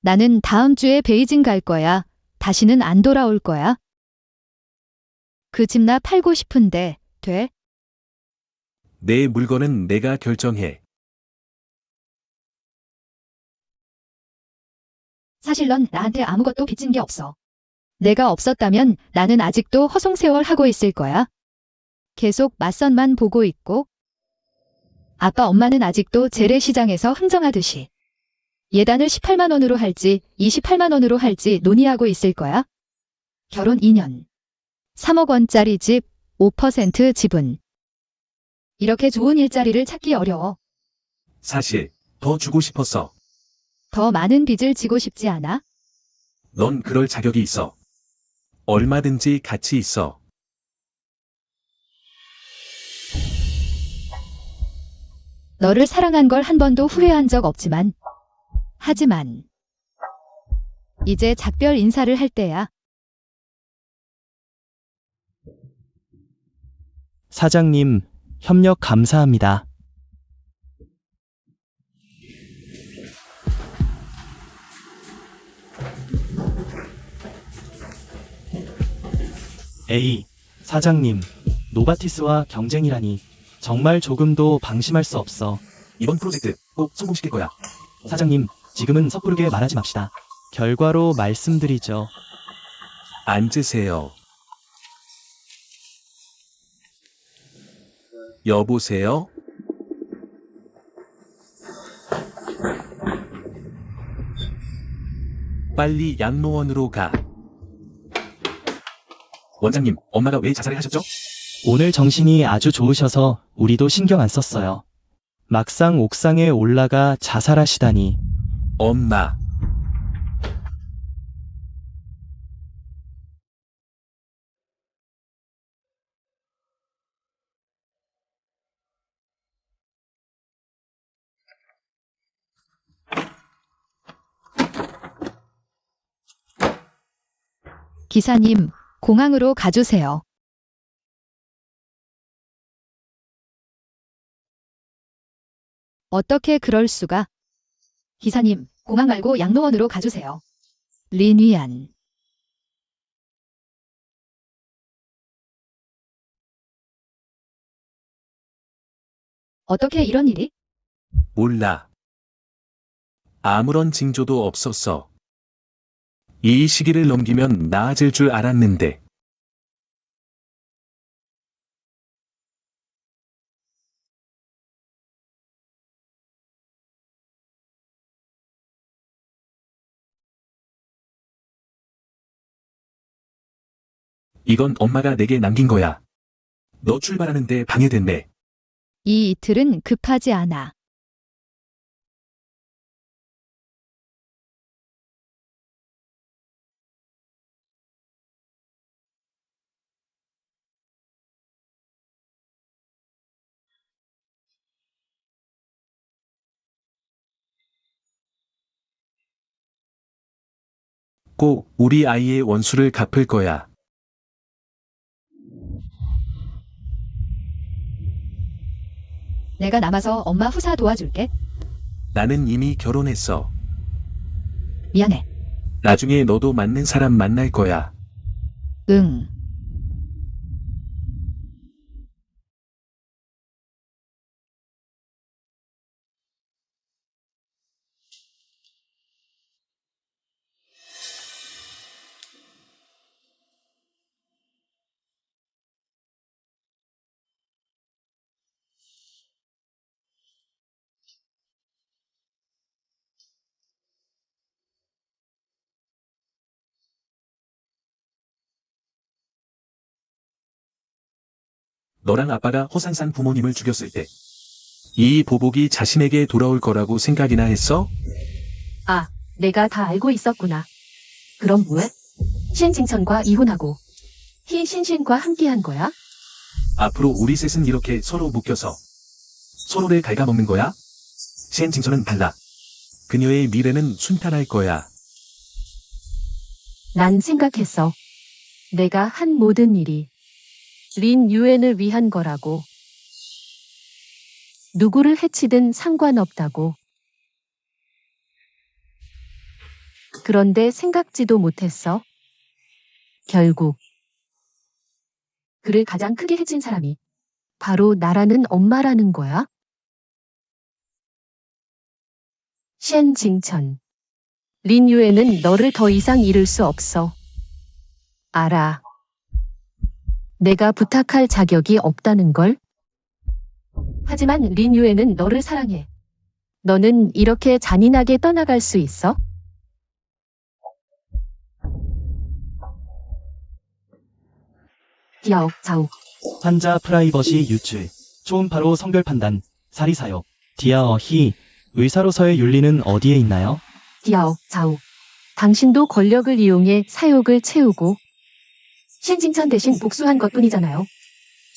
나는 다음 주에 베이징 갈 거야. 다시는 안 돌아올 거야. 그 집 나 팔고 싶은데, 돼? 내 물건은 내가 결정해. 사실 넌 나한테 아무것도 빚진 게 없어. 내가 없었다면 나는 아직도 허송세월 하고 있을 거야. 계속 맞선만 보고 있고. 아빠 엄마는 아직도 재래시장에서 흥정하듯이 예단을 18만 원으로 할지 28만 원으로 할지 논의하고 있을 거야. 결혼 2년. 3억 원짜리 집, 5% 지분. 이렇게 좋은 일자리를 찾기 어려워. 사실, 더 주고 싶었어. 더 많은 빚을 지고 싶지 않아? 넌 그럴 자격이 있어. 얼마든지 가치 있어. 너를 사랑한 걸 한 번도 후회한 적 없지만, 하지만, 이제 작별 인사를 할 때야. 사장님, 협력 감사합니다. 에이, 사장님, 노바티스와 경쟁이라니 정말 조금도 방심할 수 없어. 이번 프로젝트 꼭 성공시킬 거야. 사장님, 지금은 섣부르게 말하지 맙시다. 결과로 말씀드리죠. 앉으세요. 여보세요? 빨리 양로원으로 가. 원장님, 엄마가 왜 자살을 하셨죠? 오늘 정신이 아주 좋으셔서 우리도 신경 안 썼어요. 막상 옥상에 올라가 자살하시다니. 엄마. 기사님, 공항으로 가주세요. 어떻게 그럴 수가? 기사님, 공항 말고 양로원으로 가주세요. 린위안. 어떻게 이런 일이? 몰라. 아무런 징조도 없었어. 이 시기를 넘기면 나아질 줄 알았는데. 이건 엄마가 내게 남긴 거야. 너 출발하는데 방해됐네. 이 이틀은 급하지 않아. 꼭 우리 아이의 원수를 갚을 거야. 내가 남아서 엄마 후사 도와줄게. 나는 이미 결혼했어. 미안해. 나중에 너도 맞는 사람 만날 거야. 응. 너랑 아빠가 허상산 부모님을 죽였을 때, 이 보복이 자신에게 돌아올 거라고 생각이나 했어? 아, 내가 다 알고 있었구나. 그럼 뭐해? 신진천과 이혼하고 희신신과 함께한 거야? 앞으로 우리 셋은 이렇게 서로 묶여서 서로를 갉아먹는 거야? 신진서는 달라. 그녀의 미래는 순탄할 거야. 난 생각했어. 내가 한 모든 일이 린 유엔을 위한 거라고. 누구를 해치든 상관없다고. 그런데 생각지도 못했어. 결국 그를 가장 크게 해친 사람이 바로 나라는 엄마라는 거야? 셴징천. 린 유엔은 너를 더 이상 잃을 수 없어. 알아. 내가 부탁할 자격이 없다는 걸? 하지만 린 유엔은 너를 사랑해. 너는 이렇게 잔인하게 떠나갈 수 있어? 디아오, 자우. 환자 프라이버시 유출, 초음파로 성별 판단, 사리사욕, 디아어 히, 의사로서의 윤리는 어디에 있나요? 디아오, 자우. 당신도 권력을 이용해 사욕을 채우고 신진천 대신 복수한 것뿐이잖아요.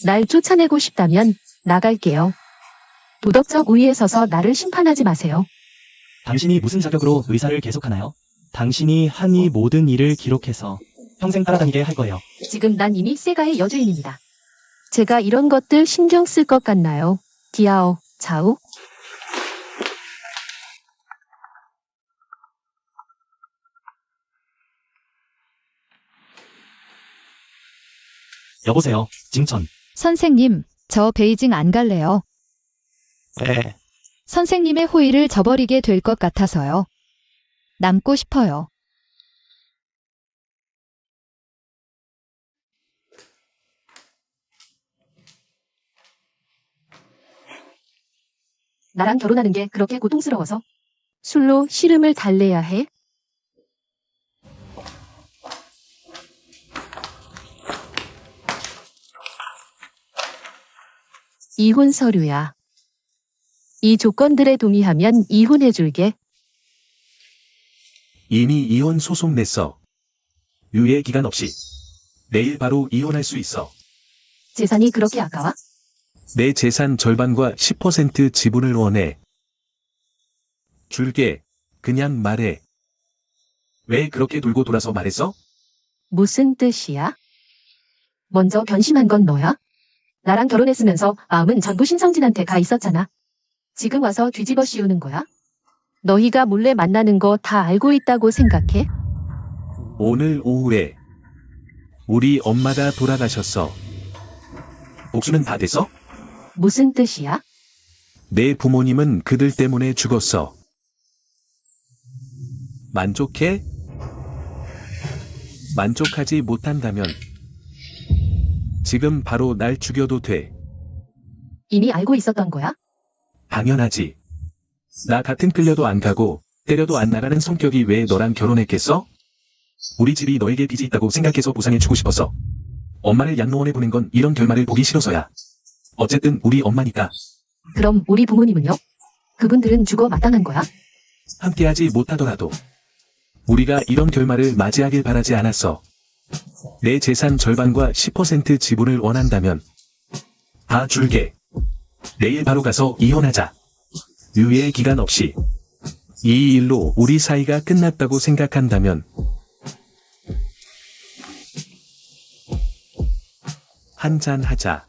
날 쫓아내고 싶다면 나갈게요. 도덕적 우위에 서서 나를 심판하지 마세요. 당신이 무슨 자격으로 의사를 계속하나요? 당신이 한 이 모든 일을 기록해서 평생 따라다니게 할 거예요. 지금 난 이미 세가의 여주인입니다. 제가 이런 것들 신경 쓸 것 같나요? 디아오, 자우? 여보세요, 징천. 선생님, 저 베이징 안 갈래요. 왜? 선생님의 호의를 저버리게 될 것 같아서요. 남고 싶어요. 나랑 결혼하는 게 그렇게 고통스러워서 술로 시름을 달래야 해? 이혼 서류야. 이 조건들에 동의하면 이혼해줄게. 이미 이혼 소송 냈어. 유예 기간 없이. 내일 바로 이혼할 수 있어. 재산이 그렇게 아까워? 내 재산 절반과 10% 지분을 원해. 줄게. 그냥 말해. 왜 그렇게 돌고 돌아서 말했어? 무슨 뜻이야? 먼저 변심한 건 너야? 나랑 결혼했으면서 마음은 전부 신성진한테 가 있었잖아. 지금 와서 뒤집어 씌우는 거야? 너희가 몰래 만나는 거 다 알고 있다고 생각해? 오늘 오후에 우리 엄마가 돌아가셨어. 복수는 다 됐어? 무슨 뜻이야? 내 부모님은 그들 때문에 죽었어. 만족해? 만족하지 못한다면 지금 바로 날 죽여도 돼. 이미 알고 있었던 거야? 당연하지. 나 같은 끌려도 안 가고 때려도 안 나가는 성격이 왜 너랑 결혼했겠어? 우리 집이 너에게 빚이 있다고 생각해서 보상해주고 싶었어. 엄마를 양로원에 보낸 건 이런 결말을 보기 싫어서야. 어쨌든 우리 엄마니까. 그럼 우리 부모님은요? 그분들은 죽어 마땅한 거야? 함께하지 못하더라도 우리가 이런 결말을 맞이하길 바라지 않았어. 내 재산 절반과 10% 지분을 원한다면 다 줄게. 내일 바로 가서 이혼하자. 유예 기간 없이. 이 일로 우리 사이가 끝났다고 생각한다면 한잔 하자.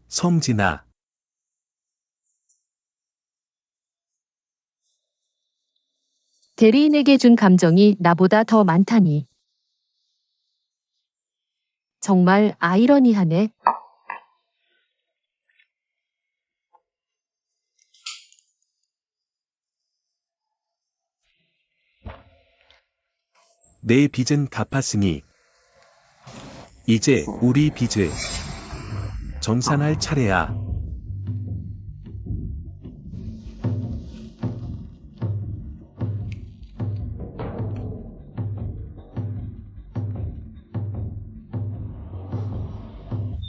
성진아. 대리인에게 준 감정이 나보다 더 많다니. 정말 아이러니하네. 내 빚은 갚았으니 이제 우리 빚을 정산할 차례야.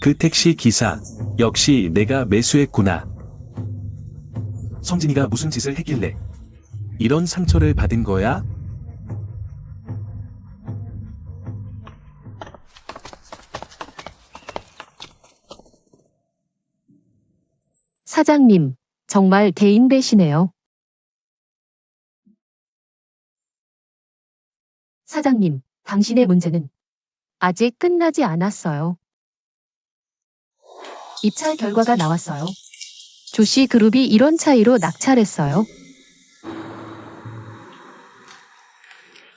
그 택시 기사 역시 내가 매수했구나. 성진이가 무슨 짓을 했길래 이런 상처를 받은 거야? 사장님, 정말 대인배시네요. 사장님, 당신의 문제는 아직 끝나지 않았어요. 입찰 결과가 나왔어요. 조씨 그룹이 이런 차이로 낙찰했어요.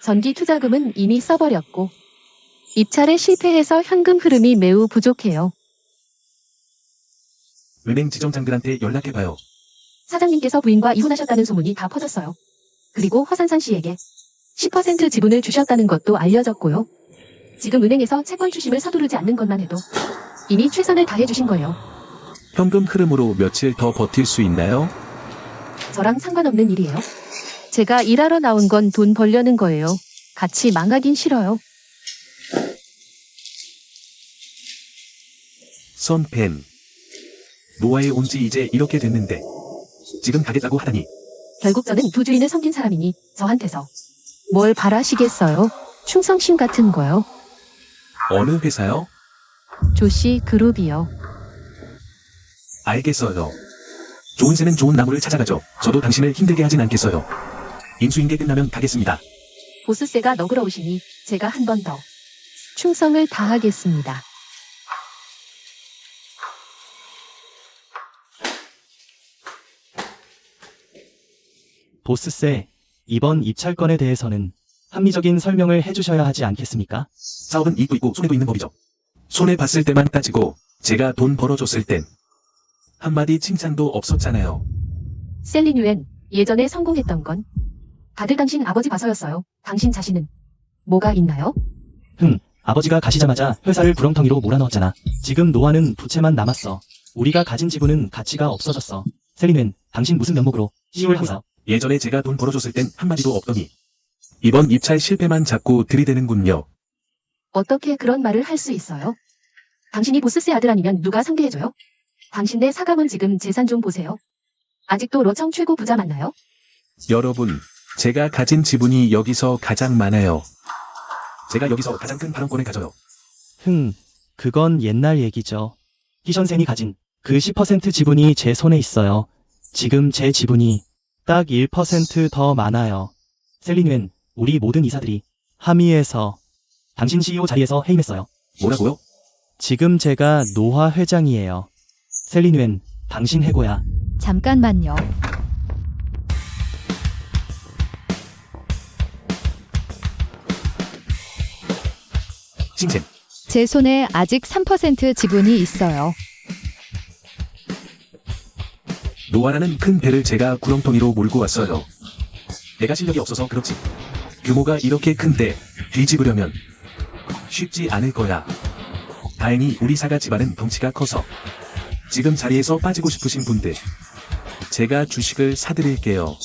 전기 투자금은 이미 써버렸고, 입찰에 실패해서 현금 흐름이 매우 부족해요. 은행 지점장들한테 연락해봐요. 사장님께서 부인과 이혼하셨다는 소문이 다 퍼졌어요. 그리고 허산산 씨에게 10% 지분을 주셨다는 것도 알려졌고요. 지금 은행에서 채권 추심을 서두르지 않는 것만 해도 이미 최선을 다해주신 거예요. 현금 흐름으로 며칠 더 버틸 수 있나요? 저랑 상관없는 일이에요. 제가 일하러 나온 건 돈 벌려는 거예요. 같이 망하긴 싫어요. 선팬. 노아에 온 지 이제 이렇게 됐는데 지금 가겠다고 하다니. 결국 저는 두 주인을 섬긴 사람이니 저한테서 뭘 바라시겠어요? 충성심 같은 거요. 어느 회사요? 조씨 그룹이요. 알겠어요. 좋은 새는 좋은 나무를 찾아가죠. 저도 당신을 힘들게 하진 않겠어요. 인수인계 끝나면 가겠습니다. 보스세가 너그러우시니 제가 한 번 더 충성을 다하겠습니다. 보스세, 이번 입찰건에 대해서는 합리적인 설명을 해주셔야 하지 않겠습니까? 사업은 이익도 있고 손해도 있는 법이죠. 손해 봤을 때만 따지고 제가 돈 벌어줬을 땐 한마디 칭찬도 없었잖아요. 셀리뉴엔, 예전에 성공했던 건 다들 당신 아버지 봐서였어요. 당신 자신은 뭐가 있나요? 아버지가 가시자마자 회사를 구렁텅이로 몰아넣었잖아. 지금 노아는 부채만 남았어. 우리가 가진 지분은 가치가 없어졌어. 셀리는 당신 무슨 면목으로 시집을 하고 있어? 예전에 제가 돈 벌어줬을 땐 한마디도 없더니 이번 입찰 실패만 자꾸 들이대는군요. 어떻게 그런 말을 할 수 있어요? 당신이 보스세 아들 아니면 누가 상대해줘요? 당신네 사감은 지금 재산 좀 보세요. 아직도 로청 최고 부자 맞나요? 여러분, 제가 가진 지분이 여기서 가장 많아요. 제가 여기서 가장 큰 발언권을 가져요. 그건 옛날 얘기죠. 희선생이 가진 그 10% 지분이 제 손에 있어요. 지금 제 지분이 딱 1% 더 많아요. 셀리는 우리 모든 이사들이 함의에서 당신 CEO 자리에서 해임했어요. 뭐라고요? 지금 제가 노화 회장이에요. 셀리는 당신 해고야. 잠깐만요. 싱샘, 제 손에 아직 3% 지분이 있어요. 노아라는 큰 배를 제가 구렁텅이로 몰고 왔어요. 내가 실력이 없어서 그렇지. 규모가 이렇게 큰데 뒤집으려면 쉽지 않을 거야. 다행히 우리 사가 집안은 덩치가 커서 지금 자리에서 빠지고 싶으신 분들 제가 주식을 사드릴게요.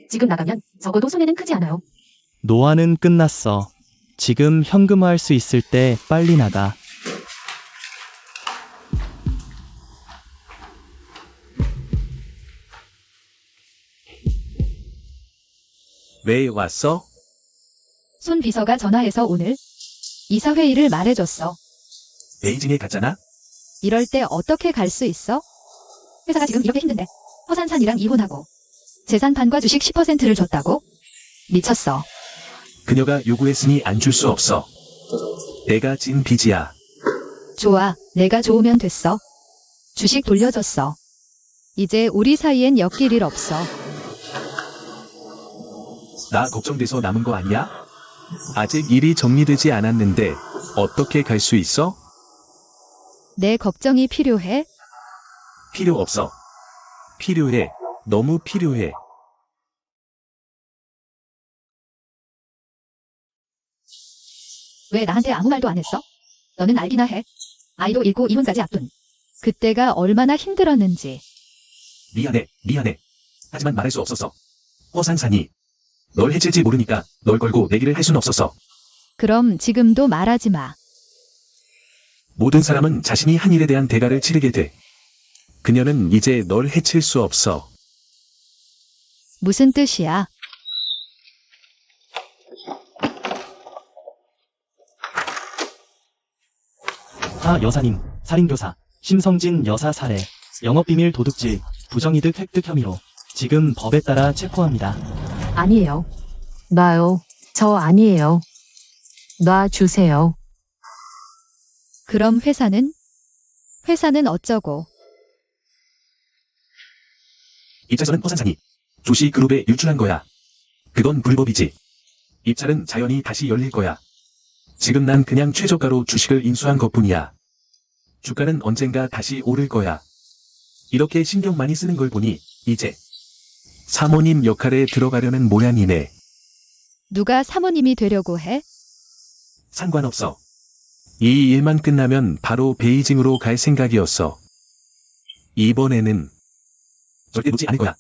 지금 나가면 적어도 손해는 크지 않아요. 노화는 끝났어. 지금 현금화할 수 있을 때 빨리 나가. 왜 왔어? 손 비서가 전화해서 오늘 이사회의를 말해줬어. 베이징에 갔잖아? 이럴 때 어떻게 갈 수 있어? 회사가 지금 이렇게 힘든데 허산산이랑 이혼하고 재산판과 주식 10%를 줬다고? 미쳤어. 그녀가 요구했으니 안 줄 수 없어. 내가 진 빚이야. 좋아, 내가 좋으면 됐어. 주식 돌려줬어. 이제 우리 사이엔 엮일 일 없어. 나 걱정돼서 남은 거 아니야? 아직 일이 정리되지 않았는데 어떻게 갈 수 있어? 내 걱정이 필요해? 필요 없어. 필요해. 너무 필요해. 왜 나한테 아무 말도 안 했어? 너는 알기나 해. 아이도 잃고 이혼까지 앞둔. 그때가 얼마나 힘들었는지. 미안해. 하지만 말할 수 없었어. 허산산이 널 해칠지 모르니까 널 걸고 내기를 할 순 없었어. 그럼 지금도 말하지 마. 모든 사람은 자신이 한 일에 대한 대가를 치르게 돼. 그녀는 이제 널 해칠 수 없어. 무슨 뜻이야? 하 여사님, 살인교사, 심성진 여사 살해, 영업비밀 도둑질, 부정이득 획득 혐의로 지금 법에 따라 체포합니다. 아니에요. 놔요. 저 아니에요. 놔주세요. 그럼 회사는? 회사는 어쩌고? 입찰서는 허산산이 조씨그룹에 유출한 거야. 그건 불법이지. 입찰은 자연히 다시 열릴 거야. 지금 난 그냥 최저가로 주식을 인수한 것뿐이야. 주가는 언젠가 다시 오를 거야. 이렇게 신경 많이 쓰는 걸 보니 이제 사모님 역할에 들어가려는 모양이네. 누가 사모님이 되려고 해? 상관없어. 이 일만 끝나면 바로 베이징으로 갈 생각이었어. 이번에는 절대 놓지 않을 거야.